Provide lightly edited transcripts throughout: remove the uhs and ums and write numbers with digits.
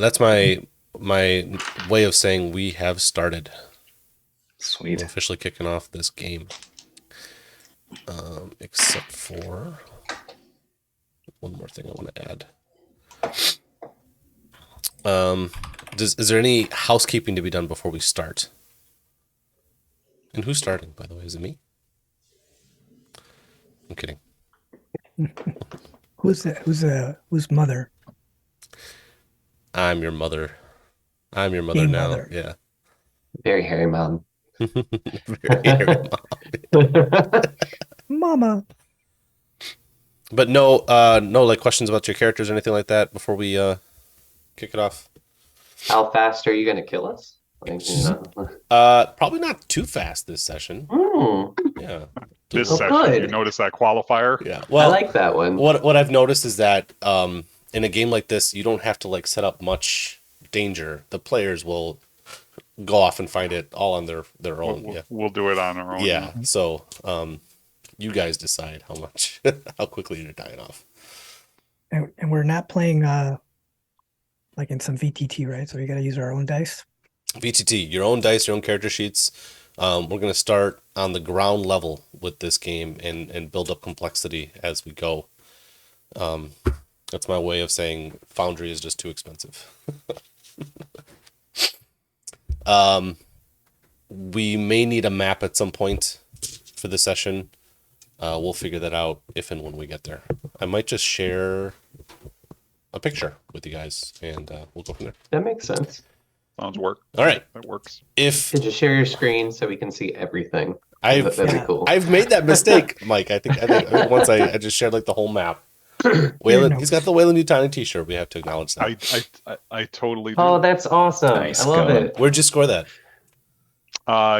That's my way of saying we have started. Sweet. We're officially kicking off this game. Except for one more thing I want to add. Is there any housekeeping to be done before we start? And who's starting, by the way? Is it me? I'm kidding. Who's mother? I'm your mother. I'm your mother Game now. mother. Yeah. Very hairy mom. Very hairy mom. Mama. But no like questions about your characters or anything like that before we kick it off. How fast are you gonna kill us? Probably not too fast this session. Yeah. This Oh, session, good. you notice that qualifier? Yeah. I Well, like that one. what I've noticed is that in a game like this, you don't have to like set up much danger. The players will go off and find it all on their own. We'll, Yeah. we'll do it on our own. Yeah. So you guys decide how quickly you're dying off. And we're not playing like in some VTT, right? So we got to use our own dice. VTT, your own dice, your own character sheets. We're going to start on the ground level with this game and build up complexity as we go. That's my way of saying Foundry is just too expensive. We may need a map at some point for the session. We'll figure that out if and when we get there. I might just share a picture with you guys, and we'll go from there. That makes sense. Sounds work. All right. That works. Could you share your screen so we can see everything? I've That'd be cool. I've made that mistake, Mike. I think once I just shared like the whole map. Weyland, he's got the Weyland-Yutani T-shirt. We have to acknowledge that. I totally do. Oh, that's awesome. Nice I love going. it. Where'd you score that?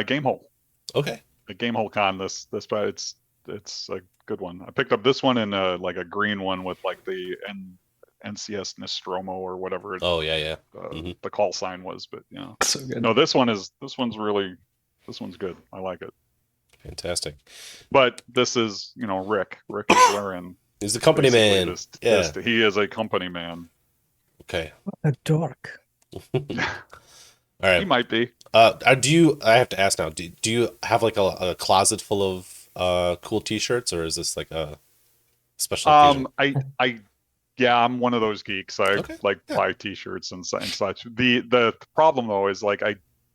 Game Hole. Okay. The Game Hole Con. This but it's a good one. I picked up this one in like a green one with like the NCS Nostromo or whatever Oh yeah. the call sign was. But So good. no, this one's good. I like it. Fantastic. But this is Rick. Rick is wearing. He's the company man. He is a company man. Okay. A dork. All He right. might be. Do you? I have to ask now. Do you have like a closet full of cool T-shirts, or is this like a special occasion? I'm one of those geeks. I buy T-shirts and such. The problem though is like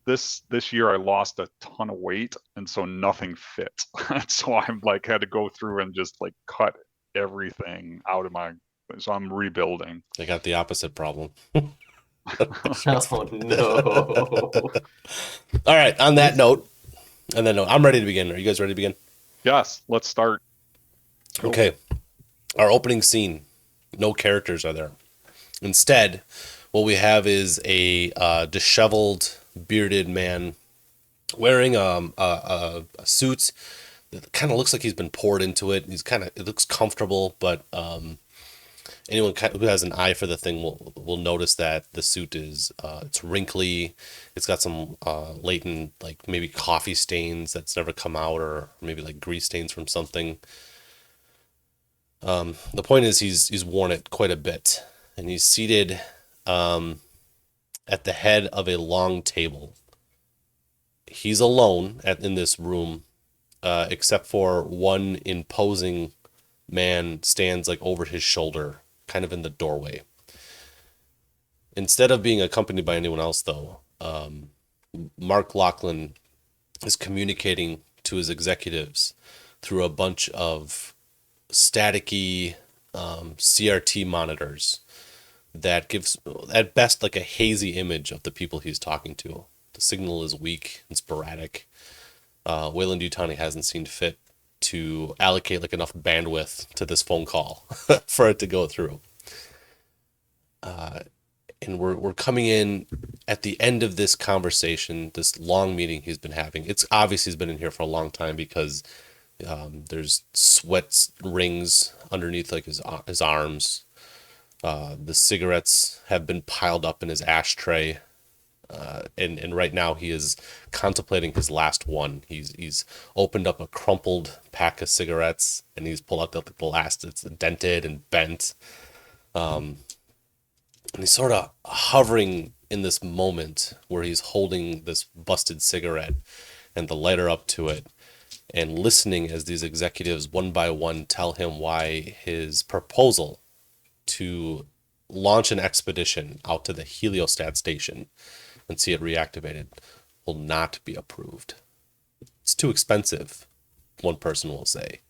this year I lost a ton of weight, and so nothing fit. So I'm like had to go through and just like cut everything out of my. So I'm rebuilding. They got the opposite problem. Oh no. All right. On that note, I'm ready to begin. Are you guys ready to begin? Yes, let's start. Okay. Our opening scene. No characters are there. Instead, what we have is a disheveled, bearded man wearing a suit that kind of looks like he's been poured into it. It looks comfortable, but anyone who has an eye for the thing will notice that the suit is it's wrinkly. It's got some latent like maybe coffee stains that's never come out, or maybe like grease stains from something. The point is he's worn it quite a bit, and he's seated at the head of a long table. He's alone in this room, except for one imposing man stands like over his shoulder, kind of in the doorway. Instead of being accompanied by anyone else, though, Mark Lachlan is communicating to his executives through a bunch of staticky CRT monitors that gives, at best, like a hazy image of the people he's talking to. The signal is weak and sporadic. Weyland-Yutani hasn't seen fit to allocate like enough bandwidth to this phone call for it to go through. And we're coming in at the end of this conversation, this long meeting he's been having. It's obvious he's been in here for a long time because there's sweat rings underneath like his arms. The cigarettes have been piled up in his ashtray. And right now he is contemplating his last one. He's opened up a crumpled pack of cigarettes, and he's pulled out the last. It's dented and bent. And he's sort of hovering in this moment where he's holding this busted cigarette and the lighter up to it and listening as these executives one by one tell him why his proposal to launch an expedition out to the Heliostat Station and see it reactivated will not be approved. It's too expensive, one person will say.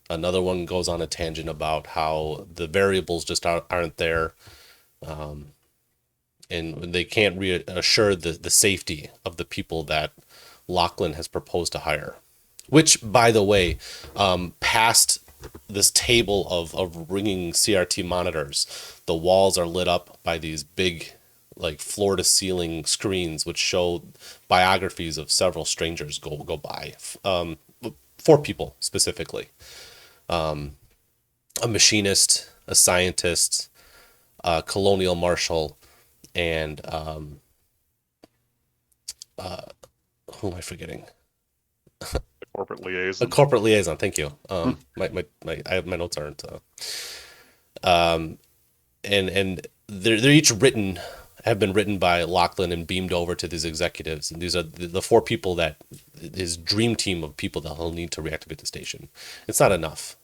Another one goes on a tangent about how the variables just aren't there, and they can't reassure the safety of the people that Lachlan has proposed to hire. Which, by the way, past this table of ringing CRT monitors, the walls are lit up by these big, like, floor-to-ceiling screens which show biographies of several strangers go by. 4 people, specifically. A machinist, a scientist, a colonial marshal, and who am I forgetting? The corporate liaison. A corporate liaison. Thank you. My notes aren't. And they're each have been written by Lachlan and beamed over to these executives. And these are the 4 people that his dream team of people that he'll need to reactivate the station. It's not enough.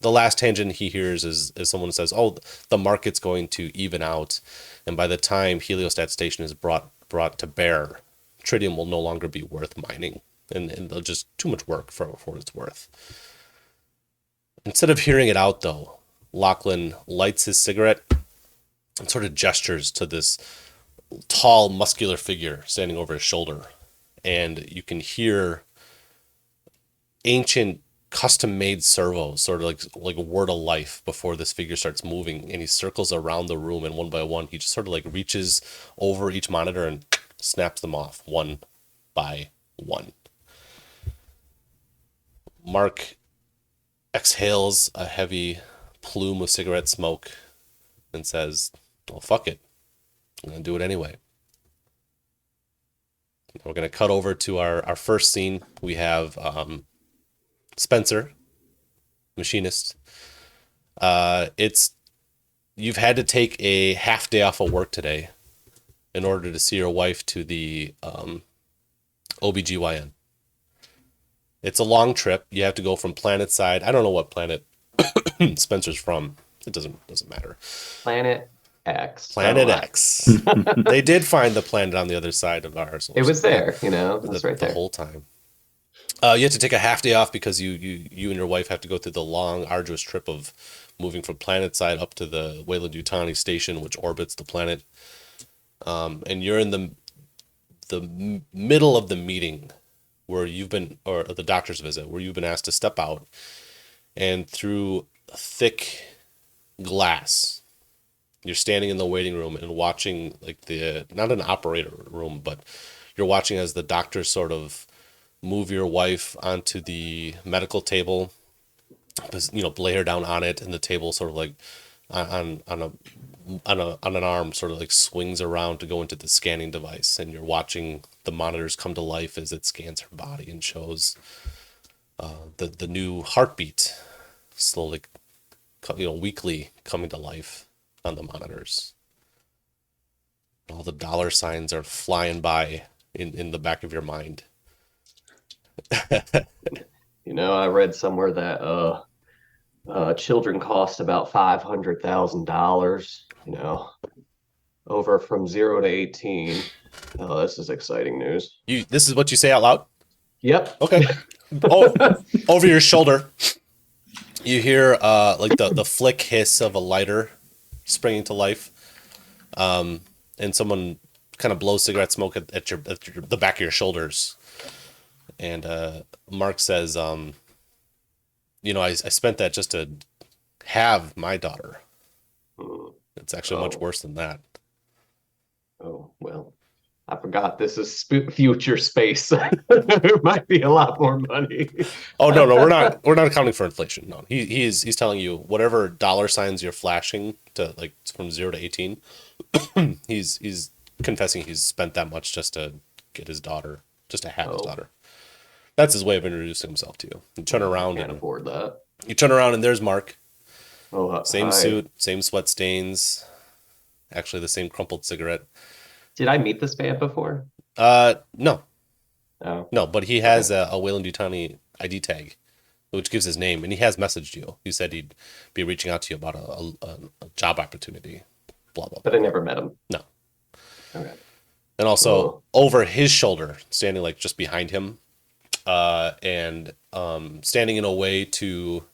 The last tangent he hears is someone says, "Oh, the market's going to even out, and by the time Heliostat Station is brought to bear, tritium will no longer be worth mining, and they'll just too much work for what it's worth." Instead of hearing it out, though, Lachlan lights his cigarette and sort of gestures to this tall, muscular figure standing over his shoulder, and you can hear ancient custom-made servos sort of like a word of life before this figure starts moving, and he circles around the room, and one by one he just sort of like reaches over each monitor and snaps them off one by one. Mark exhales a heavy plume of cigarette smoke and says, "Well, fuck it, I'm gonna do it anyway." We're gonna cut over to our first scene. We have Spencer, machinist. You've had to take a half day off of work today in order to see your wife to the OBGYN. It's a long trip. You have to go from planet side. I don't know what planet Spencer's from. It doesn't matter. Planet X. Planet X. They did find the planet on the other side of ours. It was there, it was right there the whole time. You have to take a half day off because you and your wife have to go through the long, arduous trip of moving from planet side up to the Weyland-Yutani Station, which orbits the planet. And you're in the middle of the meeting where or the doctor's visit, where you've been asked to step out, and through thick glass, you're standing in the waiting room and watching, like, not an operator room, but you're watching as the doctor sort of move your wife onto the medical table, lay her down on it, and the table sort of like on an arm sort of like swings around to go into the scanning device, and you're watching the monitors come to life as it scans her body and shows the new heartbeat slowly, weekly coming to life on the monitors. All the dollar signs are flying by in the back of your mind. I read somewhere that children cost about $500,000, over from 0 to 18. Oh, this is exciting news. This is what you say out loud? Yep. Okay. Oh, over your shoulder, you hear like the flick hiss of a lighter springing to life, and someone kind of blows cigarette smoke at the back of your shoulders. And Mark says, I spent that just to have my daughter. It's actually much worse than that. Oh, well, I forgot this is future space. It might be a lot more money. Oh, no, we're not accounting for inflation. No, he's telling you whatever dollar signs you're flashing to, like, from 0 to 18, he's confessing he's spent that much just to get his daughter, just to have his daughter. That's his way of introducing himself to you. You turn around Can't afford that. You turn around and there's Mark. Oh, same hi. suit, same sweat stains, actually the same crumpled cigarette. Did I meet this man before? No, Oh, no, but he has a Weyland-Yutani ID tag, which gives his name, and he has messaged you. He said he'd be reaching out to you about a job opportunity. Blah blah but blah. I never met him. No. Okay. And also Oh. over his shoulder, standing like just behind him, and standing in a way to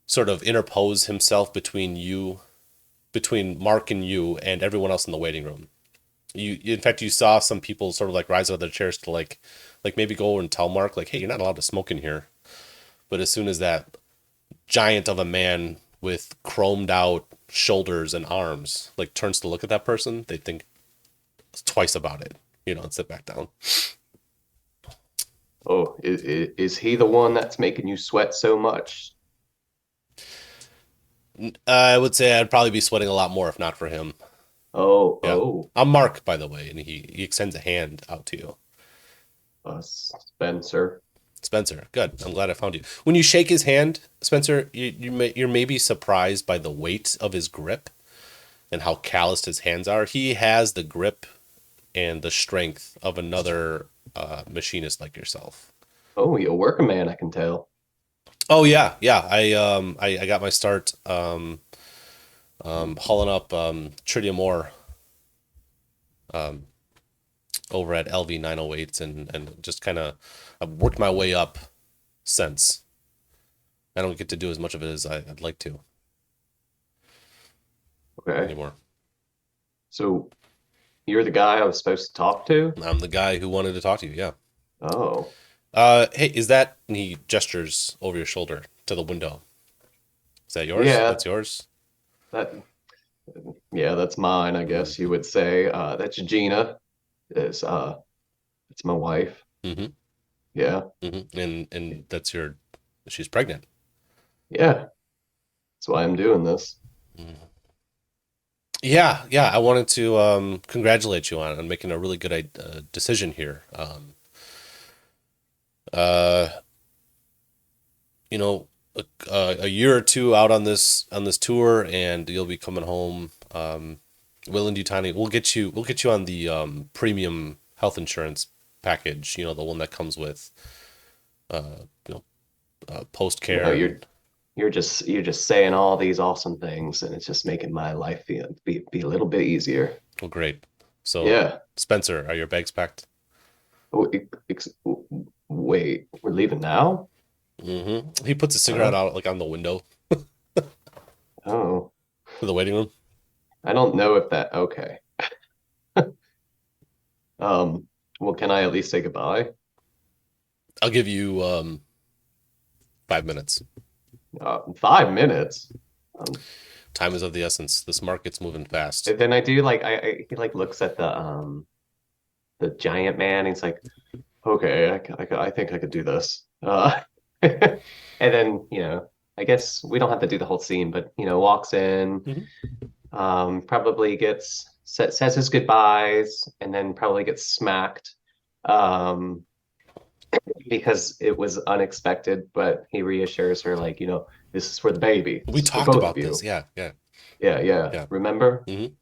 sort of interpose himself between Mark and you and everyone else in the waiting room. In fact, you saw some people sort of like rise out of their chairs to like maybe go over and tell Mark like, hey, you're not allowed to smoke in here. But as soon as that giant of a man with chromed out shoulders and arms like turns to look at that person, they think twice about it, and sit back down. Oh, is he the one that's making you sweat so much? I would say I'd probably be sweating a lot more if not for him. Oh, Yeah. oh, I'm Mark, by the way, and he extends a hand out to you. Spencer. Spencer, good. I'm glad I found you. When you shake his hand, Spencer, you're maybe surprised by the weight of his grip and how calloused his hands are. He has the grip and the strength of another machinist like yourself. Oh, you're a working man, I can tell. Oh yeah. I got my start hauling up tritium ore over at LV 908s and just kind of I've worked my way up since. I don't get to do as much of it as I'd like to Okay. anymore. So you're the guy I was supposed to talk to? I'm the guy who wanted to talk to you. Yeah. Oh, Hey, is that? And he gestures over your shoulder to the window. Is that yours? Yeah. That's yours. yeah, that's mine, I guess you would say. That's Gina. It's my wife. Mm-hmm. Yeah. Mm-hmm. And that's she's pregnant. Yeah. That's why I'm doing this. Yeah. I wanted to congratulate you on making a really good decision here. A year or two out on this tour, and you'll be coming home. Weyland-Yutani, we'll get you on the premium health insurance package. The one that comes with post care. No, you're just saying all these awesome things, and it's just making my life be a little bit easier. Well, great. So Yeah. Spencer, are your bags packed? Oh, wait, we're leaving now? Mm-hmm. He puts a cigarette out like on the window Oh, for the waiting room. I don't know if that. Okay. Well, can I at least say goodbye? I'll give you 5 minutes. 5 minutes. Time is of the essence. This market's moving fast. Then I do like he like looks at the giant man. He's like, okay, I think I could do this. And then I guess we don't have to do the whole scene, but walks in, probably says his goodbyes, and then probably gets smacked, because it was unexpected. But he reassures her, like, this is for the baby. We This is for talked both about of you. this. Yeah. Yeah. Remember? Mhm.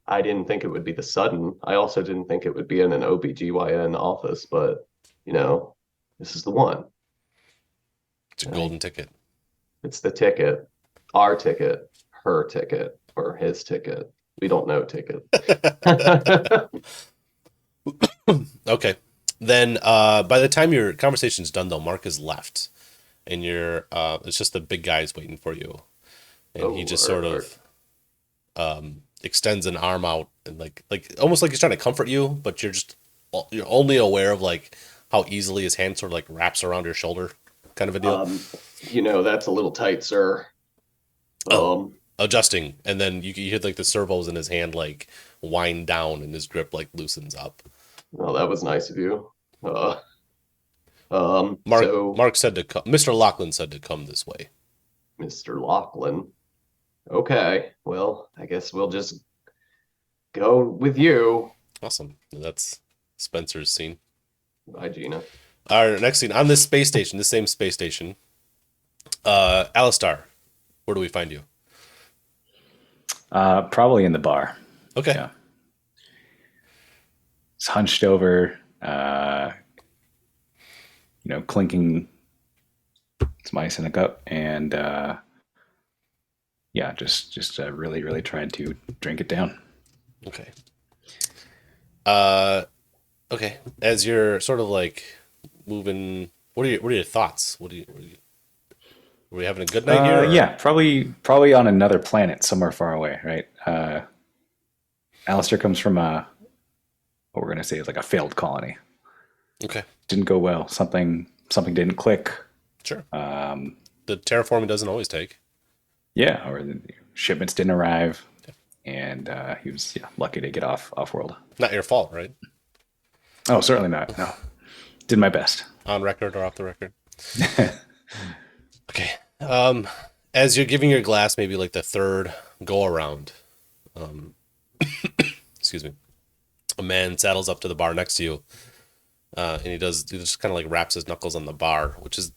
I didn't think it would be the sudden. I also didn't think it would be in an OBGYN office, but this is the one. It's a golden ticket. It's the ticket, our ticket, her ticket, or his ticket. We don't know ticket. Okay. Then by the time your conversation's done, though, Mark has left, and it's just the big guys waiting for you, and he just sort of extends an arm out and like almost like he's trying to comfort you, but you're only aware of like how easily his hand sort of like wraps around your shoulder, kind of a deal. That's a little tight, sir. Adjusting, and then you hear like the servos in his hand like wind down, and his grip like loosens up. Oh, that was nice of you. Mark said to come. Mr. Lachlan said to come this way. Mr. Lachlan. Okay, well, I guess we'll just go with you. Awesome. That's Spencer's scene. Bye, Gina. Our next scene on this space station, the same space station. Alistar, where do we find you? Probably in the bar. Okay. Yeah. It's hunched over, clinking some ice in a cup, and just really, really trying to drink it down. Okay. Okay. As you're sort of like moving, what are your thoughts? Are we having a good night here? Or? Yeah, probably on another planet somewhere far away, right? Alistair comes from what we're gonna say is like a failed colony. Okay. Didn't go well. Something didn't click. Sure. The terraforming doesn't always take. Yeah, or the shipments didn't arrive, and he was lucky to get off world. Not your fault, right? Oh, certainly not. No, did my best. On record or off the record. Okay. As you're giving your glass maybe like the third go around, excuse me, a man saddles up to the bar next to you, and he just kind of like wraps his knuckles on the bar, which is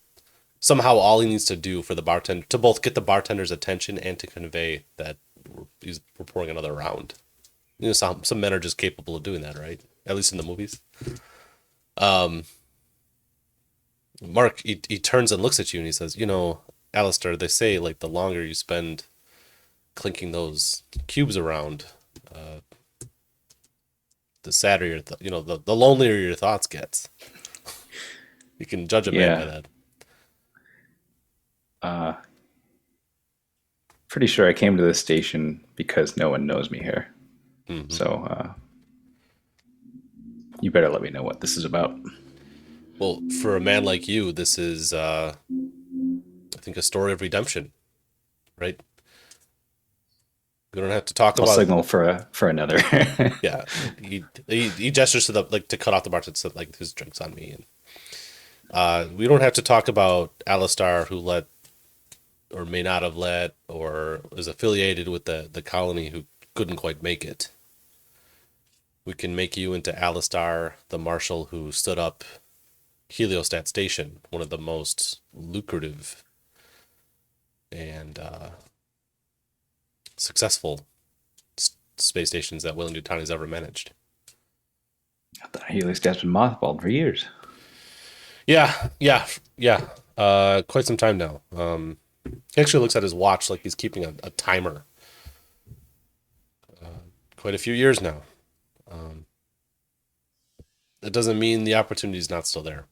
somehow all he needs to do for the bartender to both get the bartender's attention and to convey that we're pouring another round. You know, some men are just capable of doing that, right? At least in the movies. Mark, he turns and looks at you and he says, Alistair, they say like the longer you spend clinking those cubes around, the sadder the lonelier your thoughts gets. You can judge a man by that. Pretty sure I came to this station because no one knows me here. Mm-hmm. So you better let me know what this is about. Well, for a man like you, this is, I think, a story of redemption, right? We don't have to talk about. I'll signal for another. Yeah, he gestures to to cut off the bartender, so like his drink's on me, and we don't have to talk about Alistair who let, or may not have let, or is affiliated with the colony who couldn't quite make it. We can make you into Alistair, the marshal who stood up Heliostat Station, one of the most lucrative and successful space stations that Weyland-Yutani's ever managed. I thought Heliostat's been mothballed for years. Yeah. Quite some time now. He actually looks at his watch like he's keeping a timer. Quite a few years now. That doesn't mean the opportunity is not still there.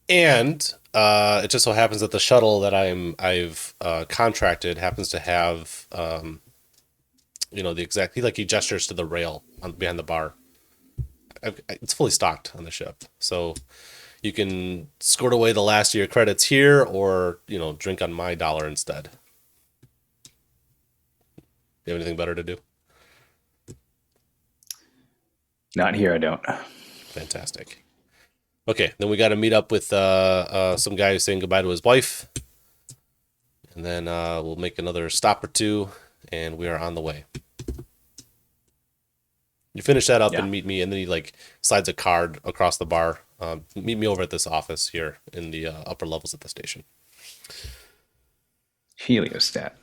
And it just so happens that the shuttle that I've contracted happens to have, he gestures to the rail behind the bar. It's fully stocked on the ship, so you can squirt away the last of your credits here, or drink on my dollar instead. You have anything better to do? Not here, I don't. Fantastic. Okay, then we got to meet up with some guy who's saying goodbye to his wife, and then we'll make another stop or two, and we are on the way. You finish that up and meet me, and then he slides a card across the bar. Meet me over at this office here in the upper levels of the station. Heliostat,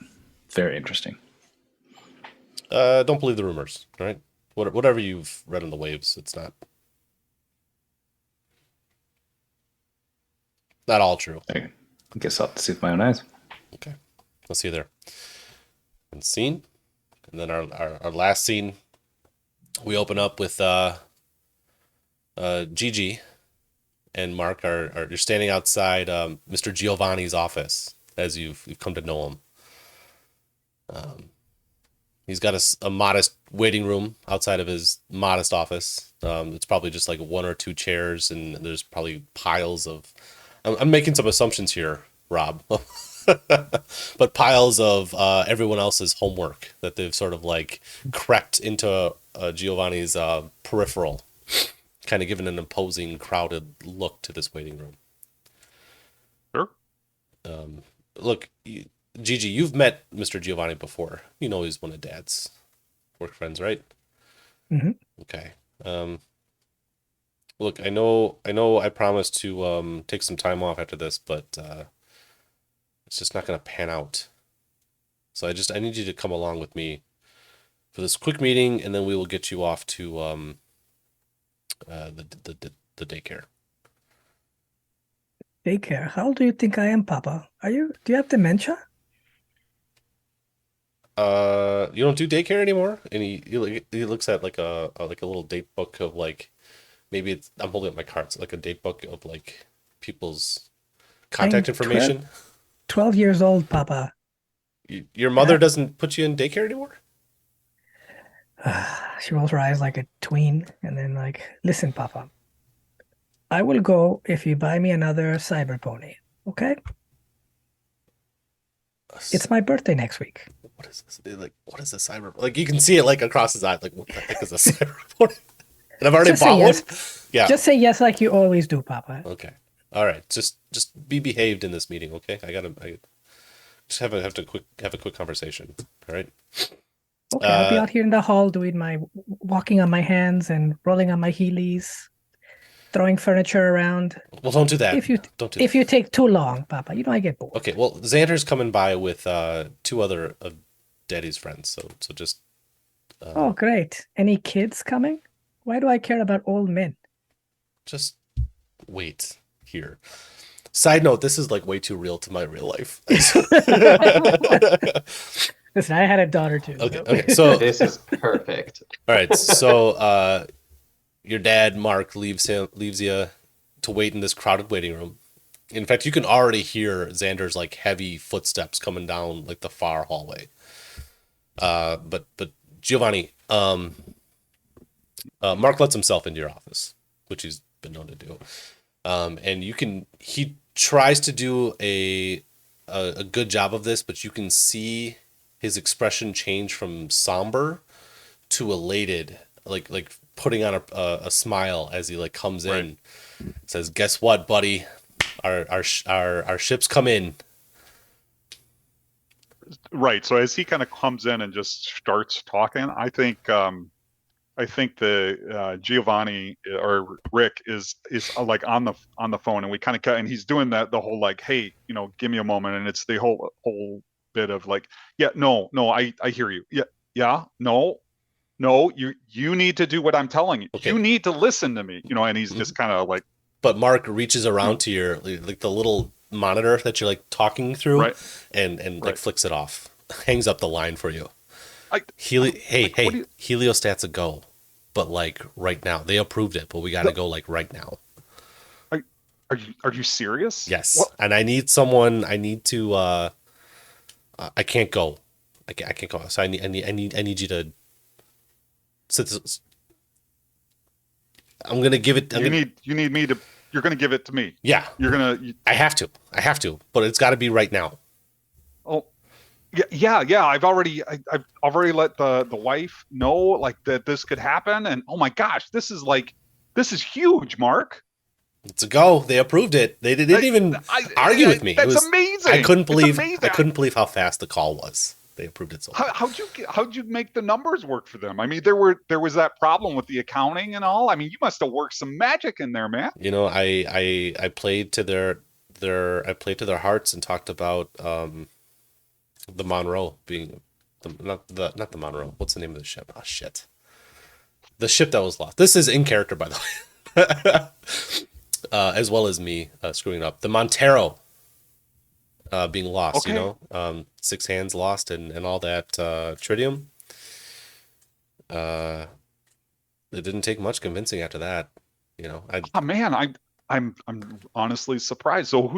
very interesting. Don't believe the rumors, right? Whatever you've read in the waves, it's not all true. I guess I'll have to see with my own eyes. Okay, I'll see you there. And scene, and then our last scene, we open up with Gigi and Mark you're standing outside Mr. Giovanni's office as you've come to know him. He's got a modest waiting room outside of his modest office. It's probably just like one or two chairs, and there's probably piles of. I'm making some assumptions here, Rob, but piles of everyone else's homework that they've sort of crept into Giovanni's peripheral, kind of given an imposing, crowded look to this waiting room. Sure. Look, Gigi, you've met Mr. Giovanni before. You know he's one of Dad's work friends, right? Mm-hmm. Okay. Look, I know I promised to take some time off after this, but it's just not going to pan out. So I need you to come along with me for this quick meeting, and then we will get you off to the daycare. Daycare. How old do you think I am, Papa? Do you have dementia? You don't do daycare anymore? And he looks at like a little date book of like, maybe it's, I'm holding up my cards, like a date book of like people's contact information. 12 years old, Papa. Your mother doesn't put you in daycare anymore? She rolls her eyes like a tween and then like, listen, Papa. I will go if you buy me another cyber pony. Okay? It's my birthday next week. What is this? Like, what is a cyber? Like, you can see it like across his eye. Like, what the heck is a cyber pony? And I've already Just say bought one. yes. Yeah. Just say yes like you always do, Papa. Okay. All right. Just be behaved in this meeting, okay? I just have a quick conversation. All right. Okay, I'll be out here in the hall doing my walking on my hands and rolling on my heelys, throwing furniture around. Well, don't do that. If you take too long, Papa, I get bored. Okay. Well, Xander's coming by with 2 other of Daddy's friends, so just. Oh, great! Any kids coming? Why do I care about old men? Just wait here. Side note: this is like way too real to my real life. Listen, I had a daughter too. Okay. So This is perfect. all right. So your dad, Mark, leaves you to wait in this crowded waiting room. In fact, you can already hear Xander's like heavy footsteps coming down like the far hallway. But Giovanni, Mark lets himself into your office, which he's been known to do. And he tries to do a good job of this, but you can see his expression change from somber to elated, like putting on a smile as he like comes in. Says, "Guess what, buddy? Our ships come in." Right. So as he kind of comes in and just starts talking, I think the Giovanni or Rick is like on the phone, and we kind of and he's doing the whole like, hey, give me a moment, and it's the whole bit of like, yeah, no, I hear you, yeah, no, you need to do what I'm telling you. Okay. You need to listen to me, and he's just kind of like. But Mark reaches around to your like the little monitor that you're like talking through, and like flicks it off, hangs up the line for you. Heliostat's a go, but like right now they approved it, but we got to go like right now. Are you serious? Yes. What? And I need someone. I need to. I can't go. I can't go. So I need you to. I'm gonna give it. You need me to. You're gonna give it to me. Yeah. I have to. But it's got to be right now. Oh. Yeah. I've already let the wife know like that this could happen, and oh my gosh, this is huge, Mark. It's a go. They approved it. They didn't even argue with me. That's amazing. I couldn't believe how fast the call was. They approved it so fast. How'd you make the numbers work for them? I mean, there was that problem with the accounting and all. I mean, you must have worked some magic in there, man. I played to their hearts and talked about the Monroe being not the Monroe. What's the name of the ship? Oh shit. The ship that was lost. This is in character, by the way. As well as me screwing up. The Montero being lost, okay. 6 hands lost and all that tritium. It didn't take much convincing after that, man, I'm honestly surprised. So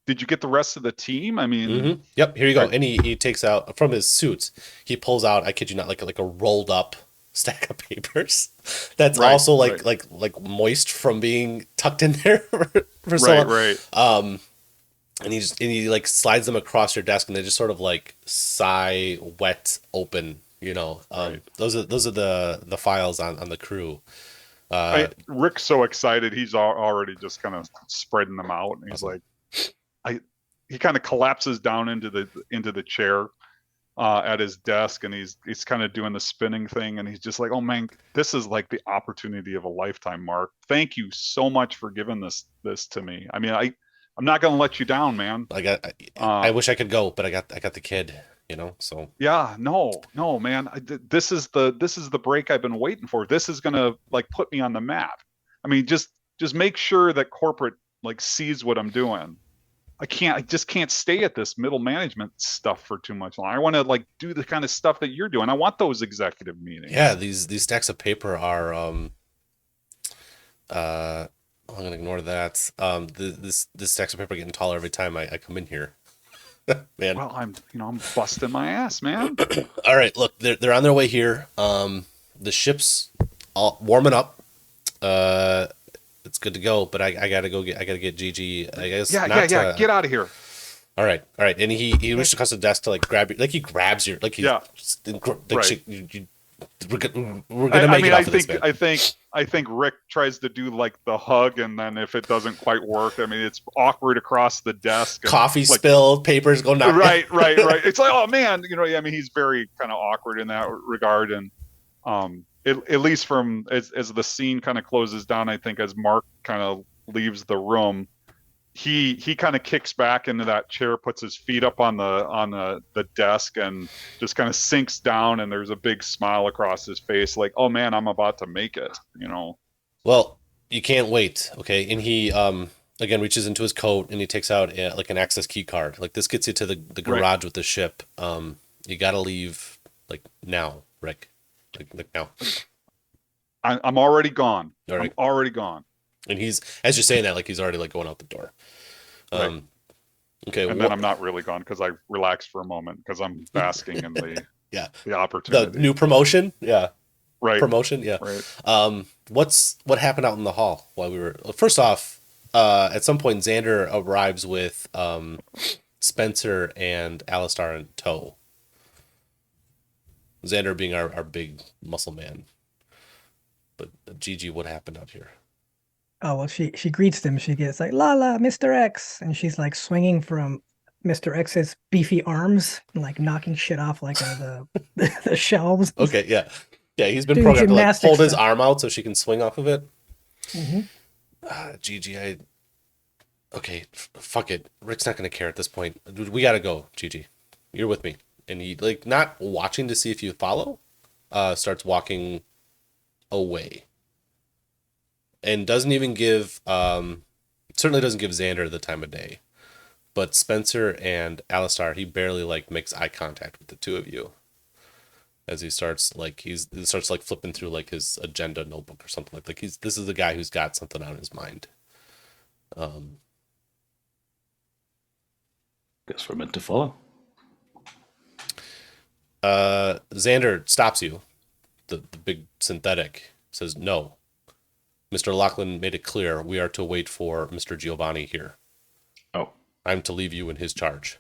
did you get the rest of the team? I mean, Yep, here you go. And he takes out from his suit, he pulls out, I kid you not, like a rolled up stack of papers that's also like moist from being tucked in there for so long. Right. And he like slides them across your desk, and they just sort of like sigh, wet, open. Those are the files on the crew. Rick's so excited, he's already just kind of spreading them out, and he's like, he kind of collapses down into the chair at his desk, and he's kind of doing the spinning thing, and he's just like, oh man, this is like the opportunity of a lifetime, Mark. Thank you so much for giving this to me. I mean, I'm not gonna let you down, man. I wish I could go, but I got the kid. you know. So yeah, no, man. This is the break I've been waiting for. This is gonna like put me on the map. I mean, just make sure that corporate like sees what I'm doing. I just can't stay at this middle management stuff for too much longer. I want to like do the kind of stuff that you're doing. I want those executive meetings. yeah, these stacks of paper are I'm gonna ignore that. This stacks of paper getting taller every time I come in here. Man. Well, I'm busting my ass, man. All right, look, they're on their way here. The ship's all warming up. It's good to go, but I gotta get Gigi. I guess. Yeah. Get out of here. All right. And he reaches across the desk to like grab you, like he grabs your, like he, Yeah. like Right. we're gonna make it off of this, man. I think Rick tries to do like the hug, and then if it doesn't quite work, I mean, it's awkward across the desk. And, Coffee like, spilled, papers go knock. Right. It's like, oh man, I mean, he's very kind of awkward in that regard, and at least from as the scene kind of closes down, I think as Mark kind of leaves the room, he kind of kicks back into that chair, puts his feet up on the desk, and just kind of sinks down, and there's a big smile across his face, like, oh man, I'm about to make it, Well, you can't wait, okay? And he again reaches into his coat and he takes out like an access key card. Like this gets you to the garage Right. with the ship. You gotta leave like now, Rick. Like now. I'm already gone. All right. I'm already gone. And he's, as you're saying that, like he's already like going out the door. Right. Okay. And then I'm not really gone because I relaxed for a moment because I'm basking in the Yeah. the opportunity. The new promotion. Yeah. Right. Promotion. Yeah. Right. What happened out in the hall while we were, first off, at some point Xander arrives with Spencer and Alistar in tow. Xander being our big muscle man. But Gigi, what happened out here? Oh, well, she greets them. She gets like, "Lala, Mr. X," and she's like swinging from Mr. X's beefy arms, like knocking shit off like the shelves. Okay, yeah. He's been Doing programmed to like gymnastics hold his stuff. arm out so she can swing off of it. Mm-hmm. Gigi, okay, fuck it. Rick's not gonna care at this point. We gotta go, Gigi. You're with me. And he, like, not watching to see if you follow, starts walking away. And doesn't even give, certainly doesn't give Xander the time of day. But Spencer and Alistar, he barely, like, makes eye contact with the two of you. As he starts, like, flipping through, like, his agenda notebook or something. Like this is the guy who's got something on his mind. Guess we're meant to follow. Xander stops you. The big synthetic says, no. Mr. Lachlan made it clear we are to wait for Mr. Giovanni here. Oh. I'm to leave you in his charge.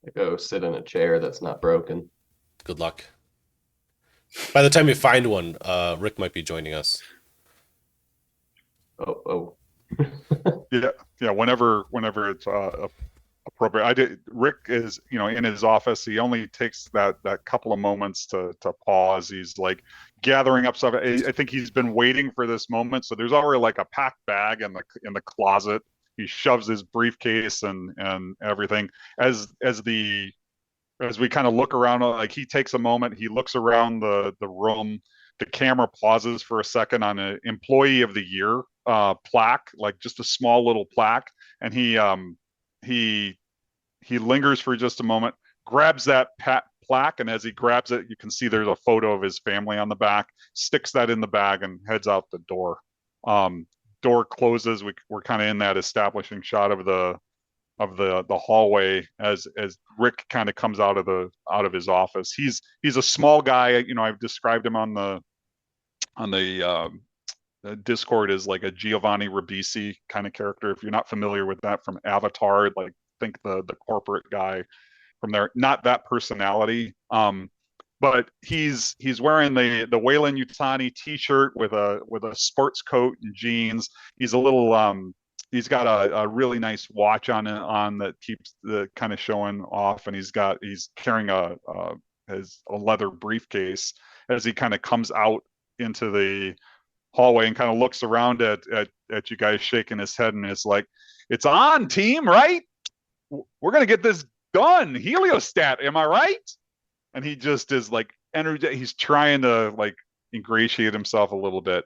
I go sit in a chair that's not broken. Good luck. By the time you find one, Rick might be joining us. Oh. Yeah. Whenever it's appropriate. Rick is, in his office. He only takes that couple of moments to pause. He's like gathering up stuff. I think he's been waiting for this moment. So there's already like a packed bag in the closet. He shoves his briefcase and everything. As we kind of look around, like he takes a moment. He looks around the room. The camera pauses for a second on an Employee of the Year plaque, like just a small little plaque, and he lingers for just a moment, grabs that plaque, and as he grabs it, you can see there's a photo of his family on the back, sticks that in the bag, and heads out the door. Door closes. We're kind of in that establishing shot of the hallway as Rick kind of comes out of his office. He's a small guy. I've described him on the Discord as like a Giovanni Ribisi kind of character. If you're not familiar with that from Avatar, like think the corporate guy from there. Not that personality, but he's wearing the Weyland-Yutani t-shirt with a sports coat and jeans. He's a little he's got a really nice watch on that keeps the kind of showing off, and he's carrying a leather briefcase as he kind of comes out into the hallway and kind of looks around at you guys, shaking his head, and is like, "It's on, team, right? We're gonna get this done. Heliostat, am I right? And he just is like energy. He's trying to like ingratiate himself a little bit.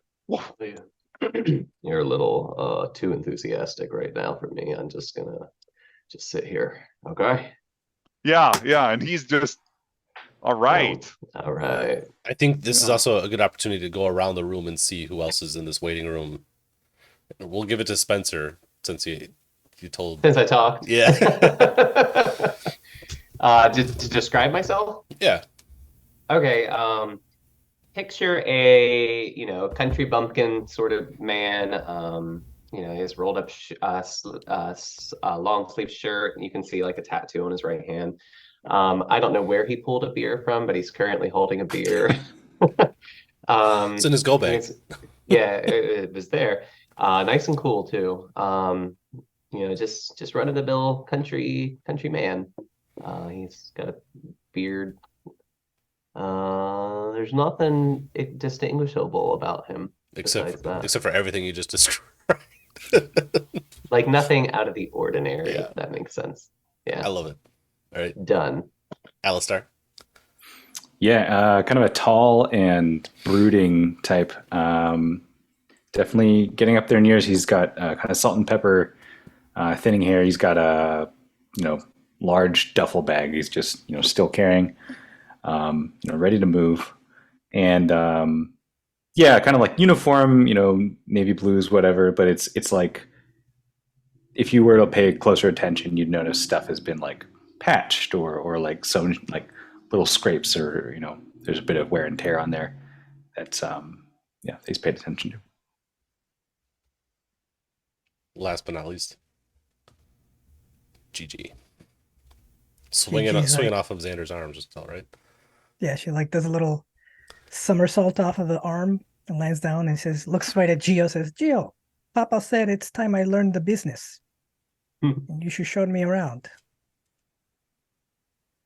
You're a little too enthusiastic right now for me. I'm just gonna sit here. Okay. Yeah, and he's just all right. All right. I think this is also a good opportunity to go around the room and see who else is in this waiting room. We'll give it to Spencer since you told. Since I talked. Yeah. To describe myself? Yeah. Okay. Picture a, country bumpkin sort of man. His rolled up long sleeve shirt. You can see like a tattoo on his right hand. I don't know where he pulled a beer from, but he's currently holding a beer. It's in his go bag. It was there. Nice and cool too. Just run of the mill country man. He's got a beard. There's nothing distinguishable about him except for everything you just described. Like nothing out of the ordinary, Yeah. if that makes sense. Yeah. I love it. All right. Done. Alistair. Yeah, kind of a tall and brooding type. Definitely getting up there in years. He's got kind of salt and pepper thinning hair. He's got a large duffel bag. He's just still carrying, ready to move, and kind of like uniform, navy blues, whatever. But it's like if you were to pay closer attention, you'd notice stuff has been like patched or like some like little scrapes or there's a bit of wear and tear on there. That's he's paid attention to. Last but not least, GG. Swinging off of Xander's arms is all right. Yeah, she like does a little somersault off of the arm and lands down and says, looks right at Gio, says, Gio, Papa said it's time I learned the business. And you should show me around.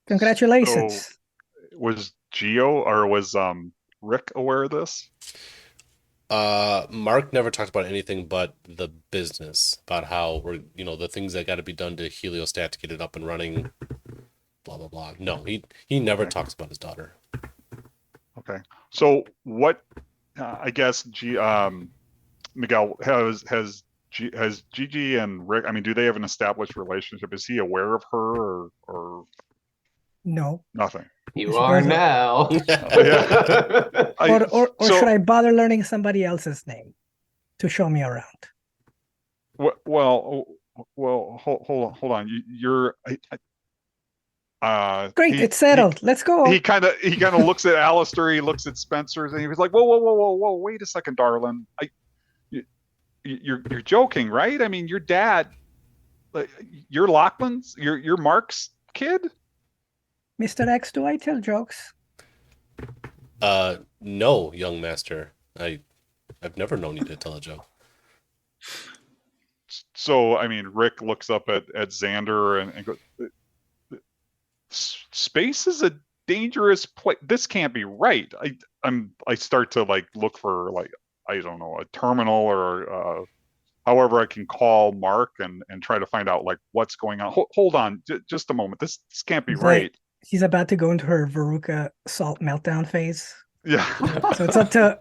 Congratulations. So, was Gio or was Rick aware of this? Mark never talked about anything but the business, about how we're the things that got to be done to Heliostat to get it up and running, blah blah blah. No, he never talks about his daughter. Okay, so what? I guess Miguel has Gigi and Rick. I mean, do they have an established relationship? Is he aware of her or no? Nothing. You are now. Or should I bother learning somebody else's name to show me around? Well, hold on. You're great. It's settled. Let's go. He kind of looks at Alistair. He looks at Spencer's, and he was like, "Whoa! Wait a second, darling. You're joking, right? I mean, your dad, you're Lachlan's, you're Mark's kid." Mr. X, do I tell jokes? No, young master. I've never known you to tell a joke. So, I mean, Rick looks up at Xander and goes, "Space is a dangerous place. This can't be right." I start to like look for like, I don't know, a terminal or however I can call Mark and try to find out like what's going on. Hold on, just a moment. This can't be right. She's about to go into her Veruca salt meltdown phase. Yeah. So it's up to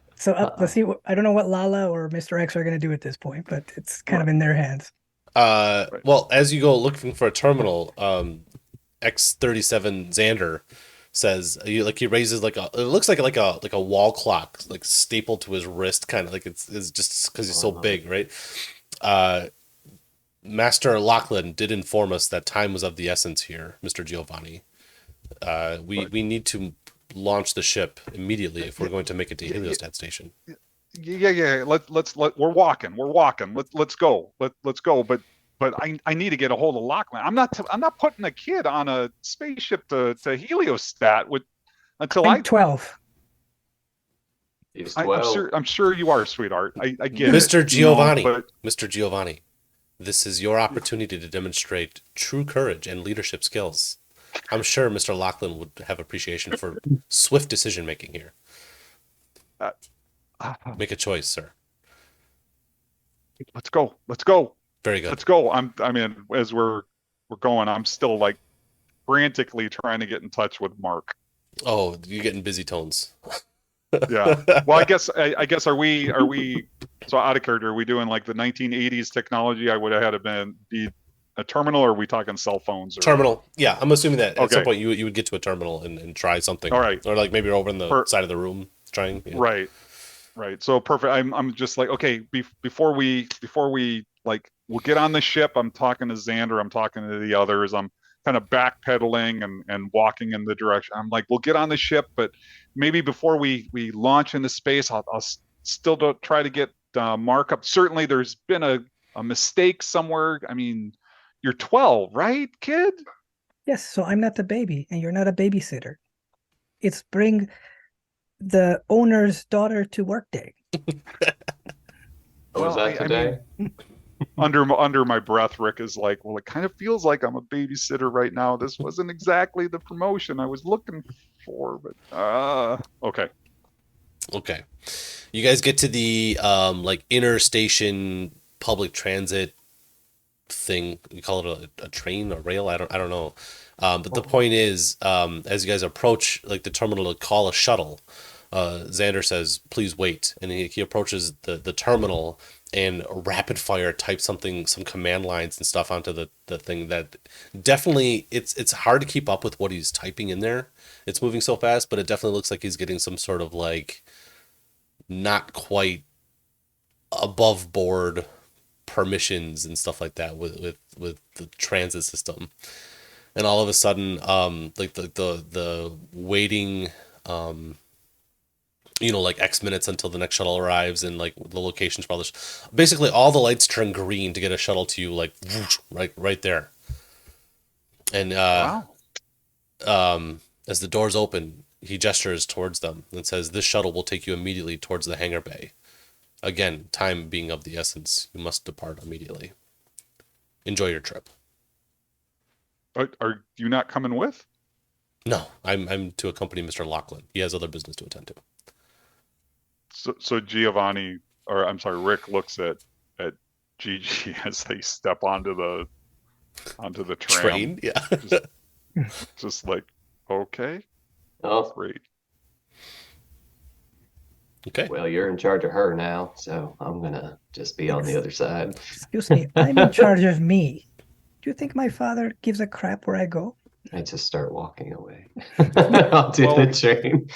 let's see. I don't know what Lala or Mr. X are going to do at this point, but it's kind of in their hands. Well, as you go looking for a terminal, X37 Xander says he raises it looks like a wall clock like stapled to his wrist, kind of like it's just because he's so big, right? Master Lachlan did inform us that time was of the essence here, Mr. Giovanni. We need to launch the ship immediately if we're going to make it to Heliostat Station. Yeah. We're walking. Let's go. Let's go. But I need to get a hold of Lachlan. I'm not putting a kid on a spaceship to Heliostat until I'm 12. He's 12. I'm sure you are, sweetheart. I get Mr. it. Giovanni. Mr. Giovanni, this is your opportunity to demonstrate true courage and leadership skills. I'm sure Mr. Lachlan would have appreciation for swift decision making here. Make a choice, sir. Let's go. Very good. Let's go. I mean, as we're going, I'm still like frantically trying to get in touch with Mark. Oh, you're getting busy tones. Yeah. Well, I guess are we so out of character? Are we doing like the 1980s technology? I would have had to be a terminal, or are we talking cell phones? Or... Terminal. Yeah, I'm assuming that at some Okay. point you would get to a terminal and try something. All right. Or like maybe over in the side of the room trying. Yeah. Right. So perfect. I'm just like, okay, before we like, we'll get on the ship. I'm talking to Xander. I'm talking to the others. I'm kind of backpedaling and walking in the direction. I'm like, we'll get on the ship, but maybe before we launch into space, I'll still don't try to get Mark up. Certainly, there's been a mistake somewhere. I mean, you're 12, right, kid? Yes, so I'm not the baby, and you're not a babysitter. It's bring the owner's daughter to work day. Was that today? I mean, under my breath, Rick is like, well, it kind of feels like I'm a babysitter right now. This wasn't exactly the promotion I was looking for, but okay. You guys get to the like interstation public transit thing. You call it a train, a rail? I don't know. But the point is, as you guys approach like the terminal to call a shuttle, Xander says, "Please wait," and he approaches the terminal and rapid fire types some command lines and stuff onto the thing that definitely it's hard to keep up with what he's typing in there. It's moving so fast, but it definitely looks like he's getting some sort of like not quite above board permissions and stuff like that with the transit system. And all of a sudden, like the waiting, like X minutes until the next shuttle arrives, and like the locations for all this, basically all the lights turn green to get a shuttle to you, like right there. And wow. As the doors open, he gestures towards them and says, "This shuttle will take you immediately towards the hangar bay. Again, time being of the essence, you must depart immediately. Enjoy your trip." Are you not coming with? No, I'm to accompany Mr. Lachlan. He has other business to attend to. So Giovanni, or I'm sorry, Rick looks at Gigi as they step onto the tram. Train, yeah. just like, okay, Oh, great. Okay. Well, you're in charge of her now, so I'm gonna just be on the other side. Excuse me, I'm in charge of me. Do you think my father gives a crap where I go? I just start walking away. I'll do the train.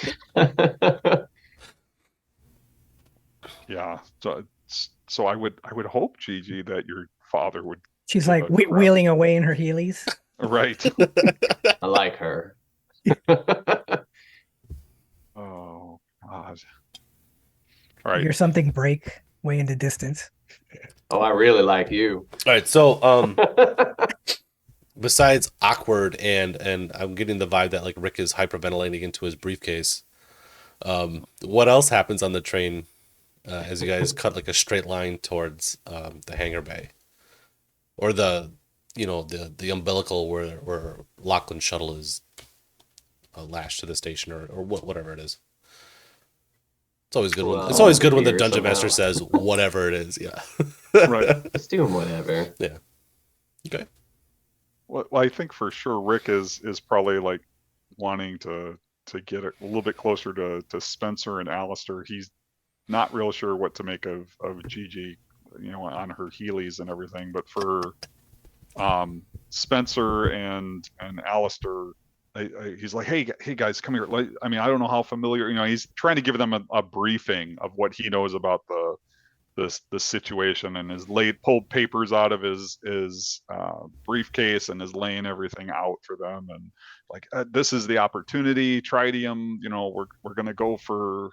Yeah. So I would hope, Gigi, that your father would. She's like wheeling away in her Heelys. Right. I like her. Oh God. All right. Hear something break way in the distance. Oh, I really like you. All right. So, besides awkward and I'm getting the vibe that like Rick is hyperventilating into his briefcase. What else happens on the train as you guys cut like a straight line towards the hangar bay, or the umbilical where Lachlan's shuttle is lashed to the station, or whatever it is. It's always good when it's always good when the dungeon master says whatever it is. Yeah. Right. Just doing whatever. Yeah. Okay. Well, I think for sure Rick is probably like wanting to get a little bit closer to Spencer and Alistair. He's not real sure what to make of Gigi, on her Heelys and everything. But for Spencer and Alistair, he's like, hey guys, come here. I mean, I don't know how familiar. He's trying to give them a briefing of what he knows about the situation, and has pulled papers out of his briefcase and is laying everything out for them, and like, this is the opportunity, tritium, we're going to go for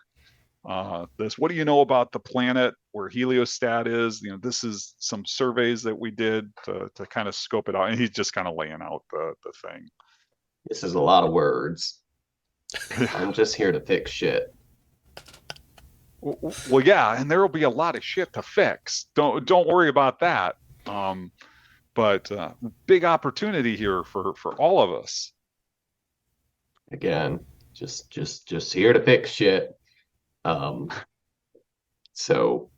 this. What do you know about the planet where Heliostat is? This is some surveys that we did to kind of scope it out, and he's just kind of laying out the thing. This is a lot of words. I'm just here to fix shit. Well, yeah, and there will be a lot of shit to fix. Don't worry about that. But big opportunity here for all of us. Again, just here to fix shit. So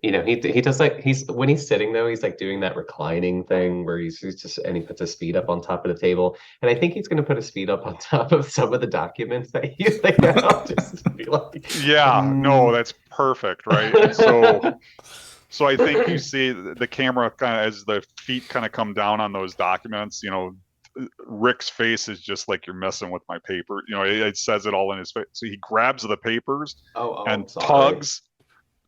you know, he does like he's when he's sitting though, he's like doing that reclining thing where he's just and he puts his feet up on top of the table, and I think he's gonna put his feet up on top of some of the documents that he laid out just to be like, Yeah, no, that's perfect, right? And so I think you see the camera kind of as the feet kind of come down on those documents, you know, Rick's face is just like, you're messing with my paper. You know, it says it all in his face. So he grabs the papers and I'm sorry. tugs,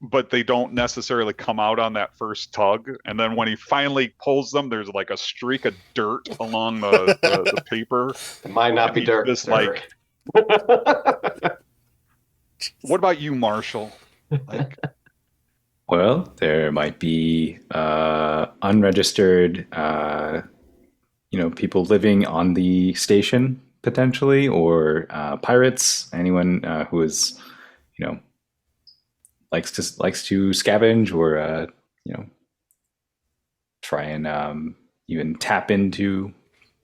but they don't necessarily come out on that first tug. And then when he finally pulls them, there's like a streak of dirt along the paper. It might not be dirt, just sir. like, what about you, Marshall? Like, Well, there might be unregistered, people living on the station potentially, or pirates. Anyone who is, likes to scavenge or try and even tap into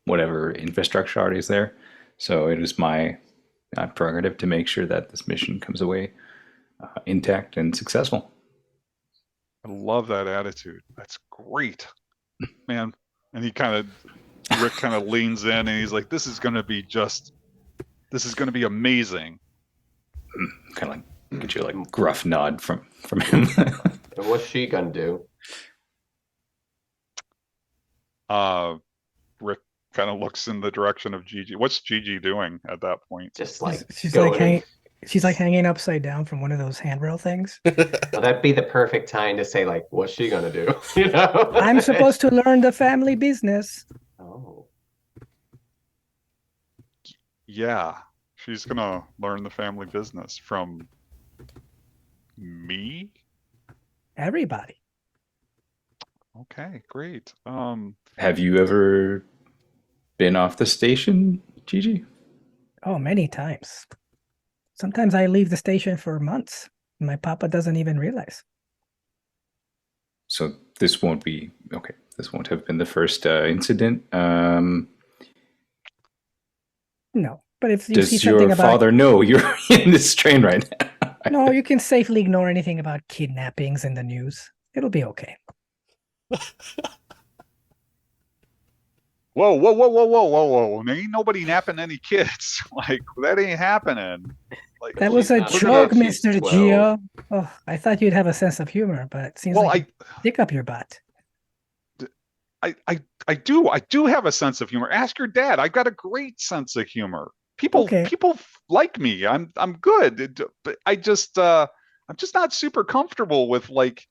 whatever infrastructure already is there. So it is my prerogative to make sure that this mission comes away intact and successful. I love that attitude. That's great, man. And Rick kind of leans in and he's like, this is going to be amazing. Kind of like get you like gruff nod from him. And what's she gonna do? Rick kind of looks in the direction of Gigi. What's Gigi doing at that point? Just like She's going like hanging upside down from one of those handrail things. Well, that'd be the perfect time to say, like, what's she gonna do? You know? I'm supposed to learn the family business. Oh. Yeah, she's gonna learn the family business from me. Everybody. Okay, great. Have you ever been off the station, Gigi? Oh, many times. Sometimes I leave the station for months. My papa doesn't even realize. So this won't be okay. This won't have been the first incident. No, but if you see Does something your about father know you're in this train right now? no, you can safely ignore anything about kidnappings in the news. It'll be okay. Whoa. Ain't nobody napping any kids. Like, that ain't happening. Like, That was a she's joke, not- she's Mr. 12. Geo. Oh, I thought you'd have a sense of humor, but it seems well, like you pick up your butt. I do have a sense of humor. Ask your dad. I've got a great sense of humor. People Okay. like me. I'm good. But I'm just not super comfortable with like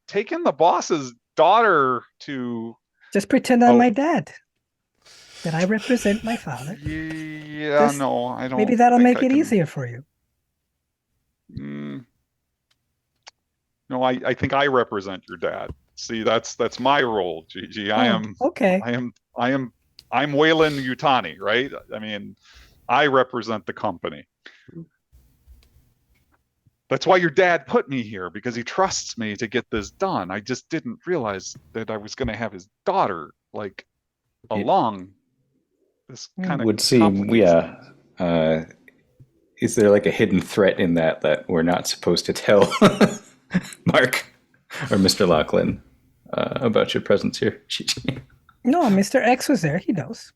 taking the boss's daughter to. Just pretend I'm my dad. That I represent my father. Yeah, Just no, I don't. Maybe that'll think make I it can- easier for you. No, I think I represent your dad. See, that's my role, Gigi. Okay. I'm Weyland-Yutani, right? I mean, I represent the company. That's why your dad put me here, because he trusts me to get this done. I just didn't realize that I was going to have his daughter like along. This kind of would seem, yeah. Is there like a hidden threat in that we're not supposed to tell Mark or Mr. Lachlan about your presence here, Gigi? No, Mr. X was there. He knows.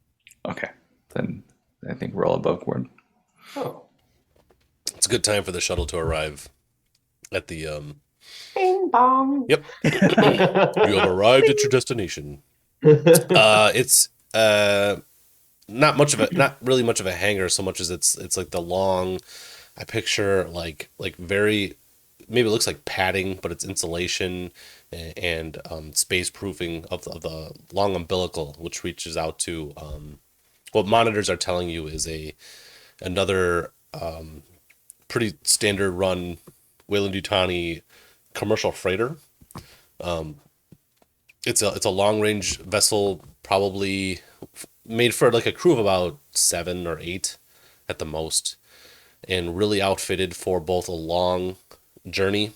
Okay, then I think we're all above board. Oh. It's a good time for the shuttle to arrive at the Bing bong. Yep. You have arrived at your destination. It's not really much of a hangar so much as it's like the long, I picture like very, maybe it looks like padding, but it's insulation and space proofing of the long umbilical, which reaches out to what monitors are telling you is another pretty standard run Weyland-Yutani commercial freighter. It's a long range vessel, probably made for like a crew of about 7 or 8 at the most, and really outfitted for both a long journey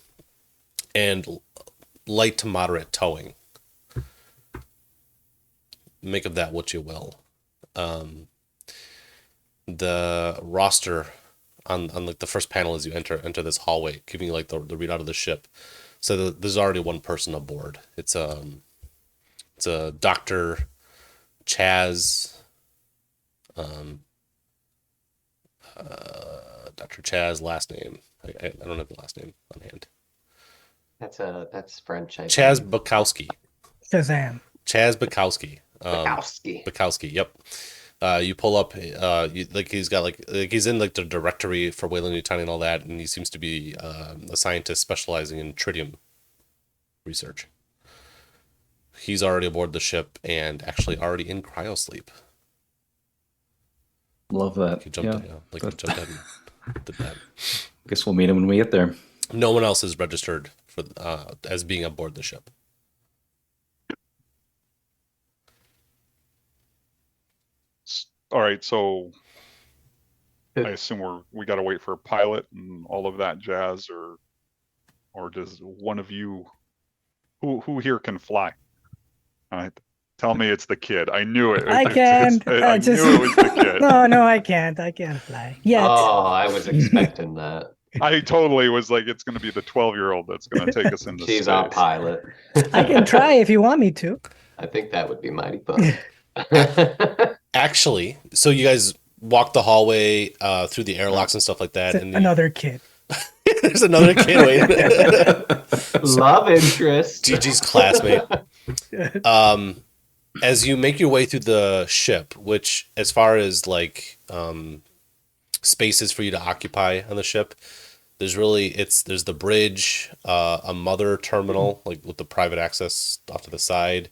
and light to moderate towing. Make of that what you will. The roster on like the first panel as you enter this hallway, giving you like the readout of the ship. So there's already one person aboard. It's a Dr. Chaz. Dr. Chaz last name. I don't have the last name on hand. That's French. Chaz Bukowski. Shazam. Chaz Bukowski. Bukowski. Yep. You pull up, he's got he's in like the directory for Weyland-Yutani and all that, and he seems to be a scientist specializing in tritium research. He's already aboard the ship and actually already in cryosleep. Love that. He jumped, he jumped ahead and did that. Guess we'll meet him when we get there. No one else is registered for as being aboard the ship. All right, so I assume we got to wait for a pilot and all of that jazz, or does one of you who here can fly? All right, tell me it's the kid. I knew it. I can't. I knew it was the kid. No, I can't. I can't fly yet. Oh, I was expecting that. I totally was like, it's going to be the 12-year-old that's going to take us into space. She's our pilot. I can try if you want me to. I think that would be mighty fun. Actually, so you guys walk the hallway through the airlocks and stuff like that, and another kid. There's another kid waiting. Love interest. Gigi's classmate. As you make your way through the ship, which as far as like spaces for you to occupy on the ship, there's the bridge, a mother terminal like with the private access off to the side.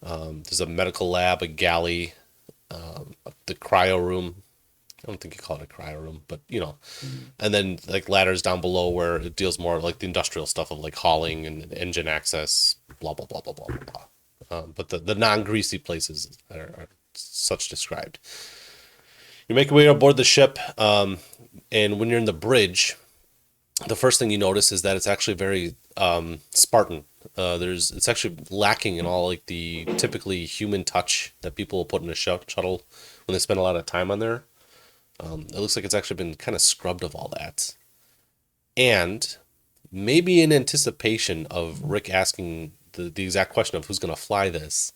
There's a medical lab, a galley, the cryo room. I don't think you call it a cryo room, but and then like ladders down below where it deals more like the industrial stuff of like hauling and engine access, blah blah blah blah blah blah. But the non-greasy places are such described. You make your way aboard the ship, and when you're in the bridge, the first thing you notice is that it's actually very Spartan. It's actually lacking in all like the typically human touch that people will put in a shuttle when they spend a lot of time on there. It looks like it's actually been kind of scrubbed of all that. And maybe in anticipation of Rick asking the exact question of who's going to fly this,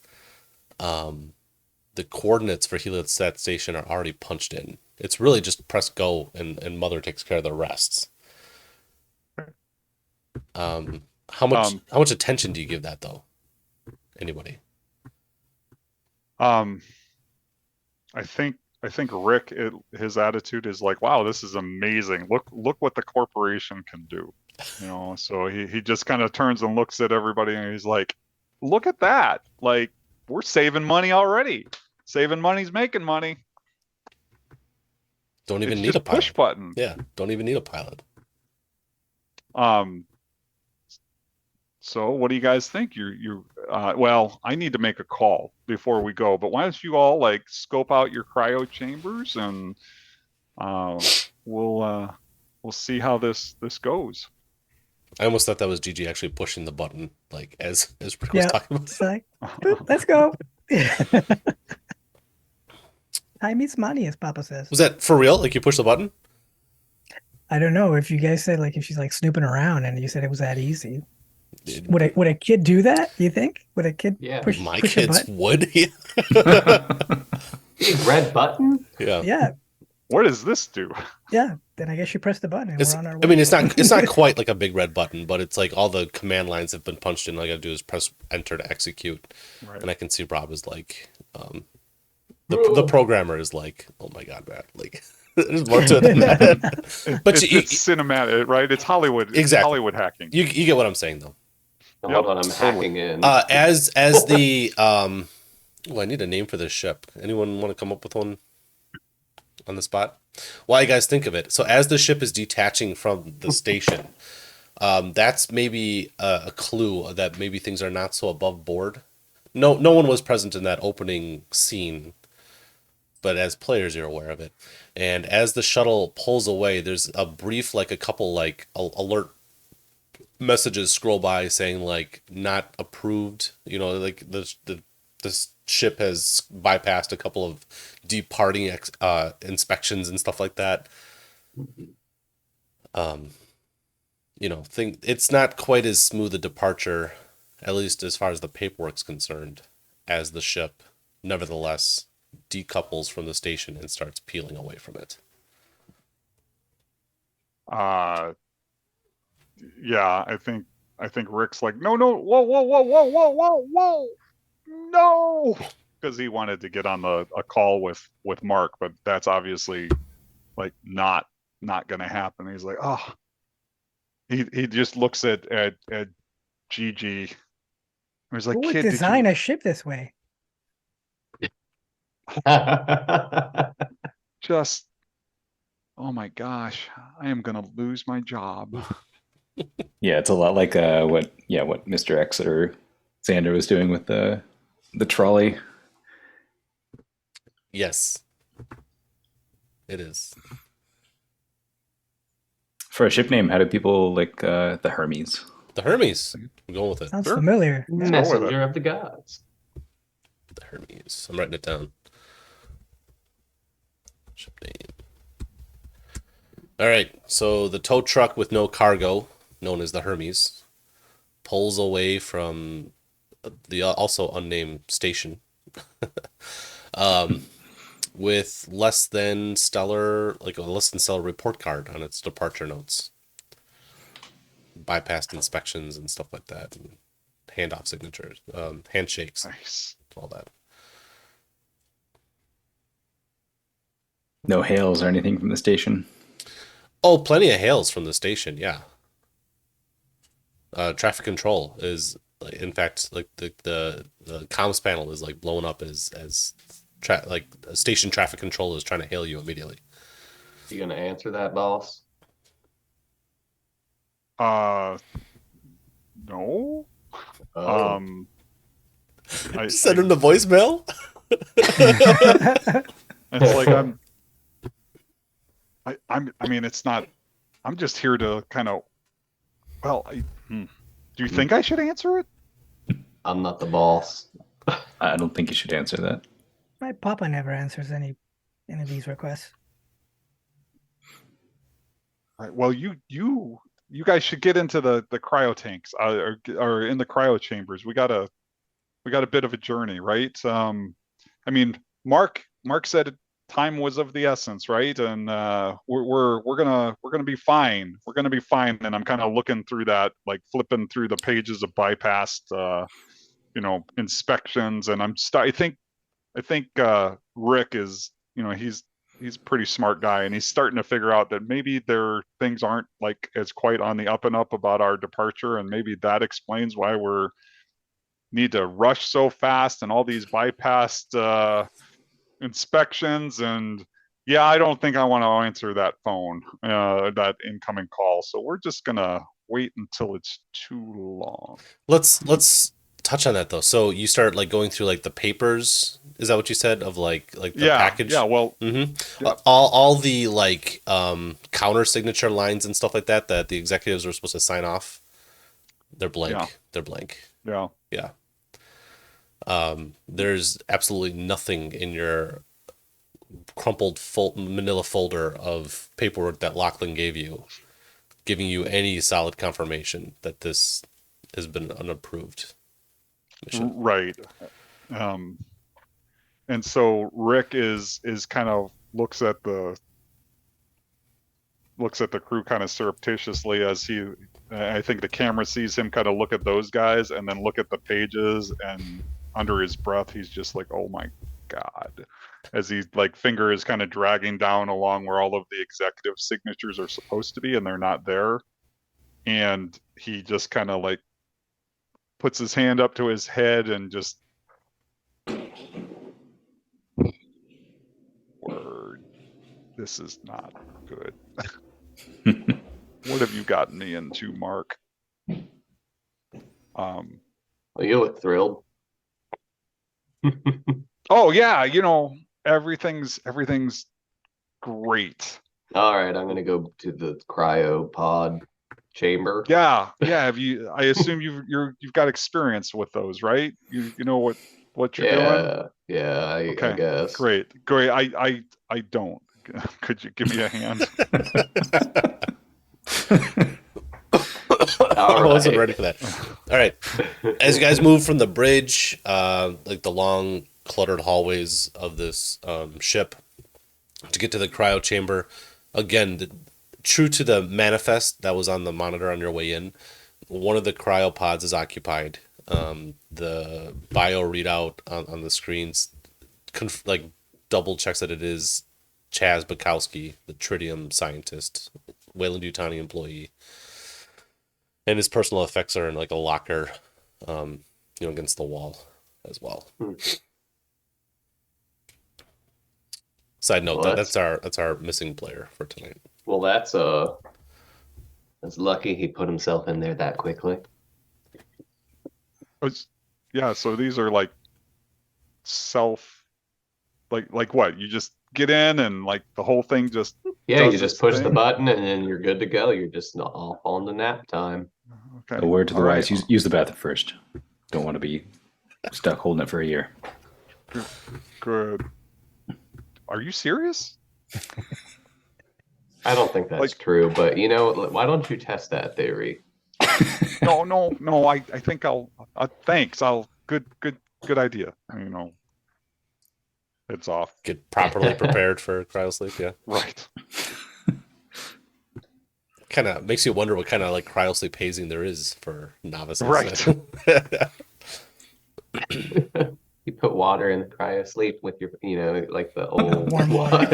the coordinates for Heliostat Station are already punched in. It's really just press go and Mother takes care of the rest. How much attention do you give that though? Anybody? I think Rick, his attitude is like, wow, this is amazing. Look what the corporation can do. So he just kind of turns and looks at everybody and he's like, look at that. Like, we're saving money already. Saving money's making money. Don't even need a pilot. Push button. Yeah, don't even need a pilot. So what do you guys think? Well, I need to make a call before we go, but why don't you all like scope out your cryo chambers and we'll see how this goes. I almost thought that was Gigi actually pushing the button, like as Rick was talking about. It's like, let's go. Time is money, as Papa says. Was that for real? Like you push the button? I don't know if you guys said like if she's like snooping around and you said it was that easy. Would a kid do that? Do you think? Would a kid push? My push kids would. Red button? Yeah. Yeah. What does this do? Yeah. Then I guess you press the button and we're on our way. I mean, it's not quite like a big red button, but it's like all the command lines have been punched in. All I gotta do is press enter to execute, Right. and I can see Rob is like, the programmer is like, oh my god, man, like there's more to it than that. But it's cinematic, right? It's Hollywood. It's Exactly. Hollywood hacking. You get what I'm saying though. Hold on, I'm hacking in. As the I need a name for this ship. Anyone want to come up with one on the spot? While you guys think of it, so as the ship is detaching from the station, that's maybe a clue that maybe things are not so above board. No one was present in that opening scene, but as players you're aware of it. And as the shuttle pulls away, there's a brief, like a couple like alert messages scroll by saying like not approved. Like the ship has bypassed a couple of departing inspections and stuff like that. Think it's not quite as smooth a departure, at least as far as the paperwork's concerned, as the ship nevertheless decouples from the station and starts peeling away from it. Yeah, I think Rick's like, no, whoa, whoa, whoa, whoa, whoa, whoa, whoa, no, because he wanted to get on a call with Mark, but that's obviously like not gonna happen. He's like, oh, he just looks at Gigi. He's like, Who would kid, design a ship this way? just, oh my gosh, I am gonna lose my job. Yeah, it's a lot like what Mr. Exeter Xander was doing with the trolley. Yes, it is. For a ship name, how do people like the Hermes? The Hermes. I'm going with it. Sounds Sure. familiar. Messenger of the gods. The Hermes. I'm writing it down. Ship name. All right. So the tow truck with no cargo, known as the Hermes, pulls away from the also unnamed station with less than stellar report card on its departure notes. Bypassed inspections and stuff like that, and handoff signatures, handshakes, Nice. all that. No hails or anything from the station. Oh, plenty of hails from the station. Yeah. Traffic control is, in fact, like the comms panel is like blowing up as station traffic control is trying to hail you immediately. You gonna answer that, boss? No. Oh. Send him the voicemail. It's like I mean, it's not. I'm just here to kind of. Well, do you think I should answer it? I'm not the boss. I don't think you should answer that. My papa never answers any of these requests. Right, well, you guys should get into the cryo tanks or in the cryo chambers. We got a bit of a journey, right? I mean, Mark said time was of the essence, right? And we're gonna be fine. We're gonna be fine. And I'm kind of looking through that, like flipping through the pages of bypassed, inspections. And I think Rick is, he's a pretty smart guy, and he's starting to figure out that maybe things aren't like as quite on the up and up about our departure, and maybe that explains why we're need to rush so fast and all these bypassed inspections. And yeah, I don't think I want to answer that phone, that incoming call. So we're just gonna wait until it's too long. Let's touch on that though. So you start like going through like the papers. Is that what you said of like the package? Yeah. Well, yeah. All the like counter signature lines and stuff like that the executives were supposed to sign off. They're blank. Yeah. They're blank. Yeah. Yeah. There's absolutely nothing in your crumpled manila folder of paperwork that Lachlan gave you, giving you any solid confirmation that this has been an unapproved mission. Right. And so Rick is kind of looks at the crew kind of surreptitiously as I think the camera sees him kind of look at those guys and then look at the pages, and under his breath he's just like, oh my God, as he like finger is kind of dragging down along where all of the executive signatures are supposed to be and they're not there. And he just kind of like puts his hand up to his head and just, word, this is not good. What have you gotten me into, Mark? Well, you look thrilled. Oh yeah, everything's great. All right, I'm gonna go to the cryo pod chamber. Yeah. I assume you've got experience with those, right? You know what you're doing? Yeah, I Okay, guess. great. I don't. Could you give me a hand? I wasn't ready for that. All right. As you guys move from the bridge, like the long, cluttered hallways of this ship, to get to the cryo chamber, again, true to the manifest that was on the monitor on your way in, one of the cryopods is occupied. The bio readout on the screens double checks that it is Chaz Bukowski, the tritium scientist, Weyland-Yutani employee. And his personal effects are in like a locker, against the wall as well. Side note, Well, that's our missing player for tonight. Well, that's lucky he put himself in there that quickly. Yeah, so these are like like what? You just get in and like the whole thing just Yeah, does you just its push the thing? button and then you're good to go. You're just all on to nap time. Okay. A word to the All wise: right. use the bathroom first. Don't want to be stuck holding it for a year. Good. Are you serious? I don't think that's true, but why don't you test that theory? No. I think I'll. Thanks. Good idea. It's off. Get properly prepared for cryosleep, yeah. Right. Kind of makes you wonder what kind of like cryosleep hazing there is for novices. Right. You put water in the cryo sleep with your, like the old Warm water.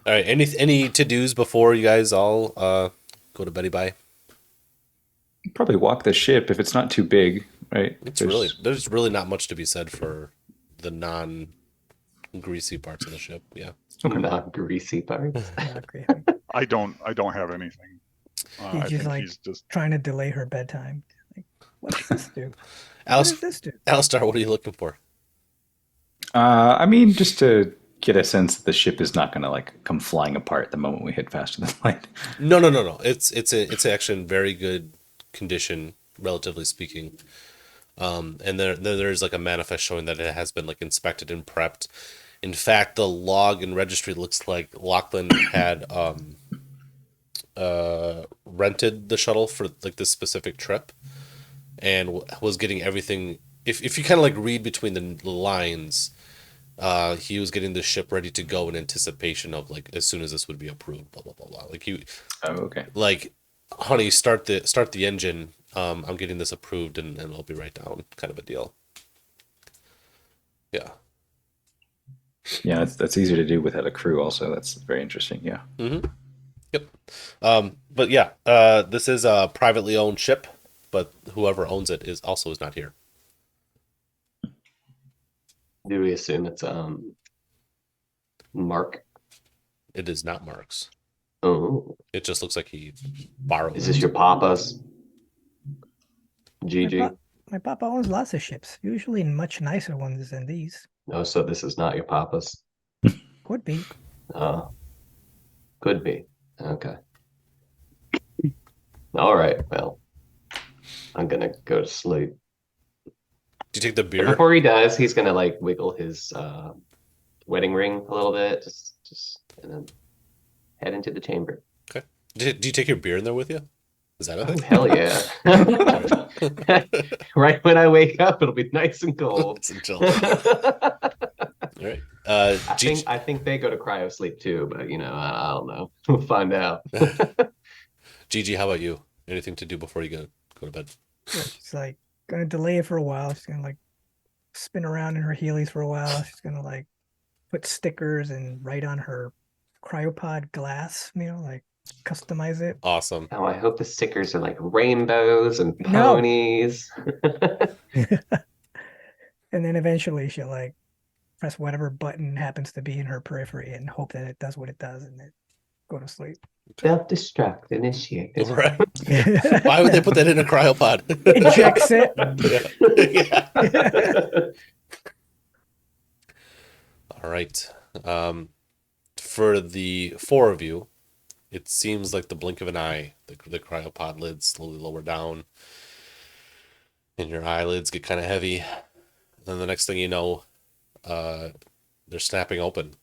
All right. Any to-dos before you guys all go to beddy bye? Probably walk the ship if it's not too big, right? There's really not much to be said for the non-greasy parts of the ship. Yeah. Not greasy parts. Not great. I don't have anything. I He's just think like he's just trying to delay her bedtime. Like, what does this do? What Alice, does this do? Alistar, what are you looking for? I mean, just to get a sense that the ship is not going to like come flying apart the moment we hit faster than light. No. It's actually in very good condition, relatively speaking. And there's like a manifest showing that it has been like inspected and prepped. In fact, the log and registry looks like Lachlan had rented the shuttle for like this specific trip, and was getting everything. If you kind of like read between the lines, he was getting the ship ready to go in anticipation of like as soon as this would be approved. Blah blah blah blah. Like Oh, okay. like, honey, start the engine. I'm getting this approved, and I'll be right down. Kind of a deal. Yeah. Yeah, that's easier to do without a crew. Also, that's very interesting. Yeah. Mm-hmm. Yep. But yeah, this is a privately owned ship, but whoever owns it is not here. Do we assume it's Mark? It is not Mark's. Oh, It just looks like he borrowed is it. this your papa's? Gigi? My papa owns lots of ships, usually much nicer ones than these. No, so this is not your papa's. Could be. Could be. Okay. All right. Well, I'm gonna go to sleep. Do you take the beer? Before he does, he's gonna like wiggle his wedding ring a little bit, just and then head into the chamber. Okay. Do you take your beer in there with you? Is that a Oh, thing? hell yeah! Right when I wake up, it'll be nice and cold. It's a chill. All right. I think they go to cryo sleep too, but I don't know. We'll find out. Gigi, how about you? Anything to do before you go to bed? Yeah, she's like gonna delay it for a while. She's gonna like spin around in her Heelys for a while. She's gonna like put stickers and write on her cryopod glass, like customize it. Awesome. Oh, I hope the stickers are like rainbows and No. ponies. And then eventually she'll like press whatever button happens to be in her periphery and hope that it does what it does and then go to sleep. Self-destruct initiated. Right. Why would they put that in a cryopod? Injects it. Yeah. All right. For the four of you, it seems like the blink of an eye, the cryopod lids slowly lower down, and your eyelids get kind of heavy. And then the next thing you know, they're snapping open,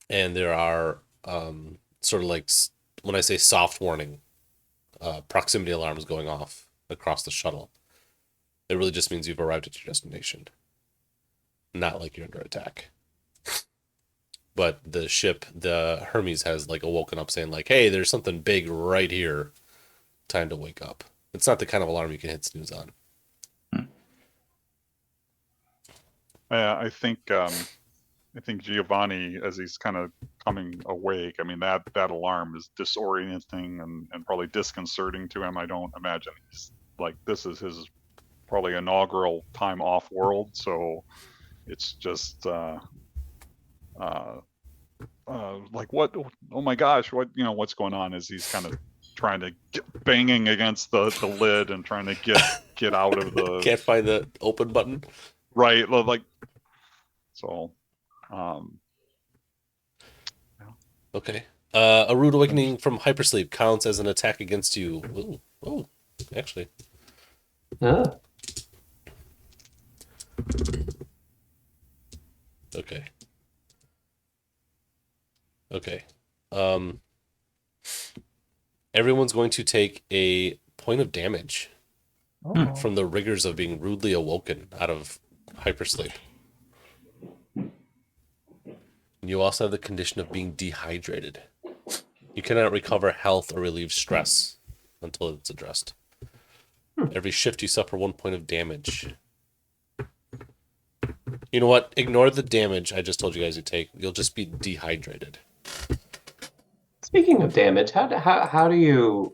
and there are sort of like, when I say soft warning, proximity alarms going off across the shuttle. It really just means you've arrived at your destination, not like you're under attack. But the ship, the Hermes, has like awoken up saying like, hey, there's something big right here. Time to wake up. It's not the kind of alarm you can hit snooze on. I think Giovanni, as he's kind of coming awake, I mean, that alarm is disorienting and probably disconcerting to him. I don't imagine he's like, this is his probably inaugural time off world, so it's just like, what, oh my gosh, what, what's going on, as he's kind of trying to banging against the lid and trying to get out of the Can't find the open button. Right, like, so Okay. A rude awakening from hypersleep counts as an attack against you. Ooh. Oh, actually. Huh? Okay. Everyone's going to take a point of damage Oh. from the rigors of being rudely awoken out of hypersleep. You also have the condition of being dehydrated. You cannot recover health or relieve stress until it's addressed. Every shift you suffer 1 point of damage. You know what? Ignore the damage I just told you guys to take. You'll just be dehydrated. Speaking of damage, how do you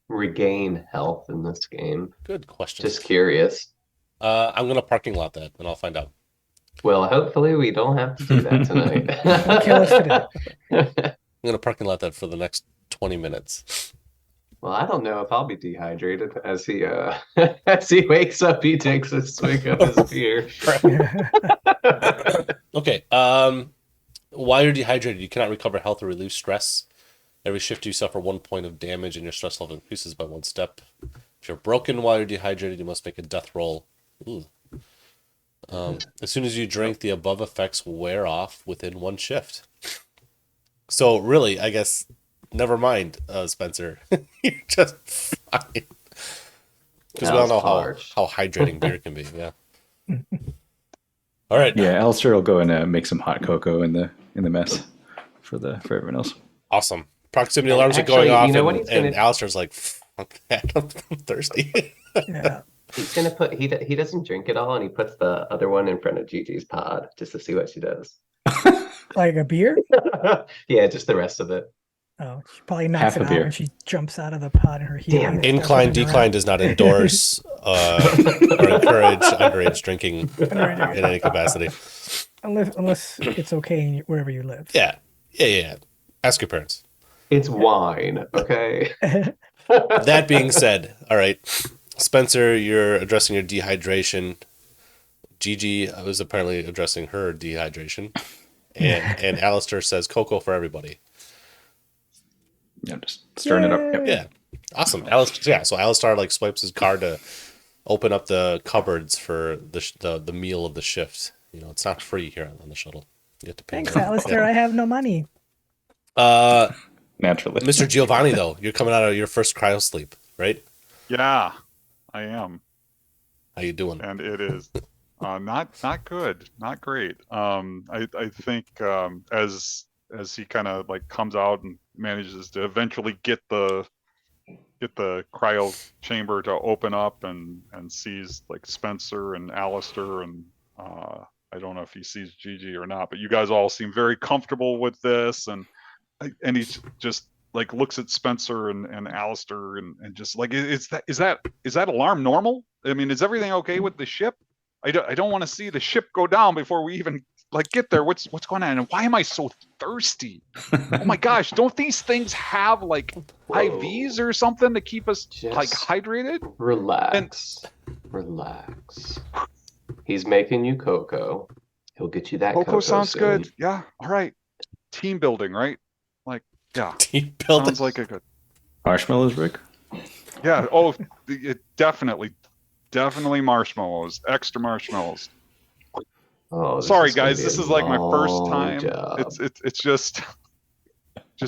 regain health in this game? Good question. Just curious. I'm gonna parking lot that, and I'll find out. Well, hopefully we don't have to do that tonight. Kill us today. I'm gonna parking lot that for the next 20 minutes. Well, I don't know if I'll be dehydrated as he as he wakes up. He takes a swig of his beer. Okay. While you're dehydrated, you cannot recover health or relieve stress. Every shift you suffer 1 point of damage, and your stress level increases by 1 step. If you're broken while you're dehydrated, you must make a death roll. Ooh. As soon as you drink, the above effects wear off within 1 shift. So really, I guess, never mind, Spencer. You're just fine. Because we all know how hydrating beer can be. Yeah. All right. Yeah, Alistair will go and make some hot cocoa in the mess for everyone else. Awesome. Proximity alarms are going off, and Alistair's like, fuck that, I'm thirsty. Yeah. He's gonna put he doesn't drink it all, and he puts the other one in front of Gigi's pod just to see what she does. Like a beer? Yeah, just the rest of it. Oh, she probably knocks Half a it out beer. when she jumps out of the pod in her heel. Damn it. Incline, decline does not endorse or encourage underage drinking in any capacity. Unless it's okay wherever you live. Yeah. Ask your parents. It's wine, okay? That being said, all right, Spencer, you're addressing your dehydration. Gigi was apparently addressing her dehydration. And Alistair says cocoa for everybody. Yeah, just stirring it up. Yep. Yeah. Awesome. So Alistair like swipes his card to open up the cupboards for the meal of the shift. It's not free here on the shuttle. You have to pay. Thanks, Alistair. I have no money. Naturally. Mr. Giovanni, though, you're coming out of your first cryo sleep, right? Yeah, I am. How you doing? And it is not good, not great. I think as he kind of like comes out and manages to eventually get the cryo chamber to open up and sees like Spencer and Alistair, and I don't know if he sees Gigi or not, but you guys all seem very comfortable with this, and he just like looks at Spencer and Alistair and just like, is that alarm normal? I mean, is everything okay with the ship? I don't want to see the ship go down before we even like get there. What's going on? And why am I so thirsty? Oh my gosh, don't these things have like IVs or something to keep us like hydrated? Relax. He's making you cocoa. He'll get you that cocoa sounds soon. good. Yeah. All right. Team building, right? Like, yeah. Team building. Sounds like a good. Marshmallows, Rick? Yeah. Oh, it definitely marshmallows. Extra marshmallows. Oh, this Sorry is gonna guys, be this a is like my first long time. job. It's just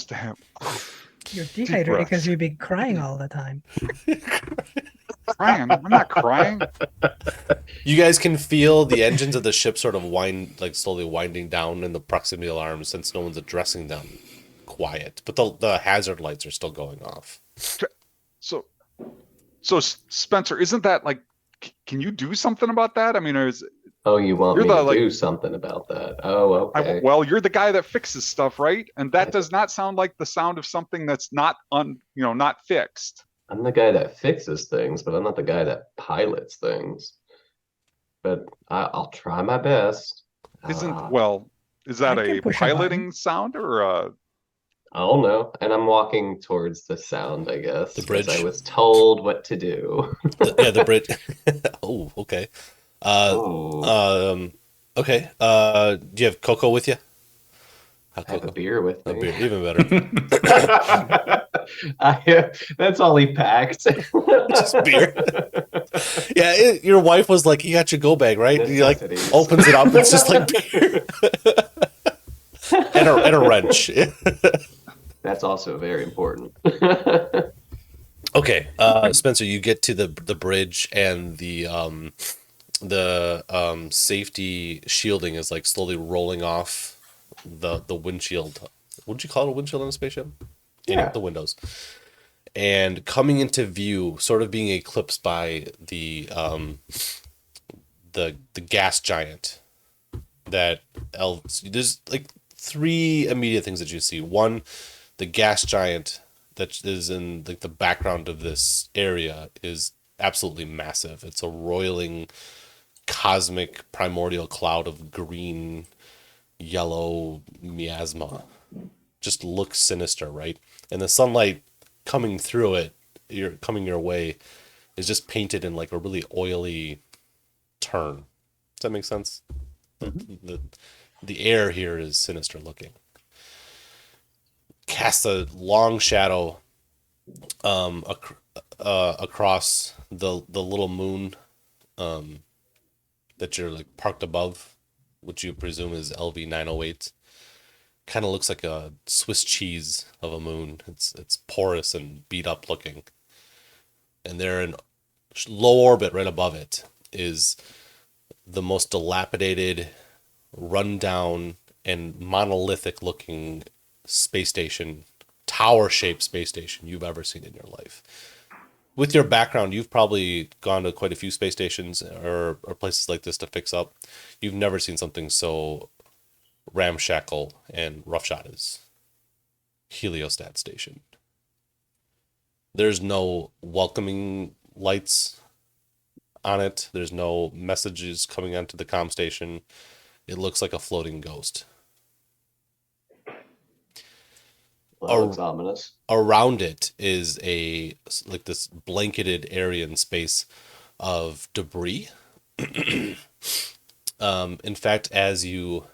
to have You're deep dehydrated because breaths. you've been crying all the time. Crying. I'm not crying. You guys can feel the engines of the ship sort of slowly winding down in the proximity alarms since no one's addressing them. Quiet, but the hazard lights are still going off. So Spencer, isn't that like? Can you do something about that? I mean, Oh, you want you're me to the do something about that? Oh, okay. well, you're the guy that fixes stuff, right? And that does not sound like the sound of something that's not not fixed. I'm the guy that fixes things, but I'm not the guy that pilots things. But I'll try my best. Is I that can a push a button. piloting sound or a? I don't know. And I'm walking towards the sound, I guess. The bridge. 'cause I was told what to do. The bridge. Oh, okay. Oh, Okay. Do you have Coco with you? I have a beer with A me. beer, even better. That's all he packed. Just beer. Yeah, your wife was like, "You got your go bag, right?" He like Necessities. opens it up. It's just like beer and a wrench. That's also very important. Okay, Spencer, you get to the bridge and the safety shielding is like slowly rolling off the windshield. What'd you call it? A windshield on a spaceship? Yeah. The windows. And coming into view, sort of being eclipsed by the gas giant. There's like three immediate things that you see. One, the gas giant that is in the background of this area is absolutely massive. It's a roiling cosmic primordial cloud of green, yellow miasma. Just looks sinister, right? And the sunlight coming through it, coming your way, is just painted in like a really oily turn. Does that make sense? The air here is sinister looking. Casts a long shadow across the little moon that you're like parked above, which you presume is LV 908. Kind of looks like a Swiss cheese of a moon. It's porous and beat up looking. And there in low orbit right above it is the most dilapidated, rundown, and monolithic looking space station, tower-shaped space station you've ever seen in your life. With your background, you've probably gone to quite a few space stations or places like this to fix up. You've never seen something so ramshackle and roughshod as Heliostat Station. There's no welcoming lights on it. There's no messages coming onto the comm station. It looks like a floating ghost. Well, that looks ominous. Around it is like this blanketed area in space of debris. In fact, as you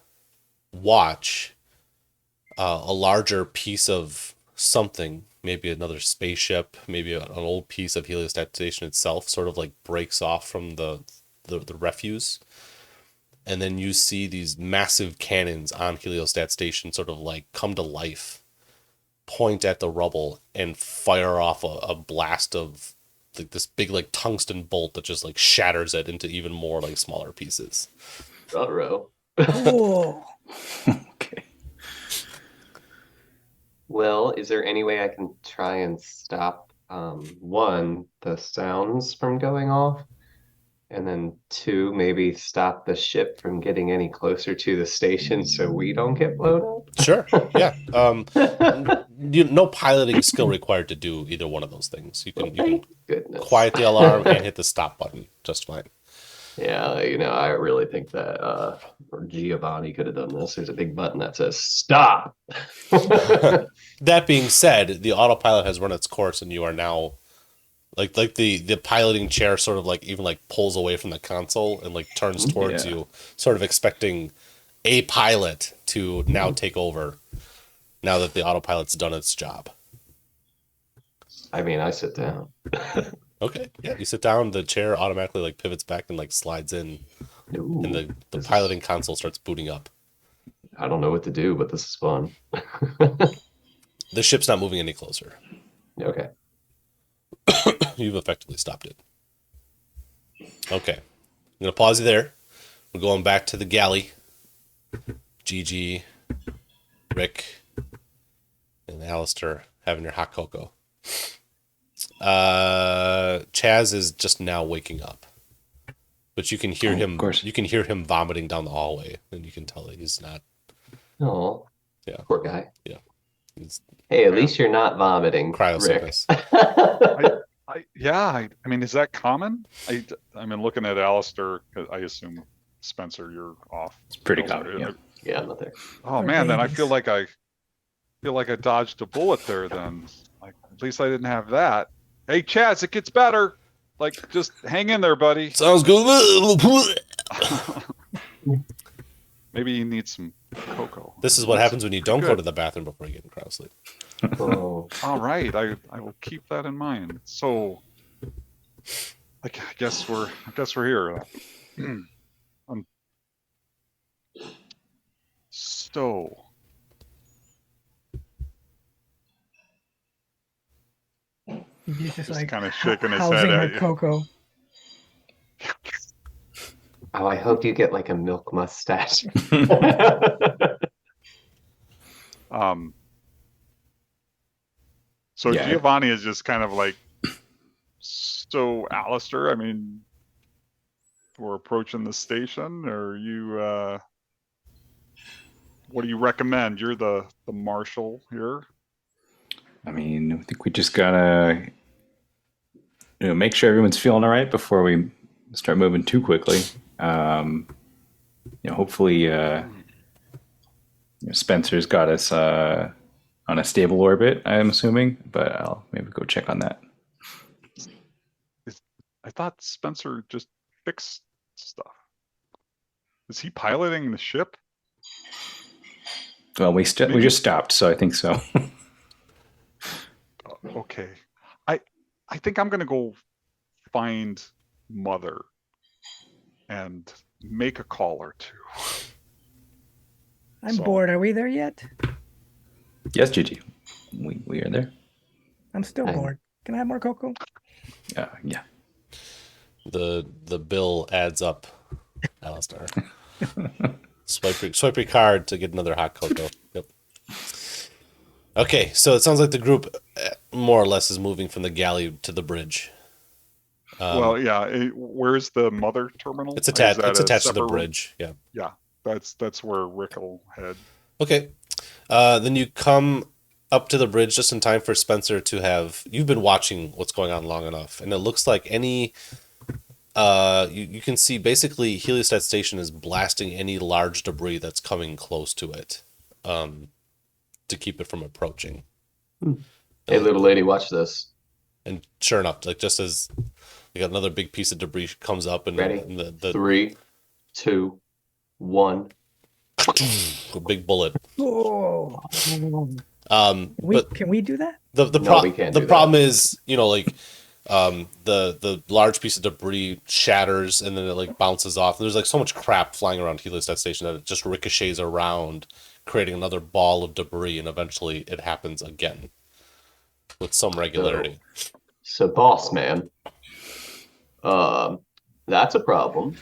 watch, a larger piece of something, maybe another spaceship, maybe an old piece of Heliostat Station itself, sort of like breaks off from the refuse. And then you see these massive cannons on Heliostat Station sort of like come to life, point at the rubble, and fire off a blast of like this big like tungsten bolt that just like shatters it into even more like smaller pieces. Uh-oh. Oh, Okay. Well, is there any way I can try and stop, one, the sounds from going off? And then two, maybe stop the ship from getting any closer to the station so we don't get blown up? Sure. Yeah. No piloting skill required to do either one of those things. You can Thank goodness. quiet the alarm and hit the stop button just fine. Yeah, I really think that Giovanni could have done this. There's a big button that says stop. That being said, the autopilot has run its course, and you are now like the piloting chair sort of like even like pulls away from the console and like turns towards Yeah. you, sort of expecting a pilot to now take over now that the autopilot's done its job. I mean, I sit down. Okay. Yeah. You sit down, the chair automatically like pivots back and like slides in Ooh, and the this is- piloting console starts booting up. I don't know what to do, but this is fun. The ship's not moving any closer. Okay. You've effectively stopped it. Okay. I'm going to pause you there. We're going back to the galley. Gigi, Rick, and Alistair having your hot cocoa. Chaz is just now waking up. But you can hear him. Of course. You can hear him vomiting down the hallway, and you can tell that he's not. Oh, Yeah. poor guy. He's Hey, at least you're not vomiting, cryo Rick. sickness. I mean, is that common? I mean, looking at Alistair, I assume Spencer, you're off. It's pretty No, common. Yeah. Yeah, I'm not there. Oh We're man, then I babies. feel like I dodged a bullet there. Then, like, at least I didn't have that. Hey, Chaz, it gets better. Like, just hang in there, buddy. Sounds good. Maybe you need some cocoa. This is what happens when you don't go to the bathroom before you get in cryo sleep. Oh, All right, I will keep that in mind. So, I guess we're here. So, He's just like kind of shaking his housing head her at you. cocoa. I hope you get like a milk mustache. So Yeah. Giovanni is just kind of like, so Alistair, I mean, we're approaching the station, or you, what do you recommend? You're the marshal here. I mean, I think we just gotta, make sure everyone's feeling all right before we start moving too quickly. Hopefully, Spencer's got us on a stable orbit. I'm assuming, but I'll maybe go check on that. I thought Spencer just fixed stuff. Is he piloting the ship? Well, we Maybe- just stopped, so I think so. Okay. I think I'm gonna go find Mother and make a call or two. I'm So- bored. Are we there yet? Yes, Gigi, we are there. I'm still I'm- bored. Can I have more cocoa? Yeah. The bill adds up, Alistair. Swipe your card to get another hot cocoa. Yep. Okay, so it sounds like the group more or less is moving from the galley to the bridge. Well, yeah. Where's the Mother terminal? It's Is attached. that It's a attached to the separate room? bridge. Yeah. Yeah, that's where Rick will head. Okay. Then you come up to the bridge just in time for Spencer to have. You've been watching what's going on long enough, and it looks like any. You can see basically Heliostat Station is blasting any large debris that's coming close to it, to keep it from approaching. Hey, little lady, watch this. And sure enough, like just as you got another big piece of debris comes up, and Ready? the 3, 2, 1. big bullet. Oh, But can we do that? the No, we can't the do that. problem is, like the large piece of debris shatters and then it like bounces off. There's like so much crap flying around Heliostat Station that it just ricochets around, creating another ball of debris, and eventually it happens again with some regularity. So, boss man, that's a problem.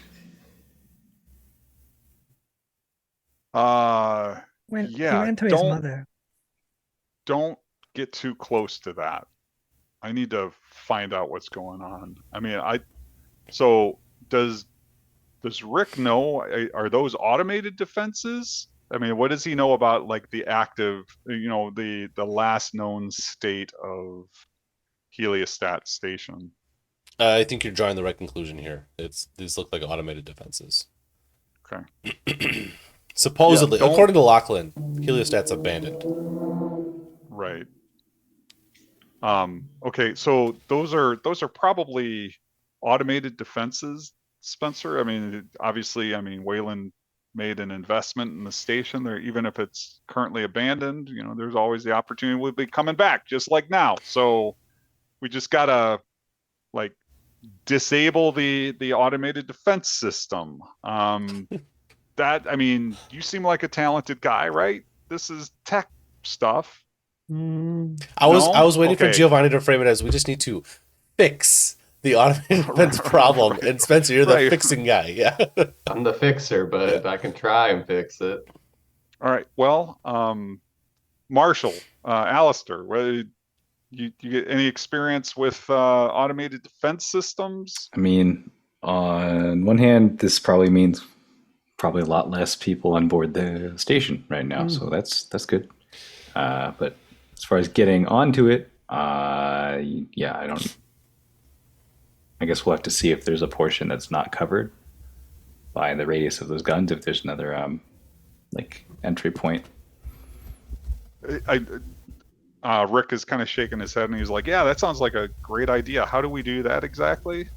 When he Yeah, ran to his don't- mother. Don't get too close to that. I need to find out what's going on. I mean, so does Rick know, are those automated defenses? I mean, what does he know about like the active, the last known state of Heliostat Station? I think you're drawing the right conclusion here. These look like automated defenses. Okay. Supposedly, Yeah, don't- according to Lachlan, Heliostat's abandoned. Right. Okay, so those are probably automated defenses, Spencer. I mean, obviously, Weyland made an investment in the station there, even if it's currently abandoned, there's always the opportunity we'll be coming back, just like now. So we just gotta like disable the automated defense system. That, I mean, you seem like a talented guy, right? This is tech stuff. I was waiting for Okay. Giovanni to frame it as we just need to fix the automated defense problem, and Spencer, you're the fixing guy. Yeah. I'm the fixer, but I can try and fix it. All right. Well, Marshall, Alistair, whether you get any experience with automated defense systems? I mean, on one hand, this probably means probably a lot less people on board the station right now, so that's good. But as far as getting onto it, yeah, I don't. I guess we'll have to see if there's a portion that's not covered by the radius of those guns. If there's another like entry point. Rick is kind of shaking his head and he's like, "Yeah, that sounds like a great idea. How do we do that exactly?"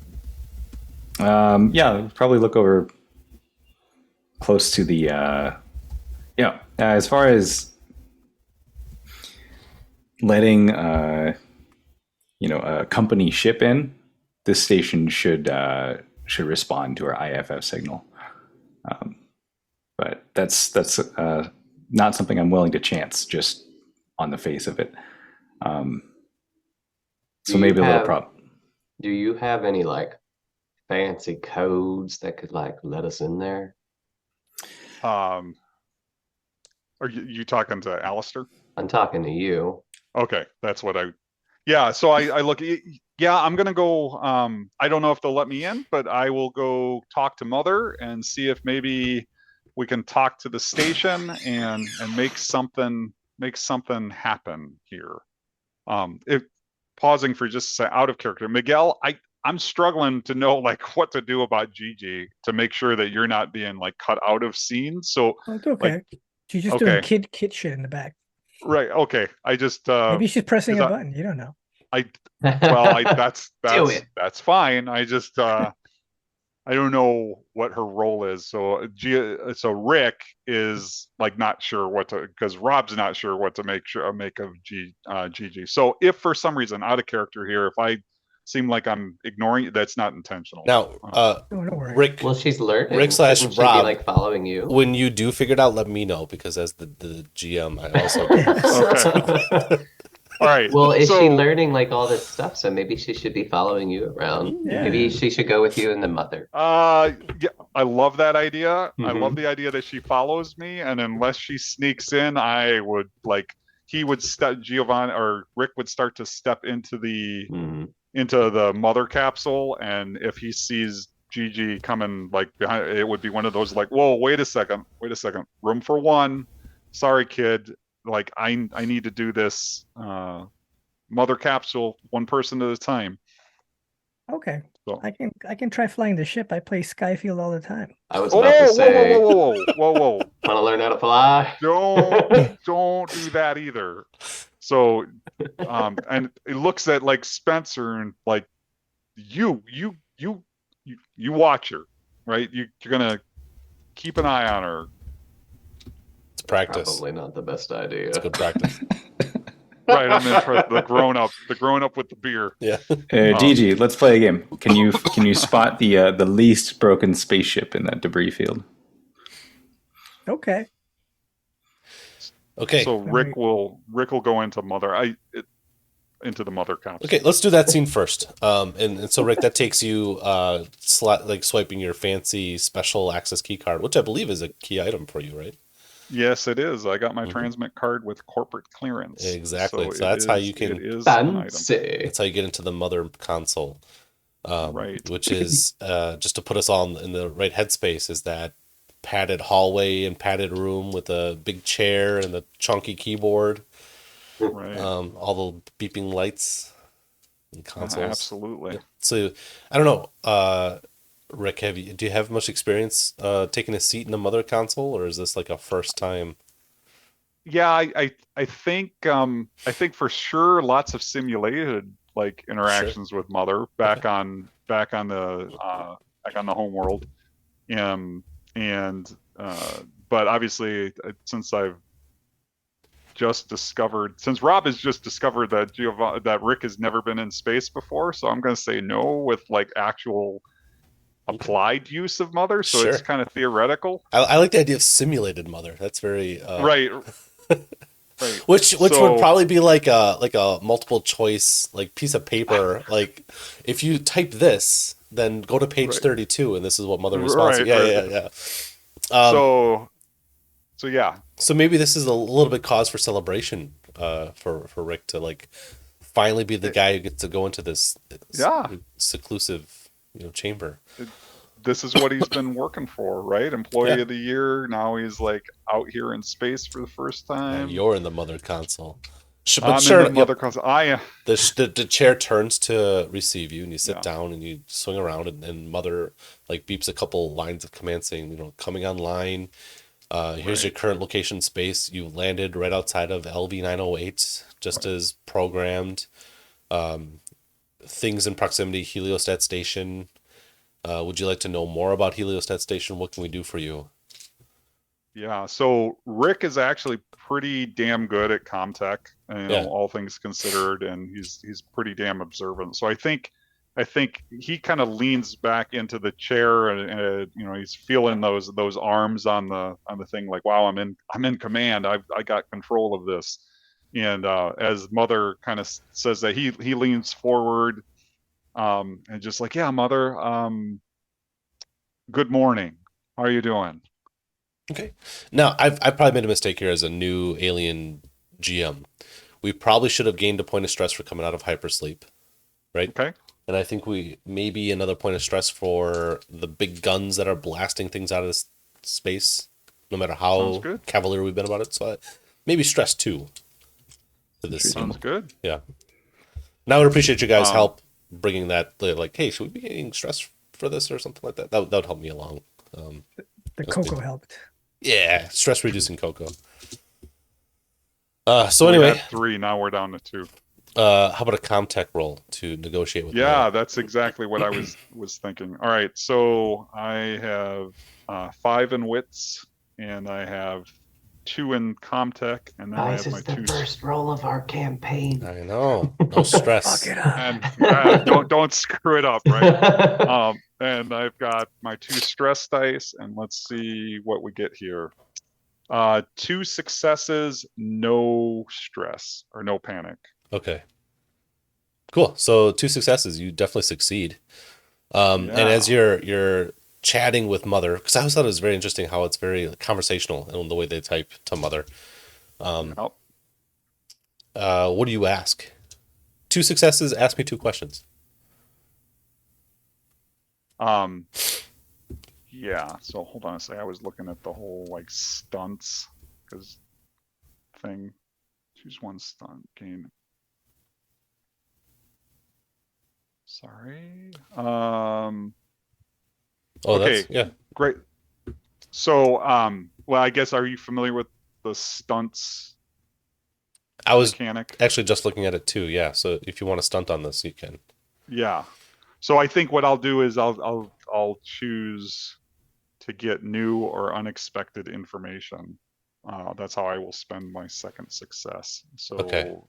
Yeah, probably look over close to the as far as letting a company ship in, this station should respond to our IFF signal, but that's not something I'm willing to chance just on the face of it. So maybe a little problem. Do you have any like fancy codes that could like let us in there? Are you talking to Alistair? I'm talking to you. Okay, that's what yeah, so I look, yeah, I'm gonna go, I don't know if they'll let me in, but I will go talk to Mother and see if maybe we can talk to the station and make something happen here. If pausing for just a second, out of character, Miguel, I'm struggling to know like what to do about Gigi to make sure that you're not being like cut out of scene. So it's okay. Like, She's just doing kid shit in the back. Right. Okay. I just maybe she's pressing a button. You don't know. That's fine. I just I don't know what her role is. So Rick is like not sure what to, because Rob's not sure what to make of Gigi. So if for some reason out of character here, if I seem like I'm ignoring, that's not intentional. Now, don't worry. Rick. Well, she's learning. Rick / Shouldn't she Rob, be like following you. When you do figure it out, let me know, because as the GM, I also. Okay. All right. Well, is she learning like all this stuff? So maybe she should be following you around. Yeah. Maybe she should go with you and the Mother. Yeah, I love that idea. I love the idea that she follows me, and unless she sneaks in, I would like Giovanni or Rick would start to step into the Mother capsule, and if he sees Gigi coming like behind, it would be one of those like, whoa, wait a second, room for one. Sorry, kid. Like I need to do this Mother capsule one person at a time. Okay. So. I can try flying the ship. I play Skyfield all the time. I was about to say, whoa. Want to learn how to fly? Don't do that either. So and it looks at like Spencer and like you watch her, right? You're gonna keep an eye on her. It's practice. Probably not the best idea. It's good practice. Right, I'm in the grown up with the beer. Yeah. Gigi, let's play a game. Can you spot the least broken spaceship in that debris field? Okay. Okay. So Rick will go into into the Mother capsule. Okay, let's do that scene first. And so Rick, that takes you like swiping your fancy special access key card, which I believe is a key item for you, right? Yes, it is. I got my transmit card with corporate clearance. Exactly. So that's how you can. It is fancy. That's how you get into the Mother console. Right. Which is just to put us all in the right headspace, is that padded hallway and padded room with a big chair and the chunky keyboard. Right. All the beeping lights and consoles. Absolutely. Yeah. So I don't know. Rick, do you have much experience taking a seat in the Mother console, or is this like a first time? Yeah, I think for sure lots of simulated like interactions with Mother back on the home world, but obviously since I've just discovered, since Rob has just discovered that that Rick has never been in space before, so I'm going to say no with like actual applied use of mother. So it's Sure. kind of theoretical. I like the idea of simulated mother. That's very Right. Right. Which would So- probably be like a multiple choice like piece of paper. Like if you type this, then go to page Right. 32, and this is what mother responds. Right, Yeah. So yeah, So maybe this is a little bit cause for celebration for Rick to like finally be the guy who gets to go into this seclusive chamber. this is what he's been working for, right? Employee Yeah. of the year. Now he's like out here in space for the first time. You're in the mother console. I'm in the mother console. The chair turns to receive you, and you sit Yeah. down, and you swing around, and mother like beeps a couple lines of command saying, coming online. Here's your current location space. You landed right outside of LV 908, just as programmed. Things in proximity, Heliostat Station. Would you like to know more about Heliostat Station? What can we do for you? Yeah, so Rick is actually pretty damn good at comtech, all things considered, and he's pretty damn observant. So I think he kind of leans back into the chair, and he's feeling those arms on the thing, like, wow, I'm in command. I got control of this. And as Mother kind of says that, he leans forward, and just like, yeah, Mother, good morning. How are you doing? Okay. Now, I've probably made a mistake here as a new alien GM. We probably should have gained a point of stress for coming out of hypersleep, right? Okay. And I think we maybe another point of stress for the big guns that are blasting things out of this space, no matter how cavalier we've been about it. So maybe stress 2 for this. Sounds good. Yeah. Now I would appreciate you guys' help bringing that. Like, hey, should we be getting stress for this or something like that? That would help me along. The cocoa helped. Yeah, stress reducing cocoa. So we anyway, had 3. Now we're down to 2. How about a comtech roll to negotiate with? Yeah, that's exactly what I was thinking. All right, so I have 5 in wits, and I have 2 in comtech, and then I have my 2. This is the first roll of our campaign. I know, no stress. Fuck it up. And don't screw it up, right? And I've got my 2 stress dice, and let's see what we get here. 2 successes, no stress or no panic. Okay. Cool. So 2 successes, you definitely succeed. And as you're chatting with Mother, because I always thought it was very interesting how it's very conversational in the way they type to Mother. What do you ask? 2 successes, ask me 2 questions. Yeah, so hold on a second. I was looking at the whole like stunts thing. Choose 1 stunt, gain. Sorry. Okay. Yeah. Great. So, well, I guess, are you familiar with the stunts I was mechanic? actually just looking at it too. Yeah. So if you want to stunt on this, you can. Yeah. So I think what I'll do is I'll choose to get new or unexpected information. That's how I will spend my second success. So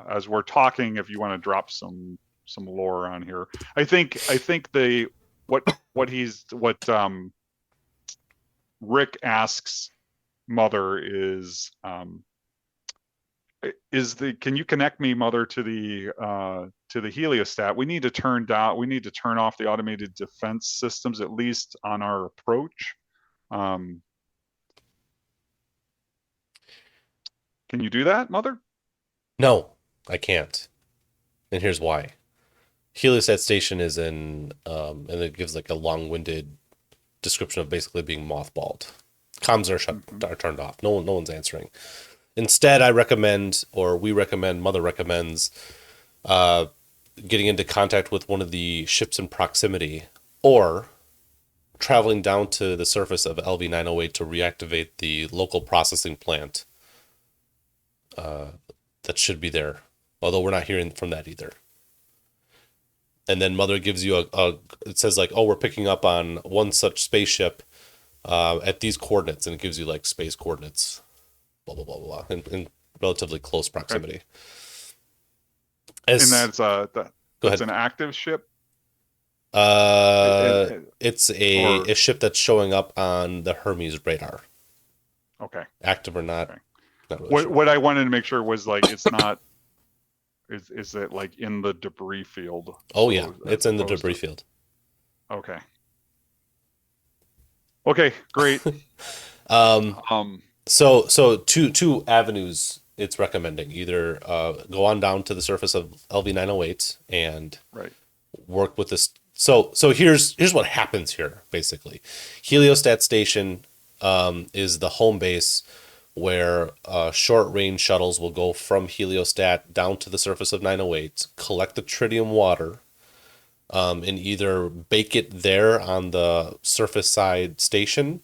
as we're talking, if you want to drop some lore on here, I think what Rick asks Mother is can you connect me, Mother, to the heliostat? We need to turn off the automated defense systems, at least on our approach. Can you do that, Mother? No, I can't. And here's why. Heliostat Station is in, and it gives like a long-winded description of basically being mothballed. Comms are turned off. No one's answering. Instead, we recommend, Mother recommends, getting into contact with one of the ships in proximity, or traveling down to the surface of LV-908 to reactivate the local processing plant that should be there. Although we're not hearing from that either. And then Mother gives you it says like, oh, we're picking up on one such spaceship at these coordinates, and it gives you like space coordinates, blah, blah, blah, blah. And relatively close proximity. And that's Go that's ahead. an active ship. It's a ship that's showing up on the Hermes radar. Okay. Active or not? Okay. Not really sure. What I wanted to make sure was like it's not. Is it like in the debris field? Oh yeah, it's in the debris field. Okay. Okay, great. So two avenues it's recommending. Either go on down to the surface of LV-908 and work with this. So here's what happens here, basically. Heliostat Station is the home base where short-range shuttles will go from Heliostat down to the surface of 908, collect the tritium water, and either bake it there on the surface side station,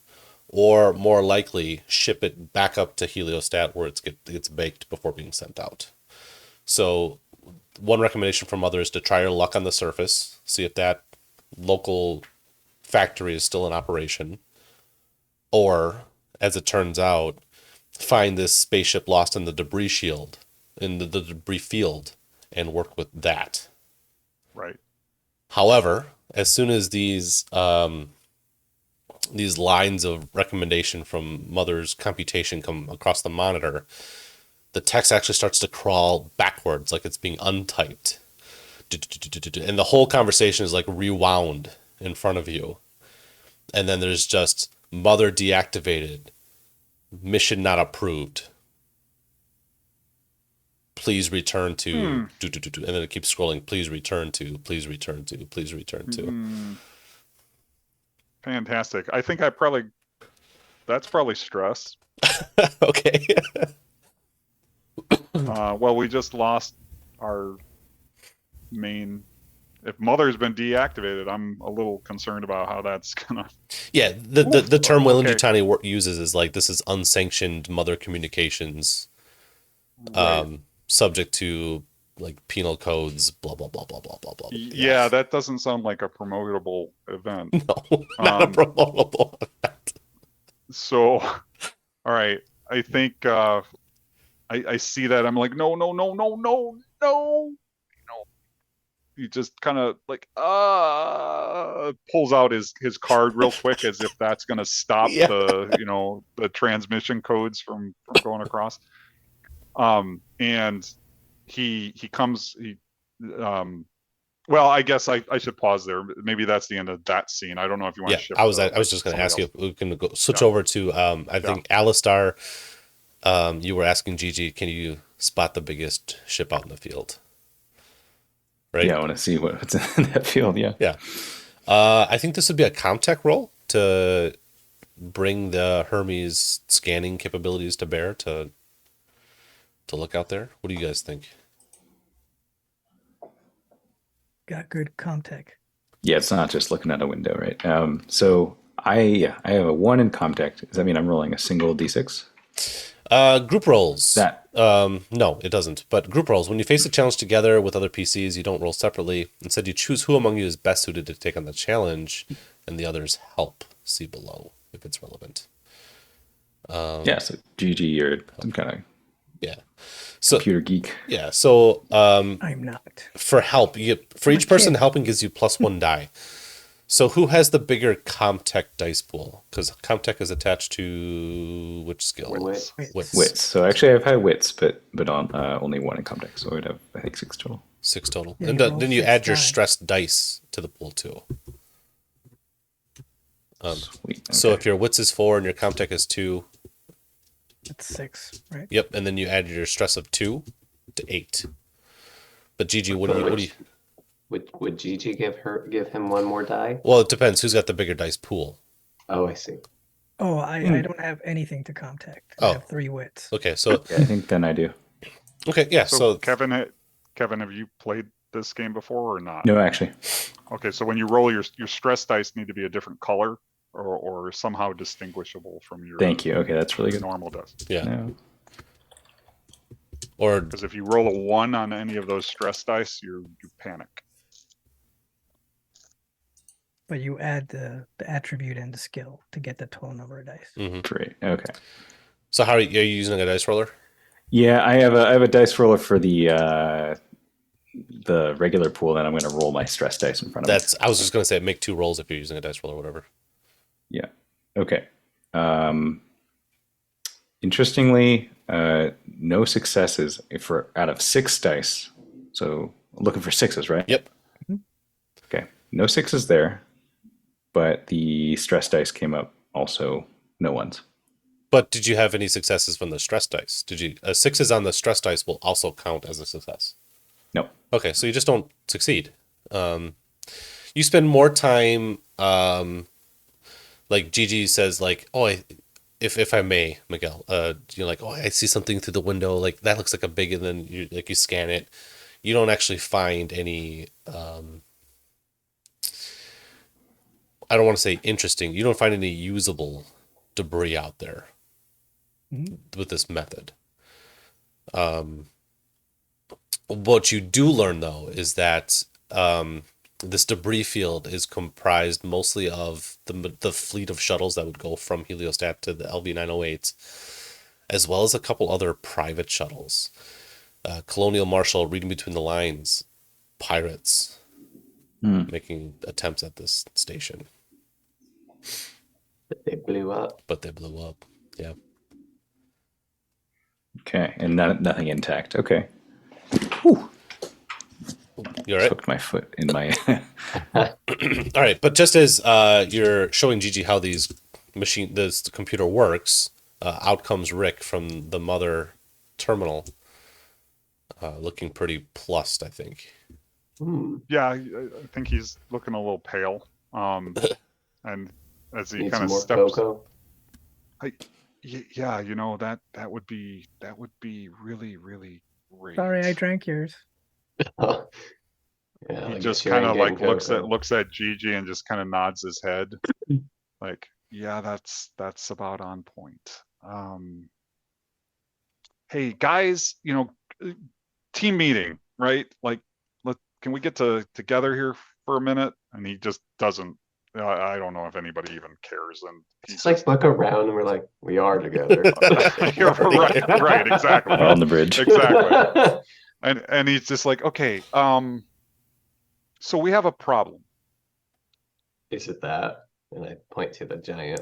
or more likely ship it back up to Heliostat where it gets baked before being sent out. So one recommendation from others is to try your luck on the surface, see if that local factory is still in operation, or, as it turns out, find this spaceship lost in the debris shield, in the debris field, and work with that. Right. However, as soon as these lines of recommendation from Mother's computation come across the monitor, the text actually starts to crawl backwards, like it's being untyped. And the whole conversation is like rewound in front of you. And then there's just Mother deactivated. Mission not approved. Please return to and then it keeps scrolling. Please return to. Please return to. Please return to. Fantastic. I think that's probably stress. Okay. Well, we just lost our main. If Mother's been deactivated, I'm a little concerned about how that's gonna. Yeah, the term Weyland-Yutani uses is like this is unsanctioned Mother communications, subject to like penal codes, blah blah blah blah blah blah blah. Yeah, that doesn't sound like a promotable event. No, not a promotable event. So, all right, I think I see that. I'm like, no. He just kind of like pulls out his card real quick as if that's going to stop the transmission codes from going across. And he comes well, I guess I should pause there. Maybe that's the end of that scene. I don't know if you want to shift. I was just going to ask you if we can switch over to I think Alistar. You were asking Gigi, can you spot the biggest ship out in the field? Right? Yeah, I want to see what's in that field. Yeah. Yeah. I think this would be a Comtech role to bring the Hermes scanning capabilities to bear to look out there. What do you guys think? Got good Comtech. Yeah, it's not just looking out a window, right? So I have a 1 in Comtech. Does that mean I'm rolling a single d6? Group roles. No, it doesn't. But group roles, when you face a challenge together with other PCs, you don't roll separately. Instead, you choose who among you is best suited to take on the challenge, and the others help. See below if it's relevant. So GG or some kind of computer geek. Yeah, so I'm not. for help, for each person helping gives you +1 die. So who has the bigger Comtech dice pool? Because Comtech is attached to which skill? Wits. So actually, I've had wits, but on only 1 in Comtech. So I'd have, I think, 6 total. 6 total. Yeah, and then you add your stress dice to the pool too. Sweet. Okay. So if your wits is 4 and your Comtech is 2. That's 6, right? Yep, and then you add your stress of 2 to 8. But Gigi, what do you? Would Gigi give him 1 more die? Well, it depends. Who's got the bigger dice pool? Oh, I see. Oh, I don't have anything to Comtech. I have 3 wits. Okay, so I think then I do. Okay, yeah. So Kevin, have you played this game before or not? No, actually. Okay, so when you roll your stress dice need to be a different color or somehow distinguishable from your. Thank you. Okay, that's really good. Normal dice. Yeah. No. Or because if you roll a 1 on any of those stress dice, you panic. But you add the attribute and the skill to get the total number of dice. Mm-hmm. Great. Okay. So how are you using a dice roller? Yeah, I have a dice roller for the regular pool, and I'm going to roll my stress dice in front of me. I was just gonna say make 2 rolls if you're using a dice roll or whatever. Yeah. Okay. Interestingly, no successes for out of 6 dice. So looking for 6s, right? Yep. Okay. No 6s there, but the stress dice came up also. No ones. But did you have any successes from the stress dice? Did you 6s on the stress dice will also count as a success? No. Okay, so you just don't succeed. You spend more time, like Gigi says, like, oh, if I may, Miguel, you're like, oh, I see something through the window, like that looks like a big, and then you scan it. You don't actually find any. I don't want to say interesting. You don't find any usable debris out there with this method. What you do learn, though, is that this debris field is comprised mostly of the fleet of shuttles that would go from Heliostat to the LV-908, as well as a couple other private shuttles. Colonial Marshal, reading between the lines, pirates making attempts at this station. They blew up. But they blew up. Yeah. Okay, and nothing intact. Okay. You all right? Hooked my foot in my. All right, but just as you're showing Gigi how this computer works, out comes Rick from the mother terminal, looking pretty plussed, I think. Yeah, I think he's looking a little pale. And as he kind of steps, yeah, you know, that would be really, really great. Sorry, I drank yours. Yeah, he just kind of like looks at Gigi and just kind of nods his head, like, yeah, that's about on point. Hey guys, you know, team meeting, right? Like, can we get together here for a minute? And he just doesn't. I don't know if anybody even cares. And he's like, look around, and we're like, we are together. You're right, exactly. On the bridge, exactly. And he's just like, okay, so we have a problem. Is it that? And I point to the giant.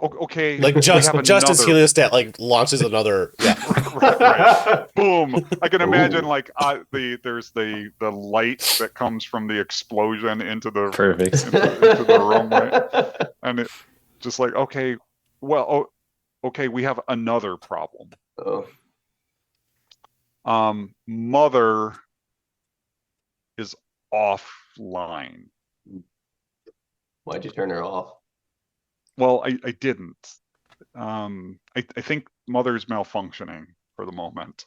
Okay. Like just as Heliostat like launches another. Yeah. right. Boom. I can imagine like there's the light that comes from the explosion into the perfect into the room, right? And it just like, okay, well, okay, we have another problem. Mother is offline. Why'd you turn her off? Well, I didn't. I think Mother's malfunctioning for the moment.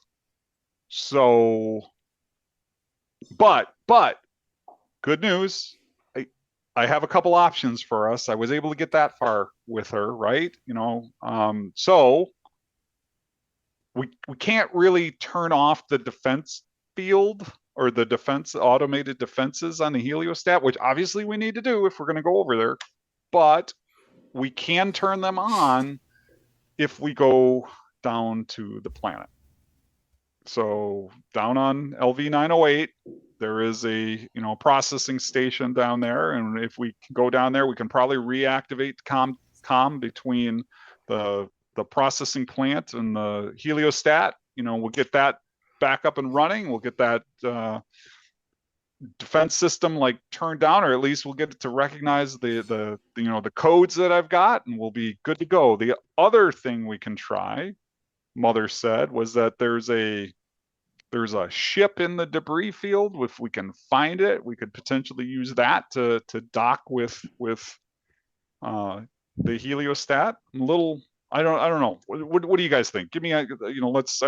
So, but good news. I have a couple options for us. I was able to get that far with her, right? You know, so we can't really turn off the defense field or the automated defenses on the heliostat, which obviously we need to do if we're going to go over there, but we can turn them on if we go down to the planet. So down on LV-908, there is a processing station down there, and if we go down there, we can probably reactivate the comm between the processing plant and the heliostat. We'll get that back up and running. We'll get that defense system like turned down, or at least we'll get it to recognize the codes that I've got, and we'll be good to go. The other thing we can try, Mother said, was that there's a ship in the debris field. If we can find it, we could potentially use that to dock with the heliostat. I don't know. What do you guys think? Give me let's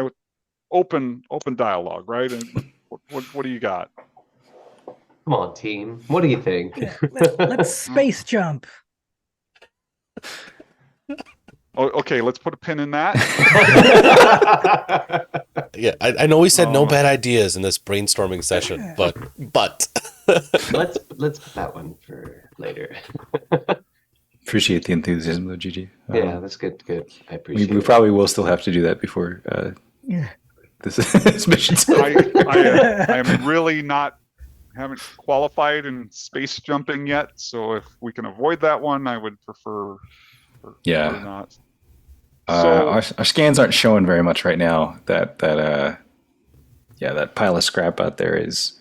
open dialogue, right? And what do you got? Come on, team. What do you think? Yeah, let's space jump. Okay, let's put a pin in that. Yeah, I know we said no bad ideas in this brainstorming session, but let's put that one for later. Appreciate the enthusiasm though, Gigi. Yeah, that's good. I appreciate we it. probably will still have to do that before this mission's over. I am really haven't qualified in space jumping yet. So if we can avoid that one, I would prefer not. So our scans aren't showing very much right now. That pile of scrap out there is,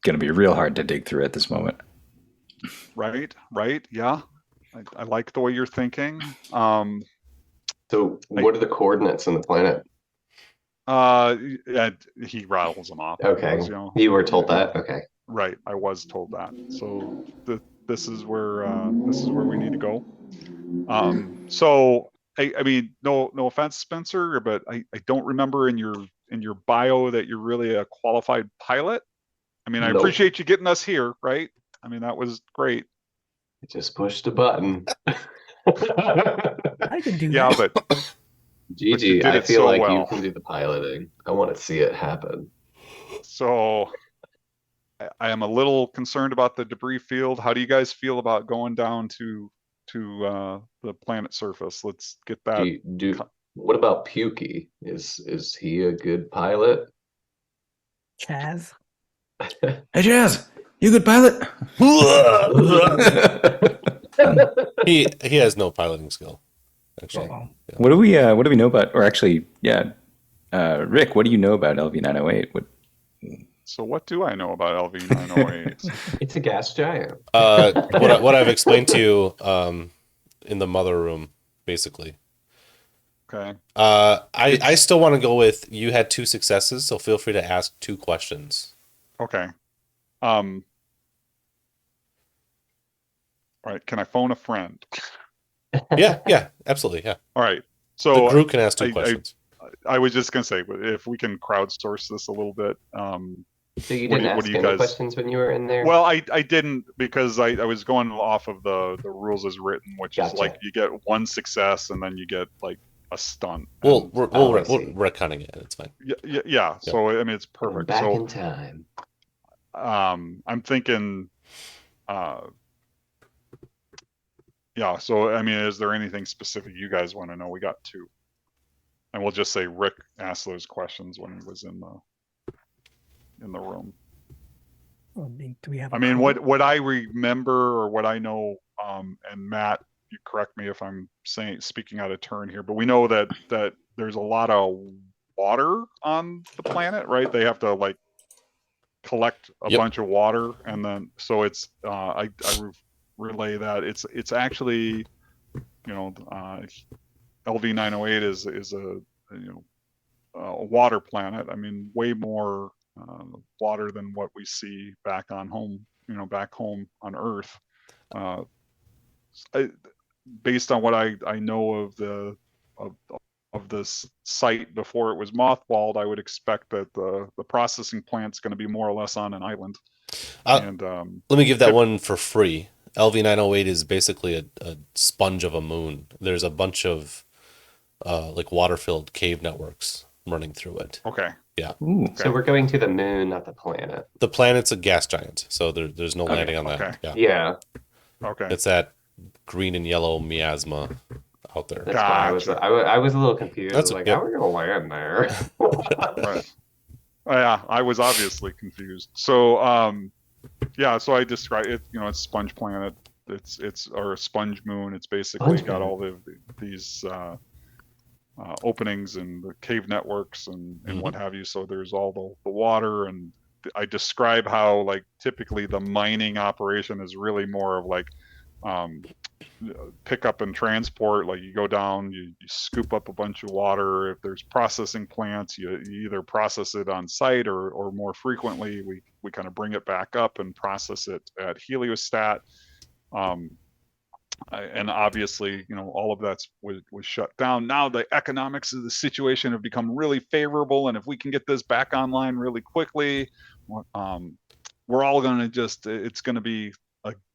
going to be real hard to dig through at this moment. Right. Yeah. I like the way you're thinking. So what are the coordinates on the planet? He rattles them off. Okay. Because, you were told that? Okay. Right. I was told that. So this is where we need to go. So I mean, no offense, Spencer, but I don't remember in your bio that you're really a qualified pilot. I mean, I appreciate you getting us here, right? I mean, that was great. I just pushed a button. I can do Yeah, that. but Gigi, did I it feel so like well. you can do the piloting. I want to see it happen. So I am a little concerned about the debris field. How do you guys feel about going down to the planet surface? Let's get that. What about Pukey? Is he a good pilot? Chaz. Hey, Jazz, you good pilot? He has no piloting skill, actually. Uh-oh. Yeah. What do we know about? Or actually, Rick, what do you know about LV-908? So what do I know about LV-908? It's a gas giant. What I've explained to you in the mother room, basically. Okay. I still want to go with, you had 2 successes, so feel free to ask 2 questions. Okay. All right. Can I phone a friend? Yeah, absolutely, yeah. All right. So The group can ask 2 questions. I was just gonna say, if we can crowdsource this a little bit. So you didn't ask any questions when you were in there? Well, I didn't, because I was going off of the rules as written, which is like you get 1 success and then you get like a stunt. We're retconning it. It's fine. Yeah. So I mean, it's perfect. Back in time. I'm thinking. Yeah. So I mean, is there anything specific you guys want to know? We got 2, and we'll just say Rick asked those questions when he was in the room. Well, do we have? I mean, what I remember or what I know, and Matt, you correct me if I'm speaking out of turn here, but we know that there's a lot of water on the planet, right? They have to like collect a bunch of water, and then so it's I relay that it's actually, LV-908 is a water planet. I mean, way more water than what we see back on home, back home on Earth. Based on what I know of this site before it was mothballed, I would expect that the processing plant's going to be more or less on an island. And let me give that one for free. LV-908 is basically a sponge of a moon. There's a bunch of like water-filled cave networks running through it. Okay. Yeah. Ooh. Okay. So we're going to the moon, not the planet. The planet's a gas giant, so there's no landing on that. Okay. Yeah. Okay. It's that green and yellow miasma out there. That's why I was a little confused. That's like, how are we gonna land there? Right. Yeah, I was obviously confused. So so I describe it, it's sponge planet. It's or a sponge moon. It's basically got all these openings and the cave networks and what have you. So there's all the water, and I describe how like typically the mining operation is really more of like pick up and transport. Like you go down, you scoop up a bunch of water. If there's processing plants, you either process it on site or more frequently we kind of bring it back up and process it at Heliostat. And obviously, all of that was shut down. Now the economics of the situation have become really favorable, and if we can get this back online really quickly, we're all going to it's going to be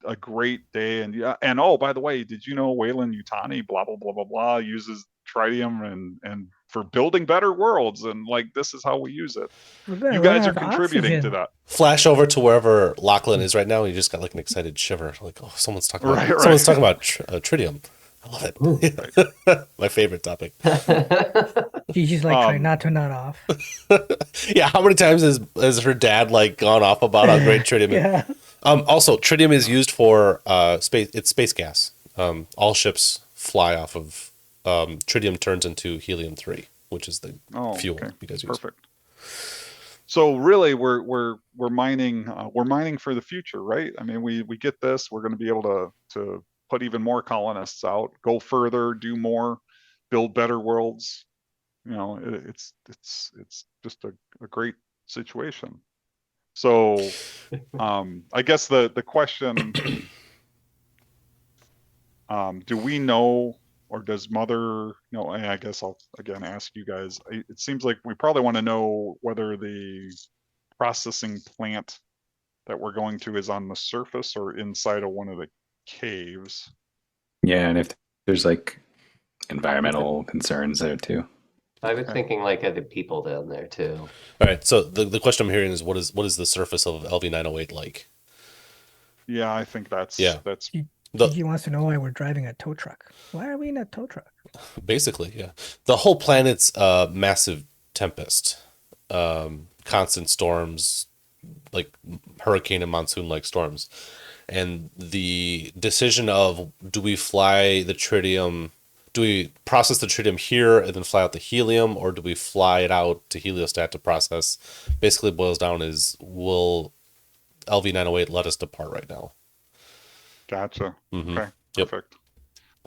a great day. And oh, by the way, did you know Weyland-Yutani blah blah blah blah blah uses tritium and for building better worlds, and like this is how we use it. You guys are contributing to that. Flash over to wherever Lachlan is right now, and you just got like an excited shiver, like, oh, someone's talking about tritium. I love Ooh. it. My favorite topic. Gigi's like trying not to nod off. Yeah, how many times has her dad like gone off about how great tritium is? Yeah. Also, tritium is used for space. It's space gas. All ships fly off of tritium turns into helium-3, which is the fuel you guys use. Perfect. So really, we're mining for the future, right? I mean, we get this. We're going to be able to put even more colonists out, go further, do more, build better worlds. You know, it's just a great situation. So, I guess the question, do we know, or does Mother know? I guess I'll again ask you guys. It seems like we probably want to know whether the processing plant that we're going to is on the surface or inside of one of the caves. Yeah, and if there's like environmental concerns there too. I was thinking like other people down there too. All right. So the question I'm hearing is what is the surface of LV-908 like? Yeah, I think that's Gigi wants to know why we're driving a tow truck. Why are we in a tow truck? Basically, yeah. The whole planet's massive tempest, constant storms, like hurricane and monsoon like storms, and the decision of do we fly the tritium, do we process the tritium here and then fly out the helium, or do we fly it out to Heliostat to process? Basically, boils down is will LV-908 let us depart right now? Gotcha. Mm-hmm. Okay, Yep. perfect.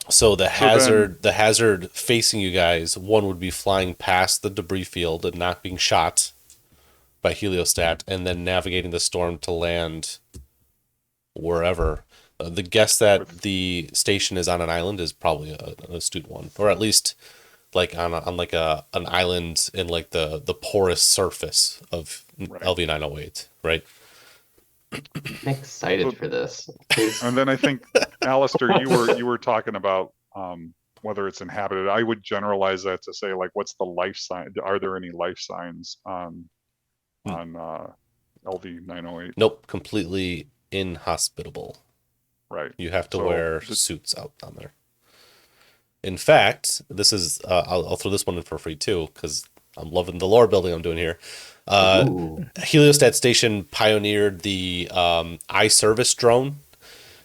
So the hazard facing you guys, one would be flying past the debris field and not being shot by Heliostat, and then navigating the storm to land wherever. The guess that the station is on an island is probably an astute one, or at least like on like an island in like the porous surface of LV-908, right? I'm excited for this. And then I think, Alistair, you were talking about whether it's inhabited. I would generalize that to say, like, what's the life sign? Are there any life signs on LV-908? Nope, completely inhospitable. Right. You have to wear suits out on there. In fact, this is I'll throw this one in for free too, because I'm loving the lore building I'm doing here. Heliostat Station pioneered the iService drone.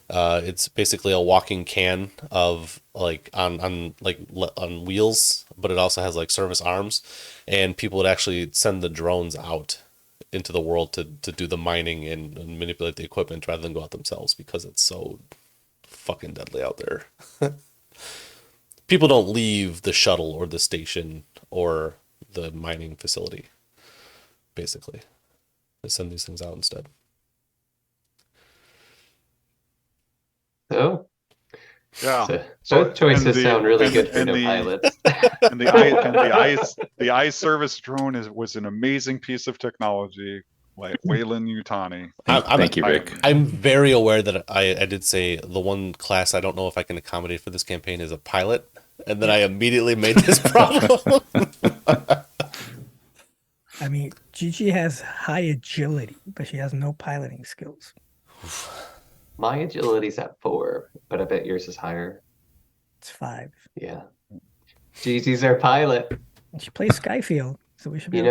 It's basically a walking can of like on wheels, but it also has like service arms, and people would actually send the drones out into the world to do the mining and manipulate the equipment rather than go out themselves, because it's so fucking deadly out there. People don't leave the shuttle or the station or the mining facility. Basically, they send these things out instead. So, yeah. both choices sound really good for no pilots. And the iService drone was an amazing piece of technology. Like Weyland-Yutani. Thank you, Rick. I'm very aware that I did say the one class I don't know if I can accommodate for this campaign is a pilot, and then I immediately made this problem. I mean, Gigi has high agility, but she has no piloting skills. My agility's at 4, but I bet yours is higher. It's 5. Yeah. Gigi's our pilot. And she plays Skyfield, so we should be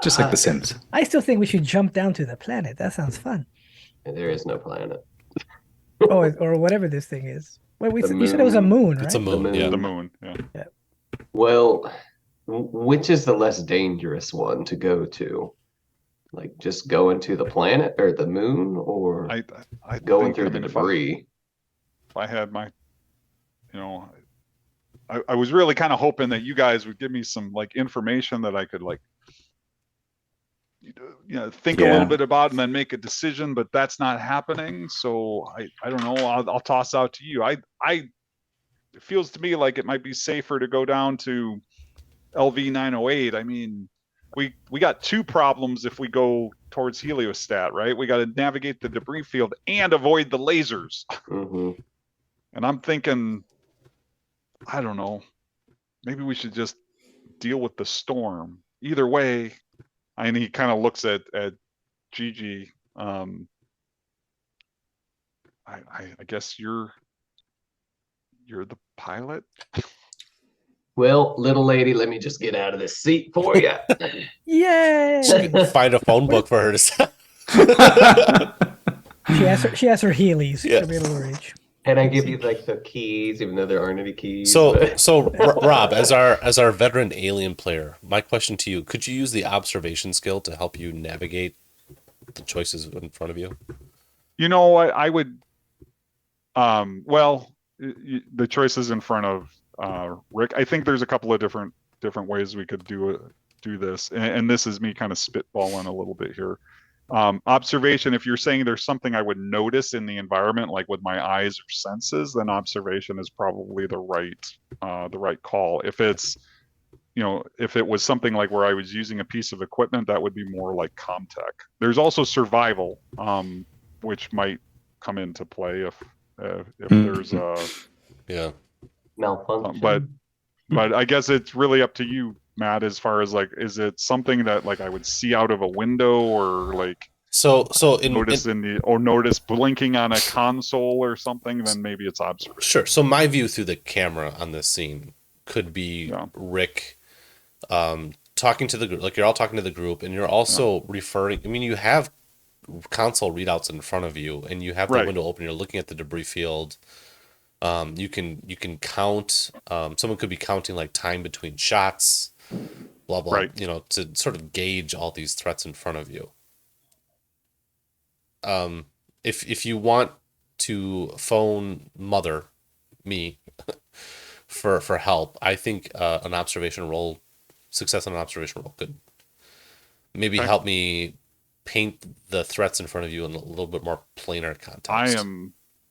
just like The Sims. I still think we should jump down to the planet. That sounds fun. There is no planet. Or whatever this thing is. Well, you said it was a moon, right? It's a moon, yeah. The moon, yeah. Well, which is the less dangerous one to go to? Like just going to the planet or the moon, or I going through the debris? If I had my, I was really kind of hoping that you guys would give me some like information that I could like, think a little bit about and then make a decision, but that's not happening. So I don't know. I'll toss out to you. It feels to me like it might be safer to go down to LV-908. I mean, we got 2 problems if we go towards Heliostat, right? We got to navigate the debris field and avoid the lasers. Mm-hmm. And I'm thinking, I don't know, maybe we should just deal with the storm. Either way, and he kind of looks at Gigi. I guess you're You're the pilot? Well, little lady, let me just get out of this seat for you. Yay! Find a phone book for her to sell. She has her Heelys. Yeah. She'll be able to reach. And I give you like the keys, even though there aren't any keys. So, but- Rob, as our veteran alien player, my question to you: could you use the observation skill to help you navigate the choices in front of you? You know what? I would. Well, the choices in front of Rick. I think there's a couple of different ways we could do this, and this is me kind of spitballing a little bit here. Observation, if you're saying there's something I would notice in the environment, like with my eyes or senses, then observation is probably the right call. If it's, if it was something like where I was using a piece of equipment, that would be more like Comtech. There's also survival, which might come into play if there's a malfunction. but I guess it's really up to you, Matt, as far as like, is it something that like I would see out of a window or like notice blinking on a console or something? Then maybe it's observation. Sure. So my view through the camera on this scene could be Rick talking to the group, like you're all talking to the group, and you're also referring. I mean, you have console readouts in front of you, and you have the window open. You're looking at the debris field. You can count. Someone could be counting like time between shots, blah blah. Right. To sort of gauge all these threats in front of you. If you want to phone me, for help, I think success on an observation roll could maybe help me paint the threats in front of you in a little bit more planar context.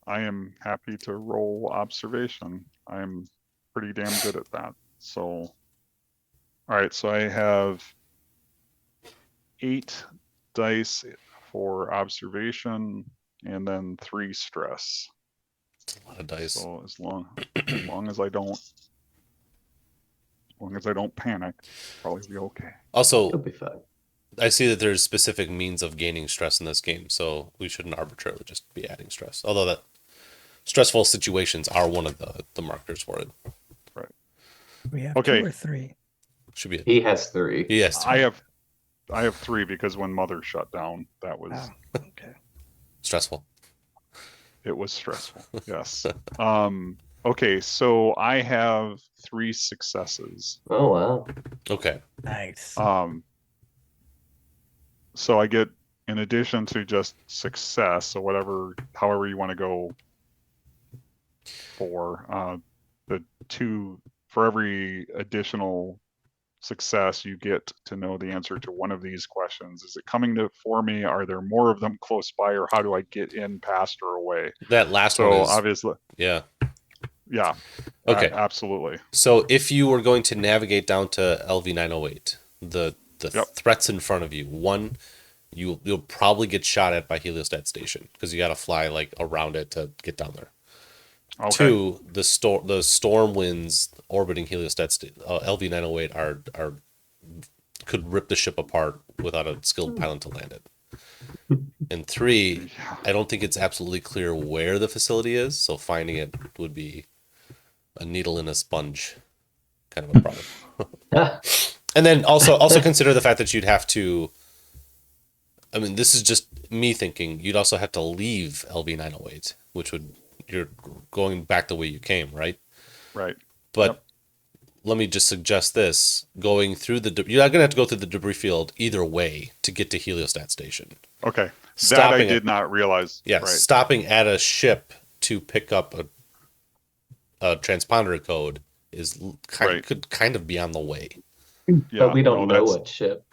I am happy to roll observation. I am pretty damn good at that. So, all right. So I have 8 dice for observation and then 3 stress. That's a lot of dice. So as long as I don't panic, probably be okay. Also, It'll be fine. I see that there's specific means of gaining stress in this game, so we shouldn't arbitrarily just be adding stress. Although that stressful situations are one of the markers for it. Right. We have 2 Okay. or 3. Should be. He has 3. Yes. I have 3 because when Mother shut down, that was Okay. Stressful. it was stressful. Yes. Okay, so I have 3 successes. Oh wow. Okay. Nice. So I get, in addition to just success, so however you want to go for the 2, for every additional success, you get to know the answer to one of these questions. Is it coming for me? Are there more of them close by, or how do I get in, past, or away? That last So one is obviously, yeah. Okay. Absolutely. So if you were going to navigate down to LV-908, the threats in front of you, one, you'll probably get shot at by Heliostat Station because you got to fly like around it to get down there. Okay. 2, the storm winds orbiting Heliostat LV-908 are could rip the ship apart without a skilled pilot to land it. And 3, I don't think it's absolutely clear where the facility is, so finding it would be a needle in a sponge kind of a problem. And then also consider the fact that you'd have to, I mean, this is just me thinking, you'd also have to leave LV-908, which you're going back the way you came, right? Right. But let me just suggest this: going through you're not going to have to go through the debris field either way to get to Heliostat Station. Okay. That I did not realize. Yes, Right. stopping at a ship to pick up a transponder code could kind of be on the way. But we don't know what ship.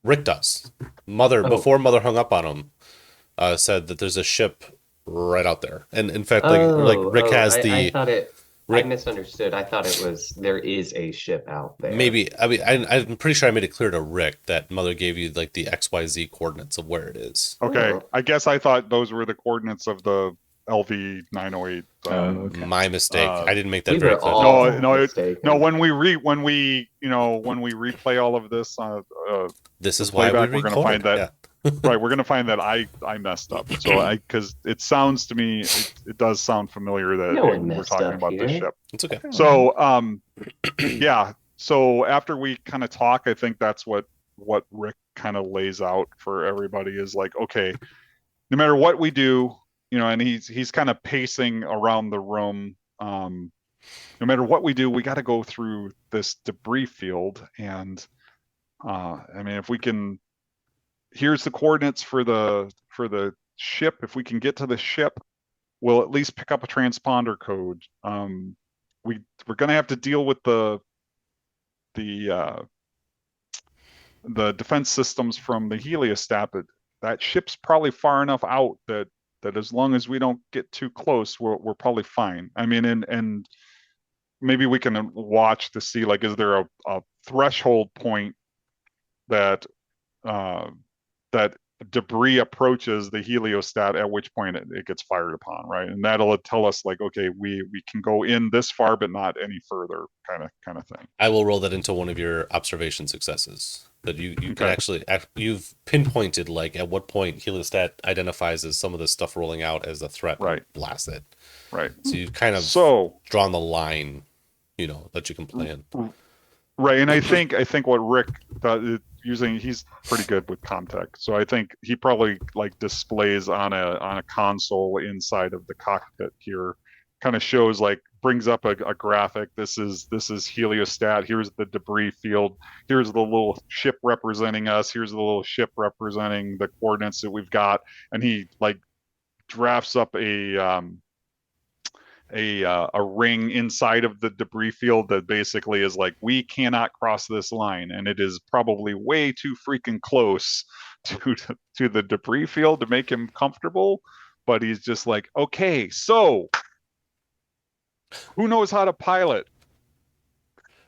Rick does. Before Mother hung up on him, said that there's a ship right out there, and in fact, Rick has I misunderstood. I thought it was there is a ship out there. Maybe. I mean, I'm pretty sure I made it clear to Rick that Mother gave you like the XYZ coordinates of where it is. Okay. Oh. I guess I thought those were the coordinates of the LV-908. Okay. My mistake. I didn't make that We very were clear. all No. mistaken. When we replay all of this, This is why we playback, we're going to record. find that Right, we're gonna find that I messed up. So because it sounds to me, it does sound familiar that No one we're messed talking up about this here. ship. It's okay. So yeah. So after we kind of talk, I think that's what Rick kind of lays out for everybody is like, okay, no matter what we do, and he's kind of pacing around the room. No matter what we do, we got to go through this debris field, and I mean, if we can, here's the coordinates for the ship. If we can get to the ship, we'll at least pick up a transponder code. We're gonna have to deal with the defense systems from the heliostat, but that ship's probably far enough out that as long as we don't get too close, we're probably fine. I mean, and maybe we can watch to see, like, is there a threshold point that that debris approaches the heliostat, at which point it gets fired upon, right? And that'll tell us, like, okay, we can go in this far but not any further, kind of thing. I will roll that into one of your observation successes. That you Okay. can actually, you've pinpointed, like, at what point heliostat identifies as some of the stuff rolling out as a threat, Right. and blast it. Right. So you've kind of drawn the line, that you can play in. Right, and I think what Rick does, he's pretty good with Comtech, so I think he probably, like, displays on a console inside of the cockpit here, kind of shows, like, brings up a graphic. This is heliostat. Here's the debris field. Here's the little ship representing us. Here's the little ship representing the coordinates that we've got, and he, like, drafts up a ring inside of the debris field that basically is like, we cannot cross this line, and it is probably way too freaking close to the debris field to make him comfortable, but he's just like, okay, so who knows how to pilot?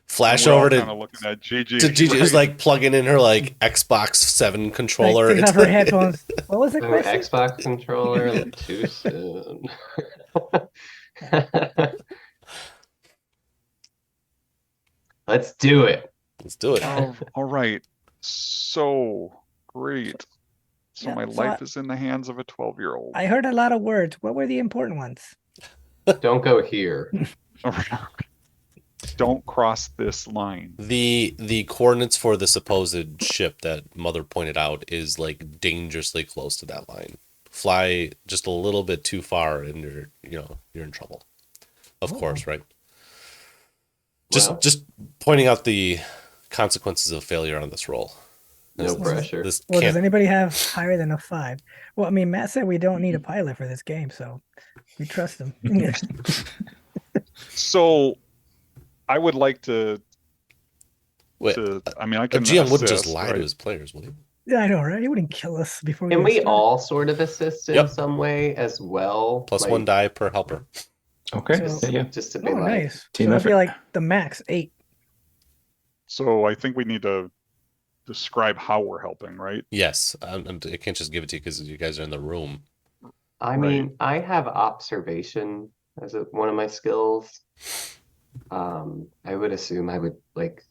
Flash over to looking at Gigi. Gigi, who's, like, plugging in her, like, Xbox 7 controller. Like, have her headphones. What was the Oh, question? Xbox controller, too soon. Let's do it. Let's do it. All right. So great. So Yeah, my so life is in the hands of a 12-year-old. I heard a lot of words. What were the important ones? Don't go here. Don't cross this line. The coordinates for the supposed ship that Mother pointed out is, like, dangerously close to that line. Fly just a little bit too far and you're in trouble. Of course, right? Just pointing out the consequences of failure on this roll. No pressure. Well, does anybody have higher than a 5? Well, I mean, Matt said we don't need a pilot for this game, so we trust him. So I would like to. Wait, I mean, I can. A GM wouldn't assist, just lie right? to his players, would he? Yeah, I know, right? He wouldn't kill us before we Can get we started. all sort of assist in Yep. some way as well? Plus Like, 1 die per helper. Okay. So- yeah. just to be Oh, like, nice. Team So it'd be effort. like the max 8. So I think we need to describe how we're helping, right? Yes, I can't just give it to you because you guys are in the room. I mean, I have observation as one of my skills. I would assume I would, like,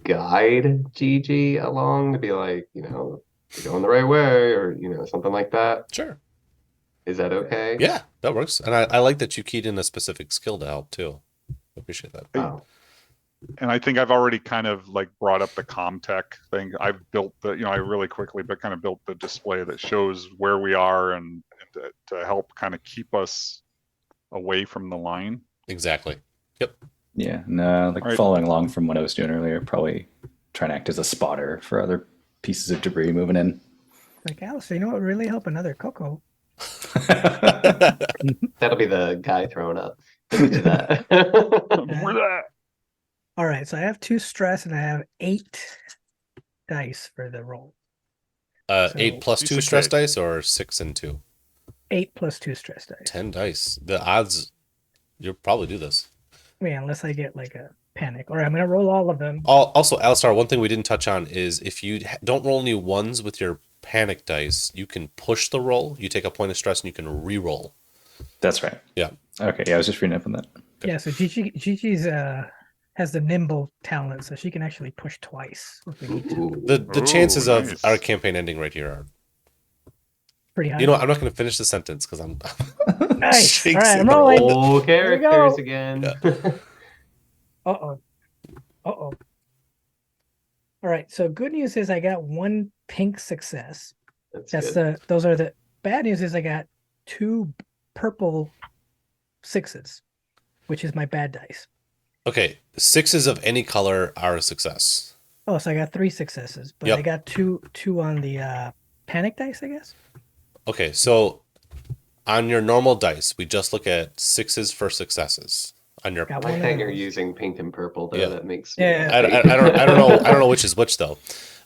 guide Gigi along to be like, you're going the right way, or something like that. Sure. Is that okay? Yeah, that works. And I like that you keyed in a specific skill to help too. I appreciate that. Oh, And I think I've already kind of, like, brought up the Comtech thing. I've built I really quickly, but kind of built the display that shows where we are and to help kind of keep us away from the line. Exactly. Yep. Yeah, and like Right. following along from what I was doing earlier, probably trying to act as a spotter for other pieces of debris moving in. Like, Alice, you know what would really help another Coco? that'll be the guy throwing up. Look at that. Where that? All right, so I have 2 stress and I have 8 dice for the roll. 8 plus Piece 2 of stress cake. dice or 6 and 2? 8 plus 2 stress dice. 10 dice. The odds, you'll probably do this. Yeah, unless I get like a panic. All right, I'm going to roll all of them. Also, Alistar, one thing we didn't touch on is if you don't roll any 1s with your panic dice, you can push the roll. You take a point of stress and you can re-roll. That's right. Yeah. Okay, yeah, I was just reading up on that. Yeah, so Gigi's has the nimble talent, so she can actually push twice if we need to. Ooh. The Ooh, chances of nice. our campaign ending right here are. Pretty high. You know what? I'm not going to finish the sentence because I'm. Nice. All right, jinxing I'm it. rolling. Oh, Here we characters go. again. Uh-oh. Uh-oh. All right, so good news is I got one pink success. That's good. Those are the bad news is I got 2 purple 6s, which is my bad dice. Okay, 6s of any color are a success. Oh, so I got 3 successes, but Yep. I got two on the panic dice, I guess. Okay, so on your normal dice, we just look at 6s for successes. On your, Got I one bet of you're those. using pink and purple though. Yeah. That makes me Yeah. happy. I don't know which is which though.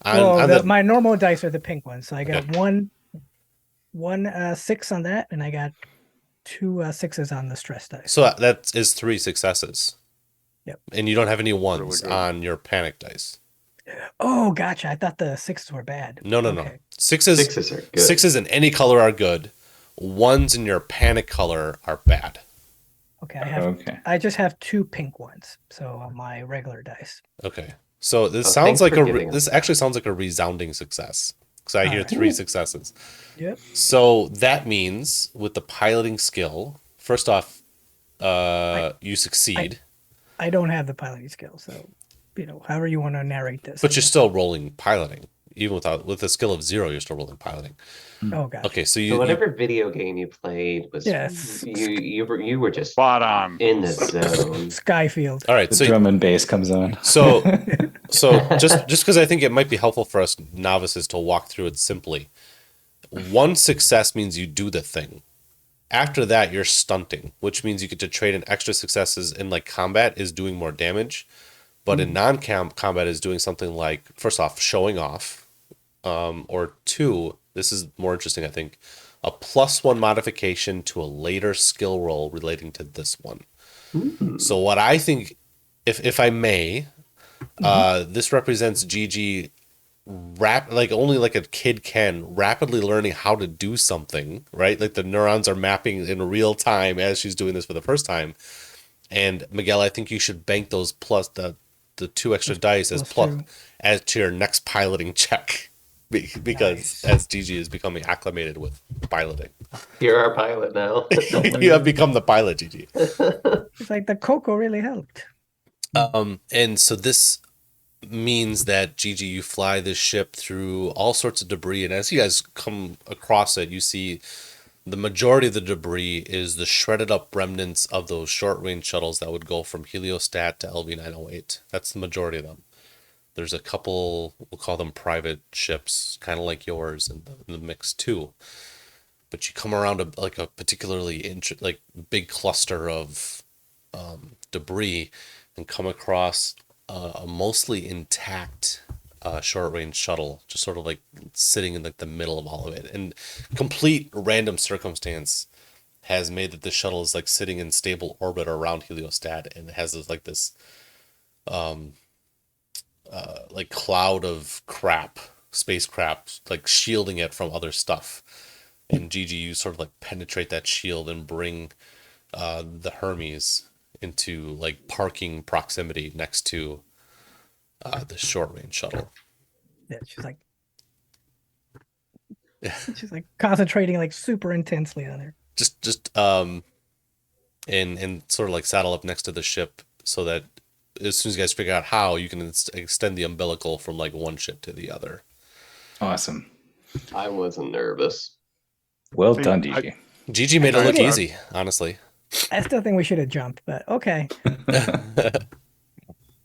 On My normal dice are the pink ones, so I got Okay. one 6 on that, and I got 2 6s on the stress dice. So that is 3 successes. Yep. And you don't have any Really ones good. on your panic dice. Oh, gotcha. I thought the 6s were bad. No. Okay. Sixes are good. 6s in any color are good. 1s in your panic color are bad. Okay, I just have 2 pink ones, so on my regular dice. Okay. So this thanks sounds like for giving us this that. actually sounds like a resounding success. Because I hear Alright. 3 successes. Yep. So that means with the piloting skill, first off, you succeed, I don't have the piloting skill, so however you want to narrate this. but you're still rolling piloting. Even with a skill of 0, you're still rolling piloting. Oh, gotcha. Okay, so So whatever video game you played was Yes. you were just Spot on. in the zone. Skyfield. all right, The so drum and bass comes on. So just because I think it might be helpful for us novices to walk through it simply. 1 success means you do the thing. After that, you're stunting, which means you get to trade in extra successes in like combat is doing more damage, but in non-combat is doing something like, first off, showing off, or 2, this is more interesting, I think, a +1 modification to a later skill roll relating to this one. So what I think, if I may, this represents Gigi only like a kid can rapidly learning how to do something, right? Like the neurons are mapping in real time as she's doing this for the first time. And Miguel, I think you should bank those plus the 2 extra dice as as to your next piloting check. Because Nice. as Gigi is becoming acclimated with piloting. You're our pilot now. You have become the pilot, Gigi. It's like the cocoa really helped. And so this means that Gigi, you fly this ship through all sorts of debris, and as you guys come across it, you see the majority of the debris is the shredded up remnants of those short range shuttles that would go from Heliostat to LV-908. That's the majority of them. There's a couple, we'll call them private ships, kind of like yours in the mix too. But you come around a particularly big cluster of debris and come across a mostly intact short-range shuttle, just sort of like sitting in like the middle of all of it. And complete random circumstance has made that the shuttle is like sitting in stable orbit around Heliostat, and it has this like cloud of crap, space crap, like shielding it from other stuff. And Gigi, you sort of like penetrate that shield and bring the Hermes into like parking proximity next to the short range shuttle. Yeah, she's like concentrating like super intensely on her. Just and sort of like saddle up next to the ship so that as soon as you guys figure out how, you can extend the umbilical from like one ship to the other. Awesome. I wasn't nervous. Well done, Gigi. Gigi made it look easy, honestly. I still think we should have jumped, but okay.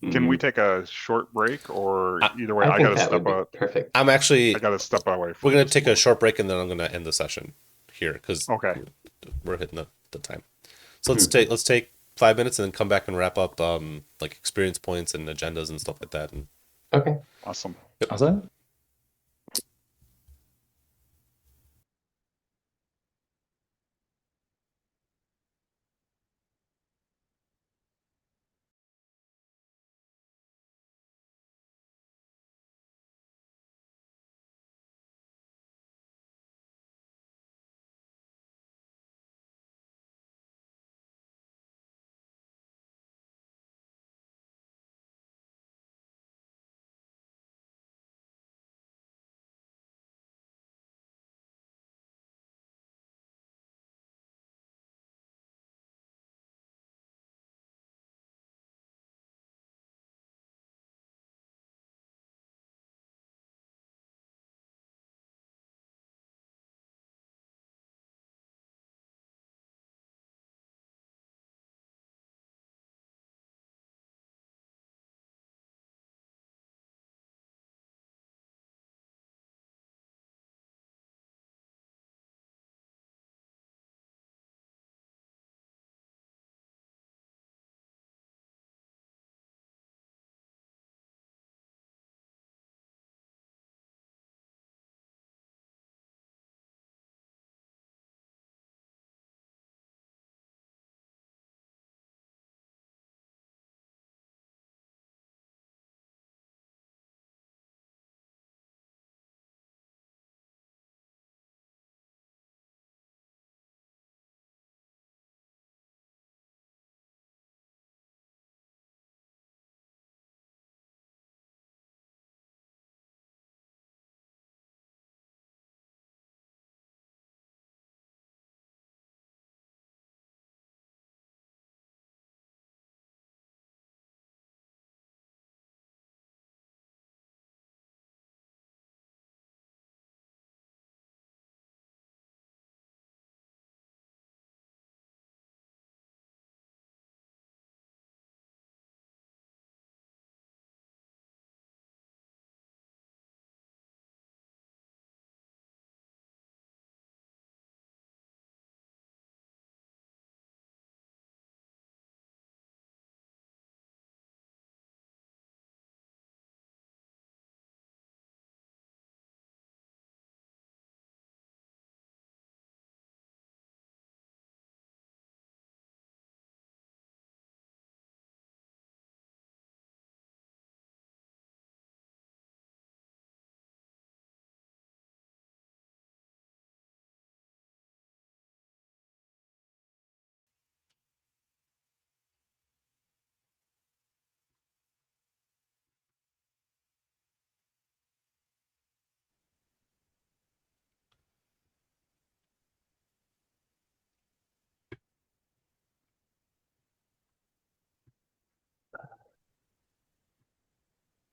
Can we take a short break, or either way? I think gotta that step would be out. perfect. I gotta step away. We're gonna take a short break and then I'm gonna end the session here because Okay. we're hitting the time. So let's take 5 minutes and then come back and wrap up like experience points and agendas and stuff like that. And Okay. Awesome. Awesome.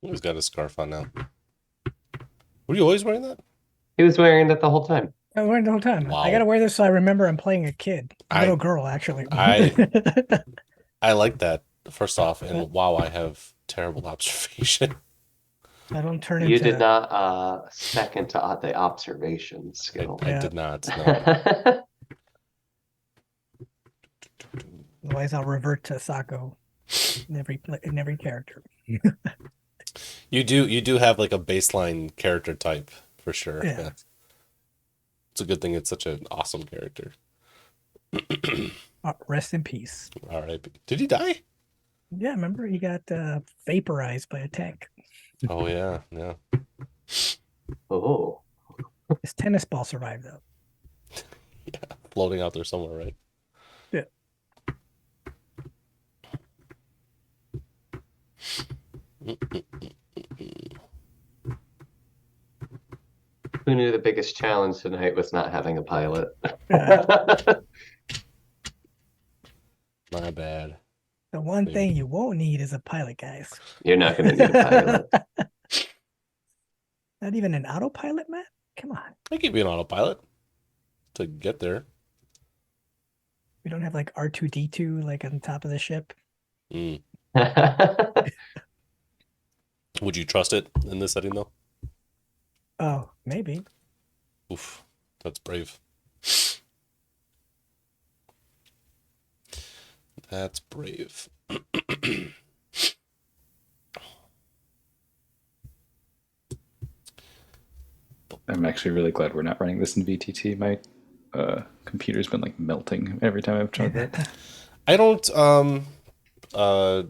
He's got a scarf on now. Were you always wearing that? He was wearing that the whole time. I wear it the whole time. Wow. I gotta wear this so I remember I'm playing a kid, a I- little girl actually. I like that, first off, and wow, I have terrible observation. I don't turn You into. did not spec into the observation skill. I Yeah. did not. No. Otherwise, I'll revert to Sako in every character. You do have like a baseline character type for sure. Yeah. It's a good thing it's such an awesome character. Rest in peace. All right. Did he die? Yeah, remember he got vaporized by a tank. Oh yeah. Oh, His tennis ball survived though. Yeah. Floating out there somewhere, right? Yeah. who knew the biggest challenge tonight was not having a pilot? My bad. The one Maybe. thing you won't need is a pilot, guys. You're not going to need a pilot. Not even an autopilot, man? Come on. I give you an autopilot to get there. We don't have like R2D2 like on top of the ship. Mm. Would you trust it in this setting though? Oh, maybe. Oof, that's brave. That's brave. I'm actually really glad we're not running this in VTT. My computer's been like melting every time I've tried that. I don't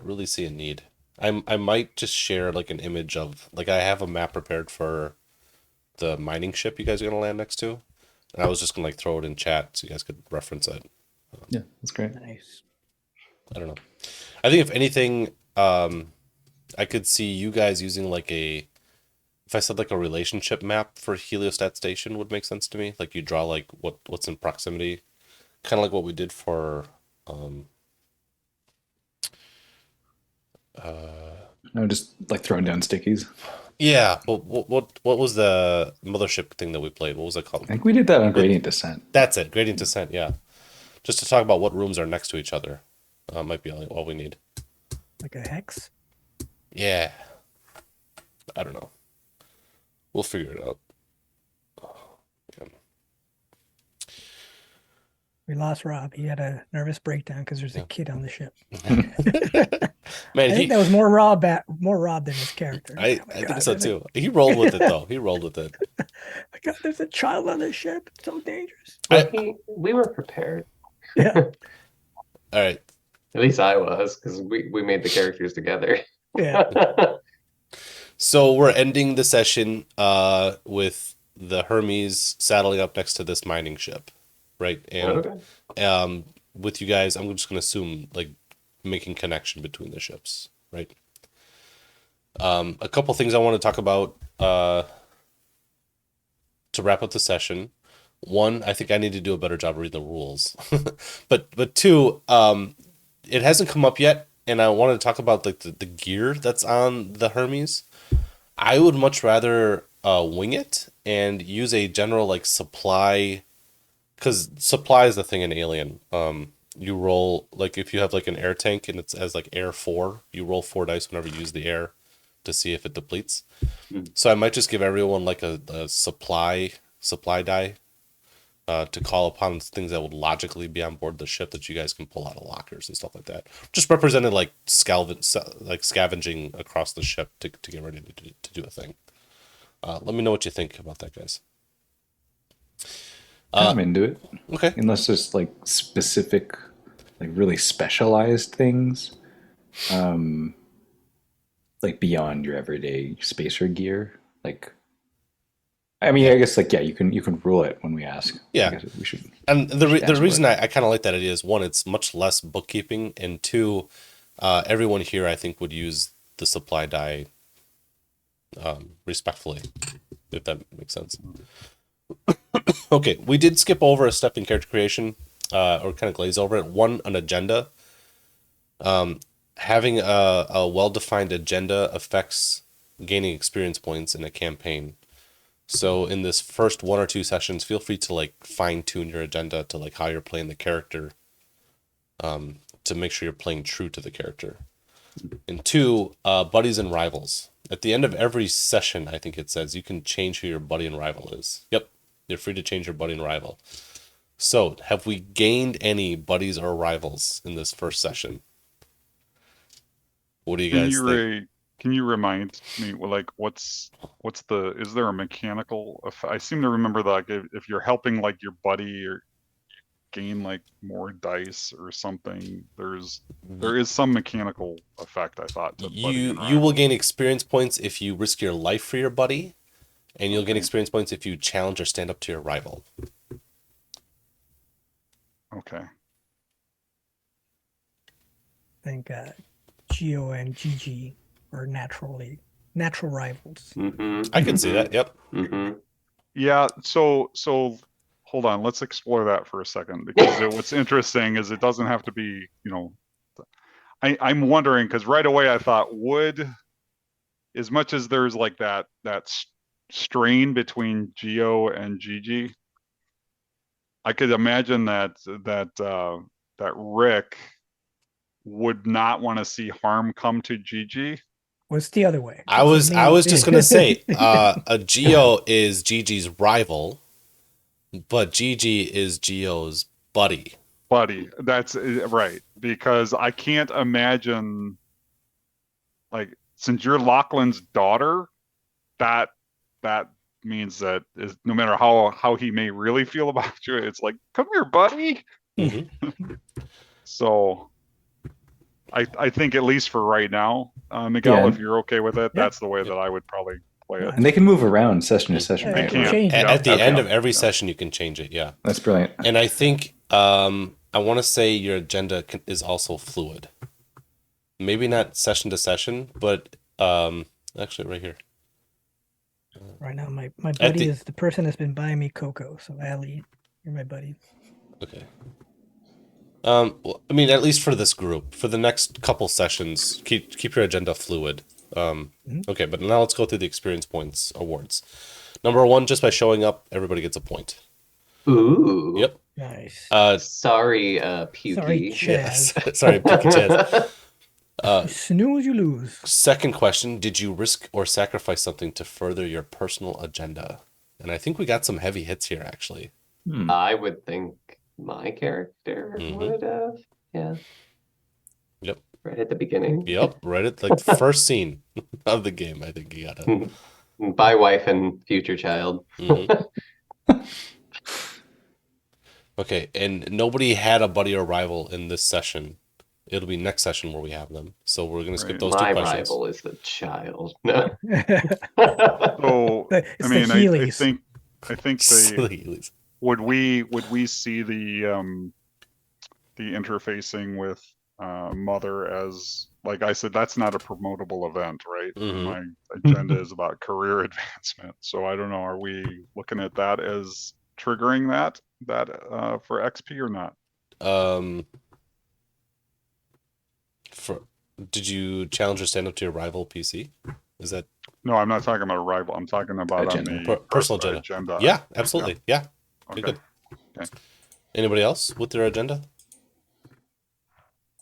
really see a need. I might just share like an image of like I have a map prepared for the mining ship you guys are gonna land next to. And I was just gonna like throw it in chat so you guys could reference it. Yeah, that's great. Nice. I don't know. I think if anything, I could see you guys using like if I said like a relationship map for Heliostat Station would make sense to me. Like you draw like what's in proximity, kind of like what we did for No, just like throwing down stickies. yeah. What was the mothership thing that we played? What was it called? I think we did that on Gradient Descent. That's it. Gradient Descent. Yeah. Just to talk about what rooms are next to each other. Might be all we need. Like a hex? Yeah. I don't know. We'll figure it out. We lost Rob. He had a nervous breakdown because there's a kid on the ship. Man, I think that was more Rob than his character. I Oh my think God, so there's a- too. He rolled with it though. He rolled with it. my God, there's a child on the ship. It's so dangerous. Well, we were prepared. Yeah. All right. At least I was, because we made the characters together. Yeah. So we're ending the session with the Hermes saddling up next to this mining ship, right? And Okay. with you guys, I'm just gonna assume like making connection between the ships, right? A couple things I want to talk about to wrap up the session. One, I think I need to do a better job reading the rules, but two, it hasn't come up yet, and I wanted to talk about like the gear that's on the Hermes. I would much rather wing it and use a general like supply, because supply is the thing in Alien. You roll like if you have like an air tank and it's as like air 4, you roll 4 dice whenever you use the air to see if it depletes. So I might just give everyone like a supply die to call upon things that would logically be on board the ship that you guys can pull out of lockers and stuff like that. Just represented like scavenging across the ship to get ready to do a thing. Let me know what you think about that, guys. I'm into it. Okay. Unless there's like specific, like really specialized things, like beyond your everyday spacer gear. Like, I mean, I guess like yeah, you can rule it when we ask. Yeah. I guess we should. And the ask reason what- I kind of like that idea is one, it's much less bookkeeping, and two, everyone here I think would use the supply die respectfully, if that makes sense. Okay, we did skip over a step in character creation, or kind of glaze over it. One, an agenda. Having a well-defined agenda affects gaining experience points in a campaign. So in this first 1 or 2 sessions, feel free to like fine tune your agenda to like how you're playing the character, to make sure you're playing true to the character. And 2, buddies and rivals. At the end of every session, I think it says you can change who your buddy and rival is. Yep, you're free to change your buddy and rival. So, have we gained any buddies or rivals in this first session? What do you guys think? Can you remind me, well, like, is there a mechanical effect? I seem to remember that like, if you're helping like your buddy or gain like more dice or something, there is some mechanical effect, I thought, to buddy and You will gain experience points if you risk your life for your buddy, and you'll gain experience points if you challenge or stand up to your rival. Okay. I think Geo and Gigi are natural rivals. I can see that. Yep. Yeah. So hold on. Let's explore that for a second, because what's interesting is it doesn't have to be, I'm wondering, because right away I thought, as much as there's like that strain between Geo and Gigi, I could imagine that Rick would not want to see harm come to Gigi. Well, it's the other way. I was just gonna say, a Geo is Gigi's rival, but Gigi is Geo's buddy. That's right, because I can't imagine, like, since you're Lachlan's daughter, that means that no matter how he may really feel about you, it's like, come here, buddy. So I think, at least for right now, Miguel, if you're okay with it, that's the way that I would probably play it. And they can move around session to session, right? They can. At the end of every session, you can change it. Yeah, that's brilliant. And I think I want to say your agenda is also fluid. Maybe not session to session, but actually right here. Right now, my buddy is the person that's been buying me cocoa. So, Allie, you're my buddy. Okay. Well, I mean, at least for this group, for the next couple sessions, keep your agenda fluid. Okay, but now let's go through the experience points awards. Number 1, just by showing up, everybody gets a point. Ooh. Yep. Nice. Sorry, Pukey. Sorry, Chaz. Yes. Sorry, Pukey Chaz. You snooze, you lose. Second question, did you risk or sacrifice something to further your personal agenda? And I think we got some heavy hits here, actually. I would think my character would have. Yeah. Yep. Right at the beginning. Yep. Right at like the first scene of the game, I think you got it. By wife and future child. Okay, and nobody had a buddy or rival in this session. It'll be next session where we have them. So we're going to skip those 2 questions. My rival is the child. No. So, I mean, I think would we see the interfacing with mother as, like I said, that's not a promotable event, right? My agenda is about career advancement. So I don't know, are we looking at that as triggering that for XP or not? Did you challenge or stand up to your rival PC? Is that? No, I'm not talking about a rival. I'm talking about agenda. On the personal agenda. Yeah, absolutely. Yeah. Okay. Good. Okay. Anybody else with their agenda?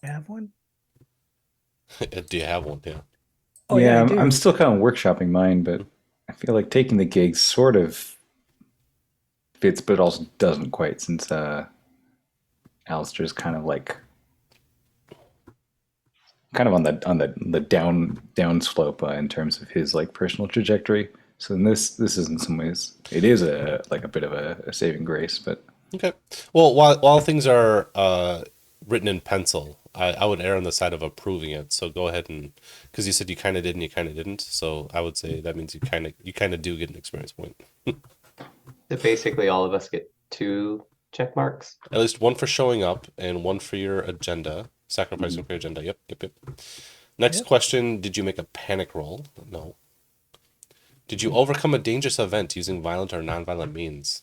You have one? Do you have one? Yeah. Oh, yeah, I I'm still kind of workshopping mine, but I feel like taking the gig sort of fits, but it also doesn't quite, since Alistair's kind of like on the down slope in terms of his like personal trajectory. So in this is in some ways it is a bit of a saving grace, but okay. Well, while things are written in pencil, I would err on the side of approving it. So go ahead, and because you said you kind of did and you kind of didn't, so I would say that means you kind of do get an experience point. So basically, all of us get 2 check marks. At least 1 for showing up and 1 for your agenda. Sacrificing for your agenda. Yep. Next question, did you make a panic roll? No. Did you overcome a dangerous event using violent or non-violent means?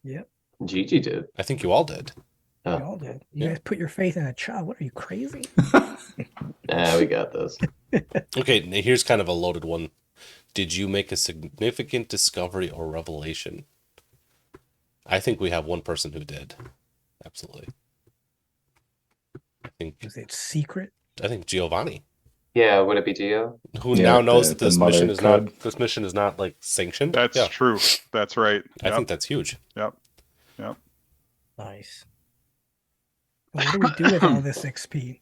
Yep. Gigi did. I think you all did. We all did. You guys put your faith in a child. What are you, crazy? Nah, we got this. Okay, here's kind of a loaded one. Did you make a significant discovery or revelation? I think we have one person who did. Absolutely. Is it secret? I think Giovanni, Yeah, would it be Geo? who Yeah, now knows that the this mother mission is code. not like sanctioned. That's Yeah, true. That's right. I Yep. think that's huge. Yep. Nice. What do we do with all this XP?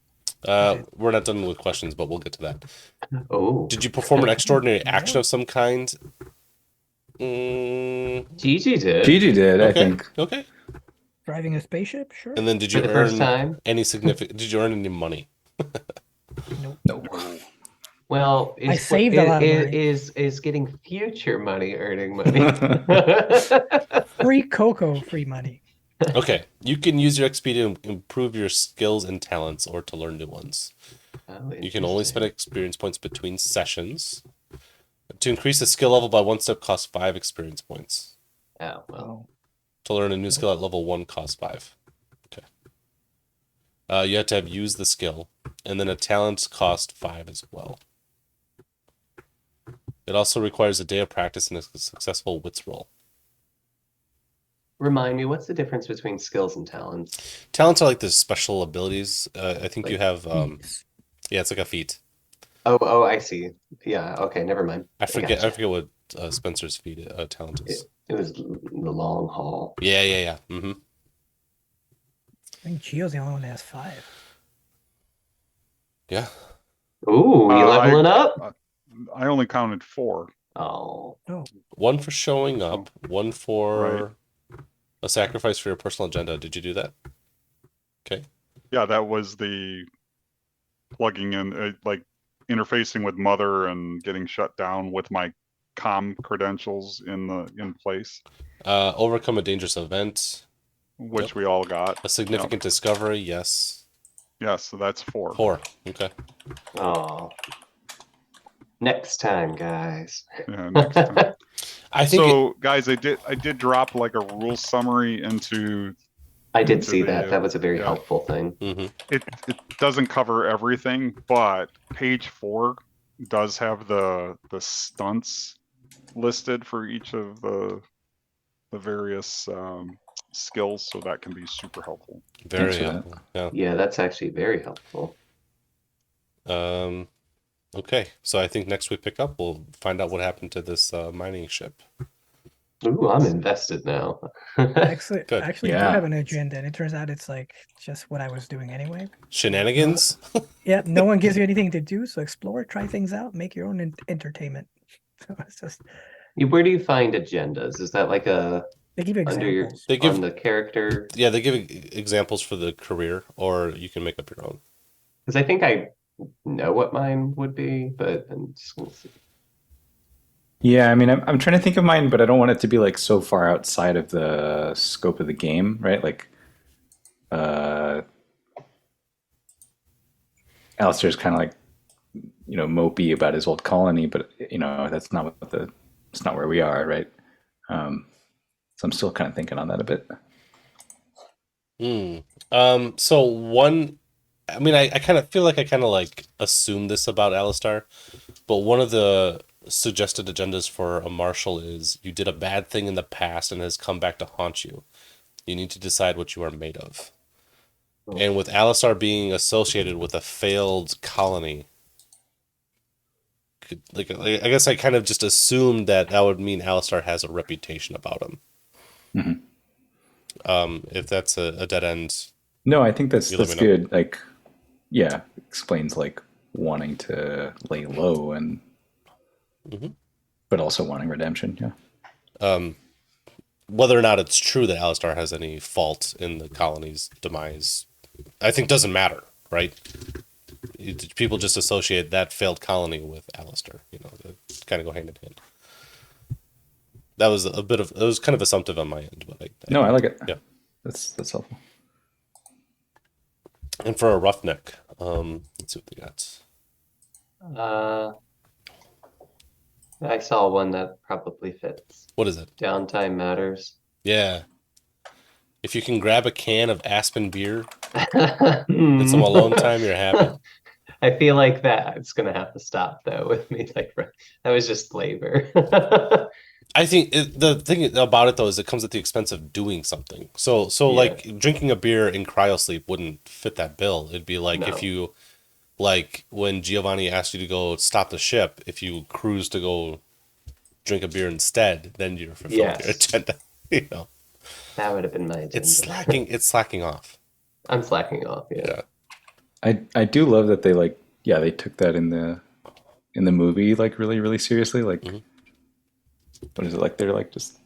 We're not done with questions, but we'll get to that. Oh, Did you perform an extraordinary action of some kind? Gigi did. Gigi did, I Okay. think. Okay. Driving a spaceship? Sure. And then did For you the first earn time. any significant? Did you earn any money? Nope. No. Well, I saved a lot of money. Is getting future money earning money? Free cocoa, free money. Okay. You can use your XP to improve your skills and talents, or to learn new ones. Oh, You can only interesting. spend experience points between sessions. To increase the skill level by 1 step costs 5 experience points. Oh, well. To learn a new skill at level 1 costs 5. Okay. You have to have used the skill, and then a talent cost 5 as well. It also requires a day of practice and a successful wits roll. Remind me, what's the difference between skills and talents? Talents are like the special abilities. I think you have Feats. yeah, it's like a feat. Oh, I see. Yeah, okay, never mind. I forget gotcha. what Spencer's feat talent is. It was the long haul. Yeah. Mm-hmm. I think Gio's the only one that has 5. Yeah. Ooh, you leveling up? I only counted 4. Oh, 1 for showing up, 1 for Right. a sacrifice for your personal agenda. Did you do that? Okay. Yeah, that was the plugging in, like interfacing with Mother and getting shut down with my comm credentials in place, Overcome a dangerous event. which Yep. we all got. A significant discovery. Yes. Yeah, so that's 4. 4. Okay. oh. Next time, guys. Yeah, next time. I think So, guys, I did drop like a rule summary into. I did into see the, that. That was a very yeah. helpful thing. Mhm. It doesn't cover everything, but page 4 does have the stunts listed for each of the various skills, so that can be super helpful. very Thanks for that. helpful. Yeah. Yeah, that's actually very helpful. Okay, so I think next we pick up, we'll find out what happened to this mining ship. Ooh, I'm invested now. Actually, Good. I do Yeah. have an agenda, and it turns out it's like just what I was doing anyway. Shenanigans? Yeah, no one gives you anything to do, so explore, try things out, make your own entertainment. So it's just Where do you find agendas? Is that like a they give you under your examples. They give on the character? Yeah, they give examples for the career, or you can make up your own. Because I think I know what mine would be, but I'm just gonna see. Yeah, I mean, I'm trying to think of mine, but I don't want it to be like so far outside of the scope of the game, right? Like, Alistair's kind of like, mopey about his old colony, but that's not it's not where we are, right? So I'm still kind of thinking on that a bit. So one, I mean, I kind of feel like I kind of like assumed this about Alistar, but one of the suggested agendas for a marshal is you did a bad thing in the past and has come back to haunt you. You need to decide what you are made of. And with Alistar being associated with a failed colony, I guess I kind of just assumed that would mean Alistar has a reputation about him. Mm-hmm. If that's a dead end. No, I think that's You let me know. good. Like, yeah, explains like wanting to lay low and, but also wanting redemption. Yeah. Whether or not it's true that Alistar has any fault in the colony's demise, I think doesn't matter, right? People just associate that failed colony with Alistar. They kind of go hand in hand. That was it was kind of assumptive on my end, but No, I like it. Yeah. That's helpful. And for a roughneck, let's see what they got. I saw one that probably fits. What is it? Downtime matters. Yeah. If you can grab a can of Aspen beer and some alone time, you're happy. I feel like that it's gonna have to stop though with me. Like that was just flavor. I think the thing about it though is it comes at the expense of doing something. So Yeah. like drinking a beer in cryosleep wouldn't fit that bill. It'd be like if No. you, like when Giovanni asked you to go stop the ship, if you cruise to go drink a beer instead, then you're fulfilling your Yes. agenda. You know, That would have been my agenda. it's slacking. It's slacking off. I'm slacking off. Yeah. Yeah. I do love that they like they took that in the movie like really really seriously. Like what is it like? They're like just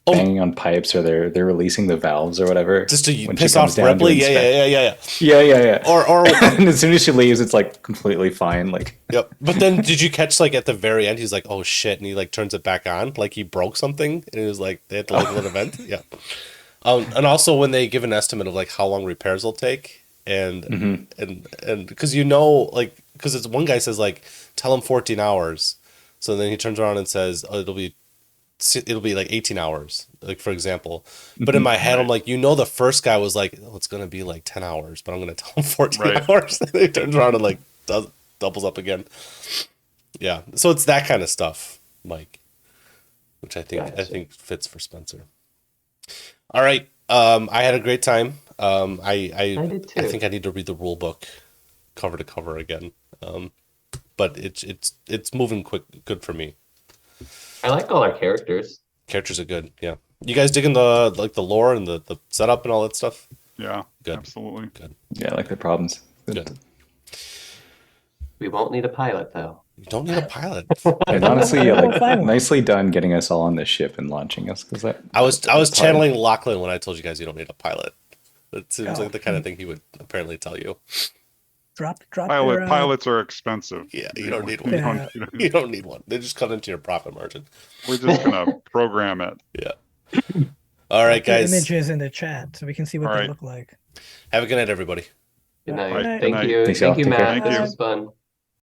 Oh. banging on pipes, or they're releasing the valves or whatever. Just to when she piss comes off down to Ripley. inspect. Yeah. Or And as soon as she leaves, it's like completely fine. Like yep. But then did you catch like at the very end? He's like, "Oh shit!" and he like turns it back on, like he broke something, and it was like they had to like let a vent. Yeah. And also when they give an estimate of like how long repairs will take, and because like because it's one guy says like tell him 14 hours, so then he turns around and says it'll be like 18 hours, like for example. But in my head, I'm like, the first guy was like, oh, it's gonna be like 10 hours, but I'm gonna tell him 14 hours. And he turns around and like doubles up again. Yeah, so it's that kind of stuff, Mike, which I think fits for Spencer. All right, I had a great time. I did too. I think I need to read the rule book cover to cover again. But it's moving good for me. I like all our characters. Characters are good. Yeah, you guys digging the lore and the setup and all that stuff? Yeah, Good. absolutely. Good. I like the problems. Good. We won't need a pilot though. You don't need a pilot. And honestly, We'll find one. nicely done getting us all on this ship and launching us, because I was channeling Lachlan when I told you guys you don't need a pilot. It seems Oh. like the kind of thing he would apparently tell you. Drop your, Pilots are expensive. Yeah, you don't need one. Yeah. You don't need one. They just cut into your profit margin. We're just gonna program it. Yeah. All right, your guys. images in the chat so we can see what All they right. look like. Have a good night, everybody. Good night. Right, good Thank night. you. Thanks, Thank y'all. you, Take care. Matt. Thank This you. was fun.